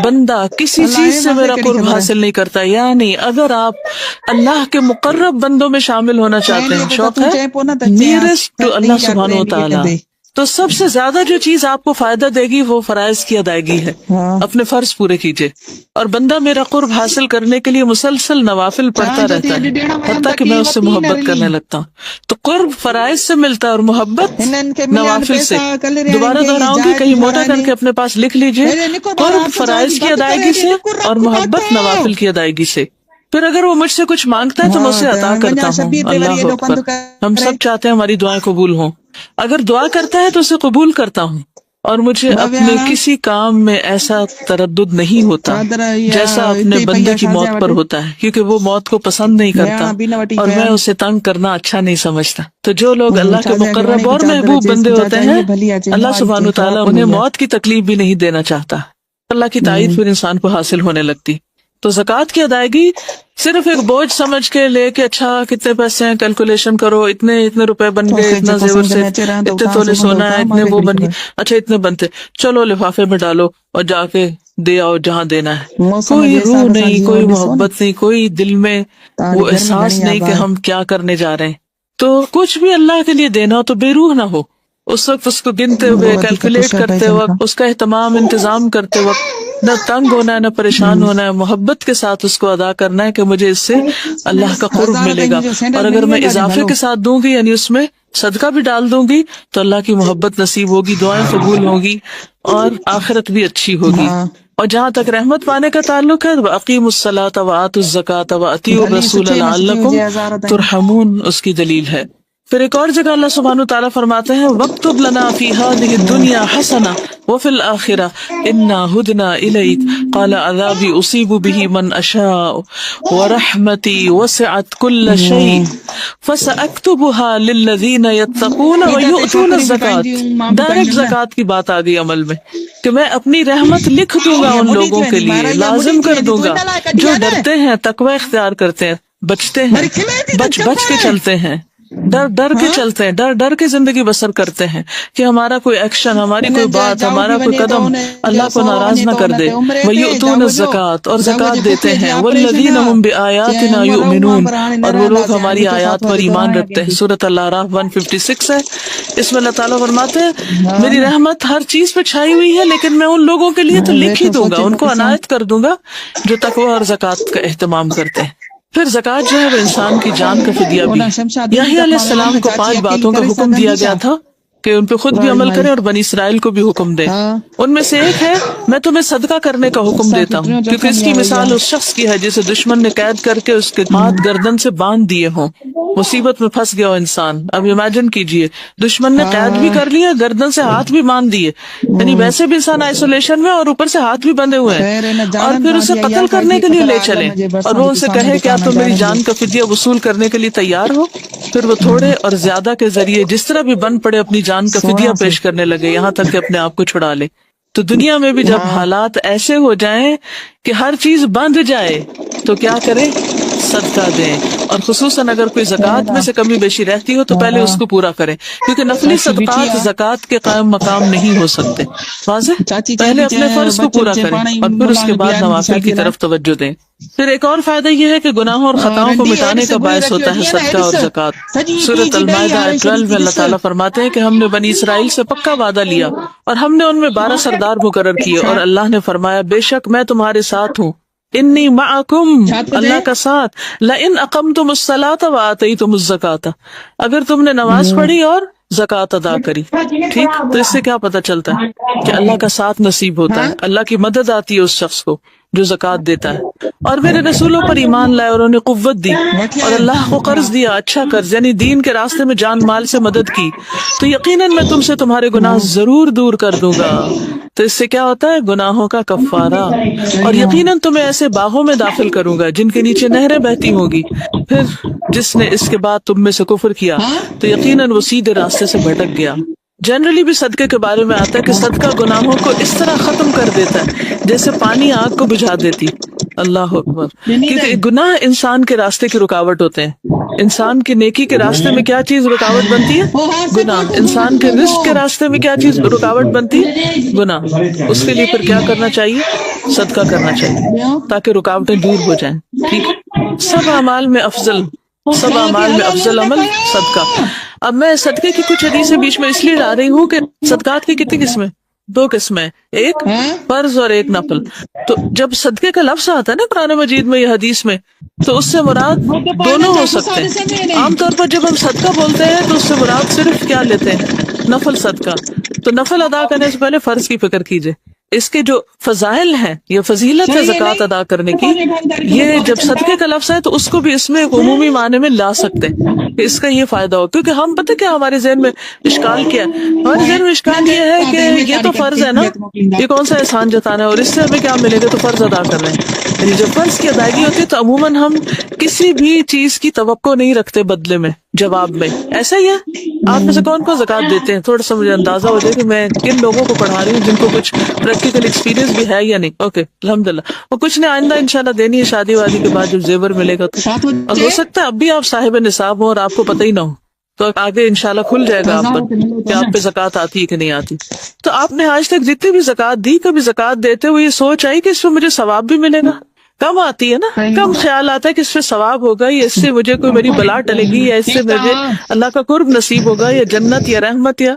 Speaker 1: بندہ کسی چیز سے میرا قرب حاصل نہیں کرتا. یعنی اگر آپ اللہ کے مقرب بندوں میں شامل ہونا چاہتے ہیں، شوق ہے نیئرسٹ ٹو اللہ سبحانہ وتعالیٰ، تو سب سے زیادہ جو چیز آپ کو فائدہ دے گی وہ فرائض کی ادائیگی ہے. اپنے فرض پورے کیجئے. اور بندہ میرا قرب حاصل کرنے کے لیے مسلسل نوافل پڑھتا رہتا ہے حتیٰ کہ میں اس سے محبت کرنے لگتا ہوں. تو قرب فرائض سے ملتا ہے اور محبت نوافل سے. دوبارہ دہراؤں گی، کہیں موٹا کر کے اپنے پاس لکھ لیجئے، قرب فرائض کی ادائیگی سے اور محبت نوافل کی ادائیگی سے. پھر اگر وہ مجھ سے کچھ مانگتا ہے تو میں اسے عطا کرتا ہوں. اللہ اکبر. ہم سب چاہتے ہیں ہماری دعائیں قبول ہوں. اگر دعا کرتا ہے تو اسے قبول کرتا ہوں. اور مجھے اپنے کسی کام میں ایسا تردد نہیں ہوتا جیسا اپنے بندے کی موت پر ہوتا ہے، کیونکہ وہ موت کو پسند نہیں کرتا اور میں اسے تنگ کرنا اچھا نہیں سمجھتا. تو جو لوگ اللہ کے مقرب اور محبوب بندے ہوتے ہیں اللہ سبحانہ وتعالیٰ انہیں موت کی تکلیف بھی نہیں دینا چاہتا. اللہ کی تائید پھر انسان کو حاصل ہونے لگتی. تو زکوٰۃ کی ادائیگی صرف ایک بوجھ سمجھ کے لے کے اچھا کتنے پیسے ہیں کیلکولیشن کرو، اتنے روپے بن گئے، اتنا زیور سے اتنے تولے سونا ہے، اتنے وہ بن گئے، اچھا اتنے بنتے، چلو لفافے میں ڈالو اور جا کے دے آؤ جہاں دینا ہے. کوئی روح نہیں، کوئی محبت نہیں، کوئی دل میں وہ احساس نہیں کہ ہم کیا کرنے جا رہے ہیں. تو کچھ بھی اللہ کے لیے دینا ہو تو بے روح نہ ہو. اس وقت اس کو گنتے ہوئے کیلکولیٹ کرتے وقت، اس کا اہتمام انتظام کرتے وقت نہ تنگ ہونا ہے نہ پریشان ہونا ہے، محبت کے ساتھ اس کو ادا کرنا ہے کہ مجھے اس سے اللہ کا قرب ملے گا. اور اگر میں اضافے کے ساتھ دوں گی یعنی اس میں صدقہ بھی ڈال دوں گی تو اللہ کی محبت نصیب ہوگی، دعائیں قبول ہوگی اور آخرت بھی اچھی ہوگی۔ اور جہاں تک رحمت پانے کا تعلق ہے، وَأَقِيمُوا الصَّلَاةَ وَآتُوا الزَّكَاةَ وَأَطِيعُوا الرَّسُولَ لَعَلَّكُمْ تُرْحَمُونَ، اس کی دلیل ہے۔ پھر ایک اور جگہ اللہ سبحانہ وتعالیٰ فرماتے ہیں وَاكْتُبْ لَنَا فِي هَذِهِ الدُّنْيَا حَسَنَةً وَفِي الْآخِرَةِ إِنَّا هُدْنَا إِلَيْكَ قَالَ عَذَابِي أُصِيبُ بِهِ مَنْ أَشَاءُ وَرَحْمَتِي وَسِعَتْ كُلَّ شَيْءٍ فَسَأَكْتُبُهَا لِلَّذِينَ يَتَّقُونَ وَيُؤْتُونَ الزَّكَاةَ۔ ڈائریکٹ زکوٰۃ کی بات آ گئی عمل میں کہ میں اپنی رحمت لکھ دوں گا ان لوگوں کے لیے، لازم کر دوں گا جو ڈرتے ہیں، تقوی اختیار کرتے ہیں، بچتے ہیں، بچ کے چلتے ہیں، ڈر کے چلتے ہیں، ڈر کے زندگی بسر کرتے ہیں کہ ہمارا کوئی ایکشن، ہماری کوئی بات، ہمارا کوئی قدم اللہ کو ناراض نہ کر دے۔ وَيُؤْتُونَ الزَّكَاةَ، اور زکوٰۃ دیتے ہیں، وَالَّذِينَ هُمْ بِآيَاتِنَا يُؤْمِنُونَ، اور وہ لوگ ہماری آیات پر ایمان رکھتے ہیں۔ سورۃ الاعراف 156 ہے، اس میں اللہ تعالیٰ فرماتے ہیں میری رحمت ہر چیز پہ چھائی ہوئی ہے، لیکن میں ان لوگوں کے لیے تو لکھ ہی دوں گا، ان کو عنایت کر دوں گا جو تقوی اور زکوٰۃ کا اہتمام کرتے ہیں۔ پھر زکوٰۃ جو ہے وہ انسان کی جان کا فدیہ بھی ہے۔ یحییٰ علیہ السلام کو 5 باتوں کا حکم دیا گیا تھا کہ ان پہ خود بھی عمل کریں اور بنی اسرائیل کو بھی حکم دیں۔ ان میں سے ایک ہے میں تمہیں صدقہ کرنے کا حکم دیتا ہوں، کیونکہ اس کی مثال اس شخص کی ہے جسے دشمن نے قید کر کے اس کے ہاتھ گردن سے باندھ دیے ہوں، مصیبت میں پھنس گیا ہو انسان۔ اب امیجن کیجئے دشمن نے قید بھی کر لیا، گردن سے ہاتھ بھی باندھ دیے، یعنی ویسے بھی انسان آئسولیشن میں اور اوپر سے ہاتھ بھی بندھے ہوئے ہیں، اور پھر اسے قتل کرنے کے لیے لے چلیں اور وہ ان سے کہے کیا تم میری جان کا فدیہ وصول کرنے کے لیے تیار ہو؟ پھر وہ تھوڑے اور زیادہ کے ذریعے جس طرح بھی بن پڑے اپنی جان کا فدیہ پیش کرنے لگے، یہاں تک کہ اپنے آپ کو چھڑا لے۔ تو دنیا میں بھی جب حالات ایسے ہو جائیں کہ ہر چیز بندھ جائے تو کیا کریں؟ صدقہ دیں، اور خصوصاً اگر کوئی زکوٰۃ میں سے کمی بیشی رہتی ہو تو پہلے اس کو پورا کریں، کیونکہ نفلی صدقات زکوٰۃ کے قائم مقام نہیں ہو سکتے۔ واضح؟ پہلے اپنے فرض کو پورا کریں اور پھر اس کے بعد نوافل کی طرف توجہ دیں۔ پھر ایک اور فائدہ یہ ہے کہ گناہوں اور خطاؤں کو مٹانے کا باعث ہوتا ہے صدقہ اور زکوٰۃ۔ سورۃ المائدہ 12 میں اللہ تعالیٰ فرماتے ہیں کہ ہم نے بنی اسرائیل سے پکا وعدہ لیا اور ہم نے ان میں 12 سردار مقرر کیے، اور اللہ نے فرمایا بے شک میں تمہارے ساتھ ہوں، انی معکم، اللہ کا ساتھ، لئن اقمتم الصلاۃ وآتیتم الزکاۃ، اگر تم نے نماز پڑھی اور زکوٰۃ ادا کری۔ ٹھیک، تو اس سے کیا پتہ چلتا ہے کہ اللہ کا ساتھ نصیب ہوتا ہے، اللہ کی مدد آتی ہے اس شخص کو جو زکوٰۃ دیتا ہے۔ اور میرے رسولوں پر ایمان لائے اور انہیں قوت دی اور اللہ کو قرض دیا، اچھا قرض، یعنی دین کے راستے میں جان مال سے مدد کی، تو یقیناً میں تم سے تمہارے گناہ ضرور دور کر دوں گا۔ تو اس سے کیا ہوتا ہے؟ گناہوں کا کفارہ، اور یقیناً تمہیں ایسے باغوں میں داخل کروں گا جن کے نیچے نہریں بہتی ہوں گی۔ پھر جس نے اس کے بعد تم میں سے کفر کیا تو یقیناً وہ سیدھے راستے سے بھٹک گیا۔ جنرلی بھی صدقے کے بارے میں آتا ہے کہ صدقہ گناہوں کو اس طرح ختم کر دیتا ہے جیسے پانی آگ کو بجھا دیتی۔ اللہ اکبر، کیونکہ گناہ انسان کے راستے کی رکاوٹ ہوتے ہیں۔ انسان کی نیکی کے راستے میں کیا چیز رکاوٹ بنتی ہے؟ گناہ۔ انسان کے رزق کے راستے میں کیا چیز رکاوٹ بنتی ہے؟ گناہ۔ اس کے لیے پھر کیا کرنا چاہیے؟ صدقہ کرنا چاہیے تاکہ رکاوٹیں دور ہو جائیں۔ ٹھیک، سب اعمال میں افضل عمل صدقہ۔ اب میں صدقے کی کچھ حدیثیں بیچ میں اس لیے لا رہی ہوں کہ صدقات کی کتنی قسمیں؟ 2 قسمیں، ایک فرض اور ایک نفل۔ تو جب صدقے کا لفظ آتا ہے نا قرآن مجید میں یا حدیث میں، تو اس سے مراد دونوں ہو سکتے ہیں۔ عام طور پر جب ہم صدقہ بولتے ہیں تو اس سے مراد صرف کیا لیتے ہیں؟ نفل صدقہ۔ تو نفل ادا کرنے سے پہلے فرض کی فکر کیجئے۔ اس کے جو فضائل ہیں یا فضیلت ہے زکوٰۃ ادا کرنے کی، یہ جب صدقے کا لفظ ہے تو اس کو بھی اس میں ایک عمومی معنی میں لا سکتے ہیں کہ اس کا یہ فائدہ ہو، کیونکہ ہم پتہ کیا ہمارے ذہن میں اشکال کیا ہے؟ ہمارے ذہن میں اشکال یہ ہے کہ یہ تو فرض ہے نا، یہ کون سا احسان جتانا ہے اور اس سے ہمیں کیا ملے گا، تو فرض ادا کر رہے ہیں۔ یعنی جب فرض کی ادائیگی ہوتی ہے تو عموماً ہم کسی بھی چیز کی توقع نہیں رکھتے بدلے میں، جواب میں۔ ایسا ہی ہے، آپ میں سے کون کون زکوٰۃ دیتے ہیں؟ تھوڑا سا مجھے اندازہ ہو جائے کہ میں کن لوگوں کو پڑھا رہی ہوں جن کو کچھ پریکٹیکل ایکسپیرینس بھی ہے یا نہیں۔ اوکے، الحمدللہ۔ اور کچھ نے آئندہ انشاءاللہ دینی ہے شادی وادی کے بعد جب زیور ملے گا تو، اور ہو سکتا ہے اب بھی آپ صاحب نصاب ہوں اور آپ کو پتہ ہی نہ ہو، تو آگے انشاءاللہ کھل جائے گا آپ پر کہ آپ پہ زکوٰۃ آتی ہے کہ نہیں آتی۔ تو آپ نے آج تک جتنی بھی زکوٰۃ دی، کبھی زکوٰۃ دیتے ہوئے یہ سوچ آئی کہ اس پہ مجھے ثواب بھی ملے گا؟ کم آتی ہے نا، کم خیال آتا ہے کہ اس پہ ثواب ہوگا، یا اس سے مجھے کوئی میری بلا ٹلے گی، یا اس سے مجھے اللہ کا قرب نصیب ہوگا، یا جنت یا رحمت۔ یا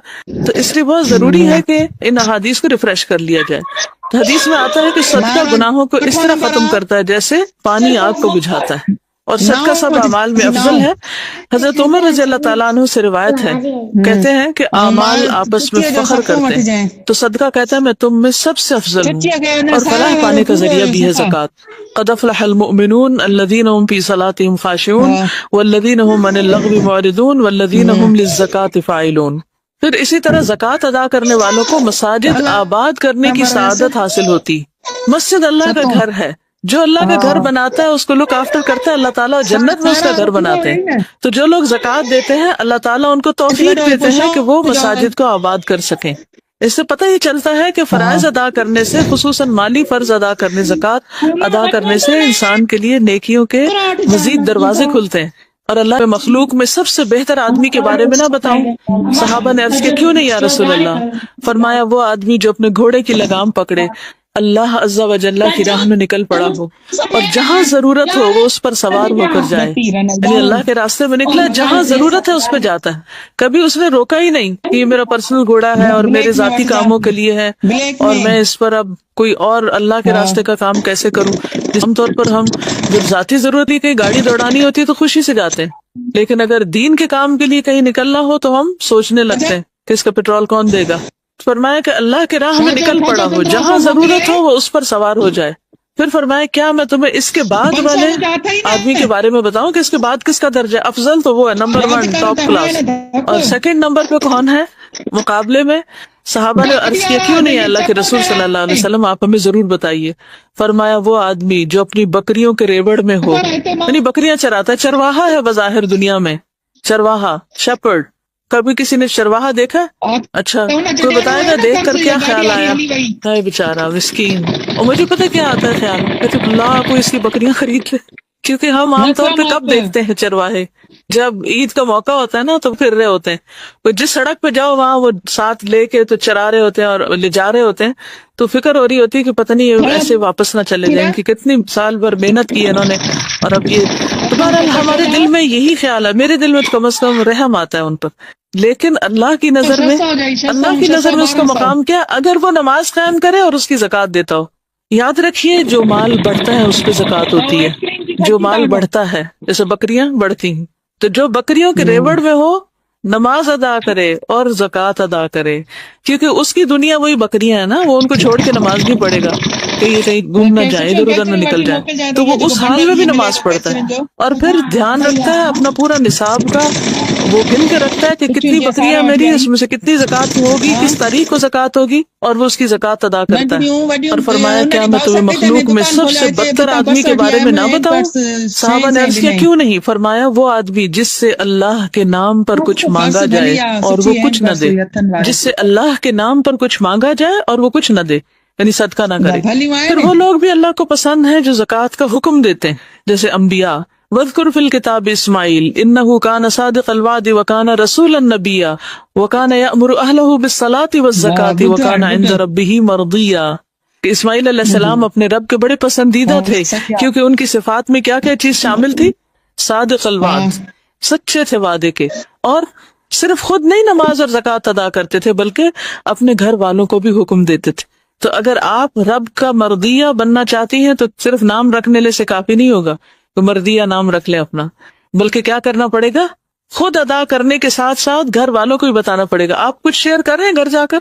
Speaker 1: تو اس لیے بہت ضروری ہے کہ ان احادیث کو ریفریش کر لیا جائے۔ تو حدیث میں آتا ہے کہ صدقہ گناہوں کو اس طرح ختم کرتا ہے جیسے پانی آگ کو بجھاتا ہے۔ اور صدقہ سب اعمال میں افضل ہے۔ حضرت عمر رضی اللہ تعالیٰ عنہ سے روایت ہے، کہتے ہیں کہ اعمال آپس میں فخر کرتے ہیں، تو صدقہ کہتا ہے میں تم میں سب سے افضل ہوں، اور فلاح پانے کا ذریعہ بھی ہے زکوٰۃ۔ قد افلح المؤمنون الذین هم فی صلاتهم خاشعون والذین هم عن اللغو معرضون والذین هم للزکاۃ فاعلون۔ پھر اسی طرح زکوٰۃ ادا کرنے والوں کو مساجد آباد کرنے کی سعادت حاصل ہوتی۔ مسجد اللہ کا گھر ہے، جو اللہ کا گھر بناتا ہے اس کو لک آفٹر کرتا ہے اللہ تعالیٰ، جنت میں اس کا گھر بناتے ہیں۔ تو جو لوگ زکوٰۃ دیتے ہیں اللہ تعالیٰ ان کو توفیق دیتے ہیں کہ وہ مساجد کو آباد کر سکیں۔ اس سے پتہ یہ چلتا ہے کہ فرائض ادا کرنے سے، خصوصاً مالی فرض ادا کرنے، زکوٰۃ ادا کرنے سے انسان کے لیے نیکیوں کے مزید دروازے کھلتے ہیں۔ اور اللہ کے مخلوق میں سب سے بہتر آدمی کے بارے میں نہ بتاؤں؟ صحابہ نے عرض کیا کیوں نہیں یا رسول اللہ؟ فرمایا وہ آدمی جو اپنے گھوڑے کی لگام پکڑے، اللہ عز و جل کی راہ میں نکل پڑا ہو، اور جہاں ضرورت ہو وہ اس پر سوار ہو کر جائے، یعنی اللہ کے راستے میں نکلا، جہاں ضرورت ہے اس پہ جاتا ہے، کبھی اس نے روکا ہی نہیں کہ یہ میرا پرسنل گھوڑا ہے اور میرے ذاتی کاموں کے لیے ہے اور میں اس پر اب کوئی اور اللہ کے راستے کا کام کیسے کروں۔ عام طور پر ہم جب ذاتی ضرورت کی کہیں گاڑی دوڑانی ہوتی ہے تو خوشی سے جاتے ہیں، لیکن اگر دین کے کام کے لیے کہیں نکلنا ہو تو ہم سوچنے لگتے ہیں کہ اس کا پیٹرول کون دے گا۔ فرمایا کہ اللہ کے راہ میں نکل پڑا ہو، جہاں ضرورت ہو وہ اس پر سوار ہو جائے۔ پھر فرمایا کیا میں تمہیں اس کے بعد والے آدمی کے بارے میں بتاؤں کہ اس کے بعد کس کا درجہ افضل؟ تو وہ ہے نمبر 1 ٹاپ کلاس، اور سیکنڈ نمبر پہ کون ہے مقابلے میں؟ صحابہ نے عرض کیا کیوں نہیں ہے اللہ کے رسول صلی اللہ علیہ وسلم، آپ ہمیں ضرور بتائیے۔ فرمایا وہ آدمی جو اپنی بکریوں کے ریوڑ میں ہو، یعنی بکریاں چراتا ہے، چرواہا ہے بظاہر دنیا میں، چرواہا شیپرڈ۔ کبھی کسی نے چرواہا دیکھا؟ اچھا کوئی بتائے گا دیکھ کر کیا خیال آیا؟ ہے بیچارہ مسکین۔ اور مجھے پتہ کیا آتا ہے خیال کہ اللہ کوئی اس کی بکریاں خرید لے، کیونکہ ہم عام طور پہ کب دیکھتے ہیں چرواہے؟ جب عید کا موقع ہوتا ہے نا تو پھر رہے ہوتے ہیں، جس سڑک پہ جاؤ وہاں وہ ساتھ لے کے تو چرا رہے ہوتے ہیں اور لے جا رہے ہوتے ہیں، تو فکر ہو رہی ہوتی ہے کہ پتہ نہیں یہ ایسے واپس نہ چلے جائیں، کہ کتنی سال بھر محنت کی ہے انہوں نے، اور اب یہ بہرحال ہمارے دل میں یہی خیال ہے، میرے دل میں تو کم از کم رحم آتا ہے ان پر، لیکن اللہ کی نظر میں اس کا مقام کیا؟ اگر وہ نماز قائم کرے اور اس کی زکوٰۃ دیتا ہو۔ یاد رکھیے جو مال بڑھتا ہے اس پہ زکوٰۃ ہوتی ہے، جو مال بڑھتا ہے، جیسے بکریاں بڑھتی ہیں، تو جو بکریوں کے ریوڑ میں ہو نماز ادا کرے اور زکوٰۃ ادا کرے، کیونکہ اس کی دنیا وہی بکریاں ہیں نا، وہ ان کو چھوڑ کے نماز نہیں پڑھے گا کہ یہ کہیں گھوم نہ جائیں، ادھر ادھر نہ نکل جائیں، تو وہ اس حال میں بھی نماز پڑھتا ہے، اور پھر دھیان رکھتا ہے اپنا پورا نصاب کا، وہ گن کے رکھتا ہے کہ کتنی بکریاں میری، اس میں سے کتنی زکوٰۃ ہوگی، کس تاریخ کو زکوٰۃ ہوگی، اور وہ اس کی زکوٰۃ ادا کرتا ہے۔ اور فرمایا کیا میں تمہیں مخلوق میں سب سے بدتر آدمی کے بارے میں نہ بتاؤں؟ صحابہ نے عرض کیا کیوں نہیں؟ فرمایا وہ آدمی جس سے اللہ کے نام پر کچھ مانگا جائے اور وہ کچھ نہ دے، جس سے اللہ کے نام پر کچھ مانگا جائے اور وہ کچھ نہ دے، یعنی صدقہ نہ کرے۔ پھر وہ لوگ بھی اللہ کو پسند ہیں جو زکوٰۃ کا حکم دیتے ہیں، جیسے انبیاء، وَاذْكُرْ فِي الْكِتَابِ إِسْمَاعِيلَ إِنَّهُ كَانَ صَادِقَ الْوَعْدِ وَكَانَ رَسُولًا نَبِيًّا وَكَانَ يَأْمُرُ أَهْلَهُ بِالصَّلَاةِ وَالزَّكَاةِ وَكَانَ عِندَ رَبِّهِ مَرْضِيًّا۔ کہ اسماعیل علیہ السلام اپنے رب کے بڑے پسندیدہ تھے، کیونکہ ان کی صفات میں کیا کیا چیز شامل تھی؟ صادق الوعد، سچے تھے وعدے کے، اور صرف خود نہیں نماز اور زکوٰۃ ادا کرتے تھے بلکہ اپنے گھر والوں کو بھی حکم دیتے تھے۔ تو اگر آپ رب کا مرضیہ بننا چاہتی ہیں تو صرف نام رکھنے سے کافی نہیں ہوگا تو مرضیہ نام رکھ لیں اپنا، بلکہ کیا کرنا پڑے گا؟ خود ادا کرنے کے ساتھ ساتھ گھر والوں کو بھی بتانا پڑے گا۔ آپ کچھ شیئر کر رہے ہیں گھر جا کر؟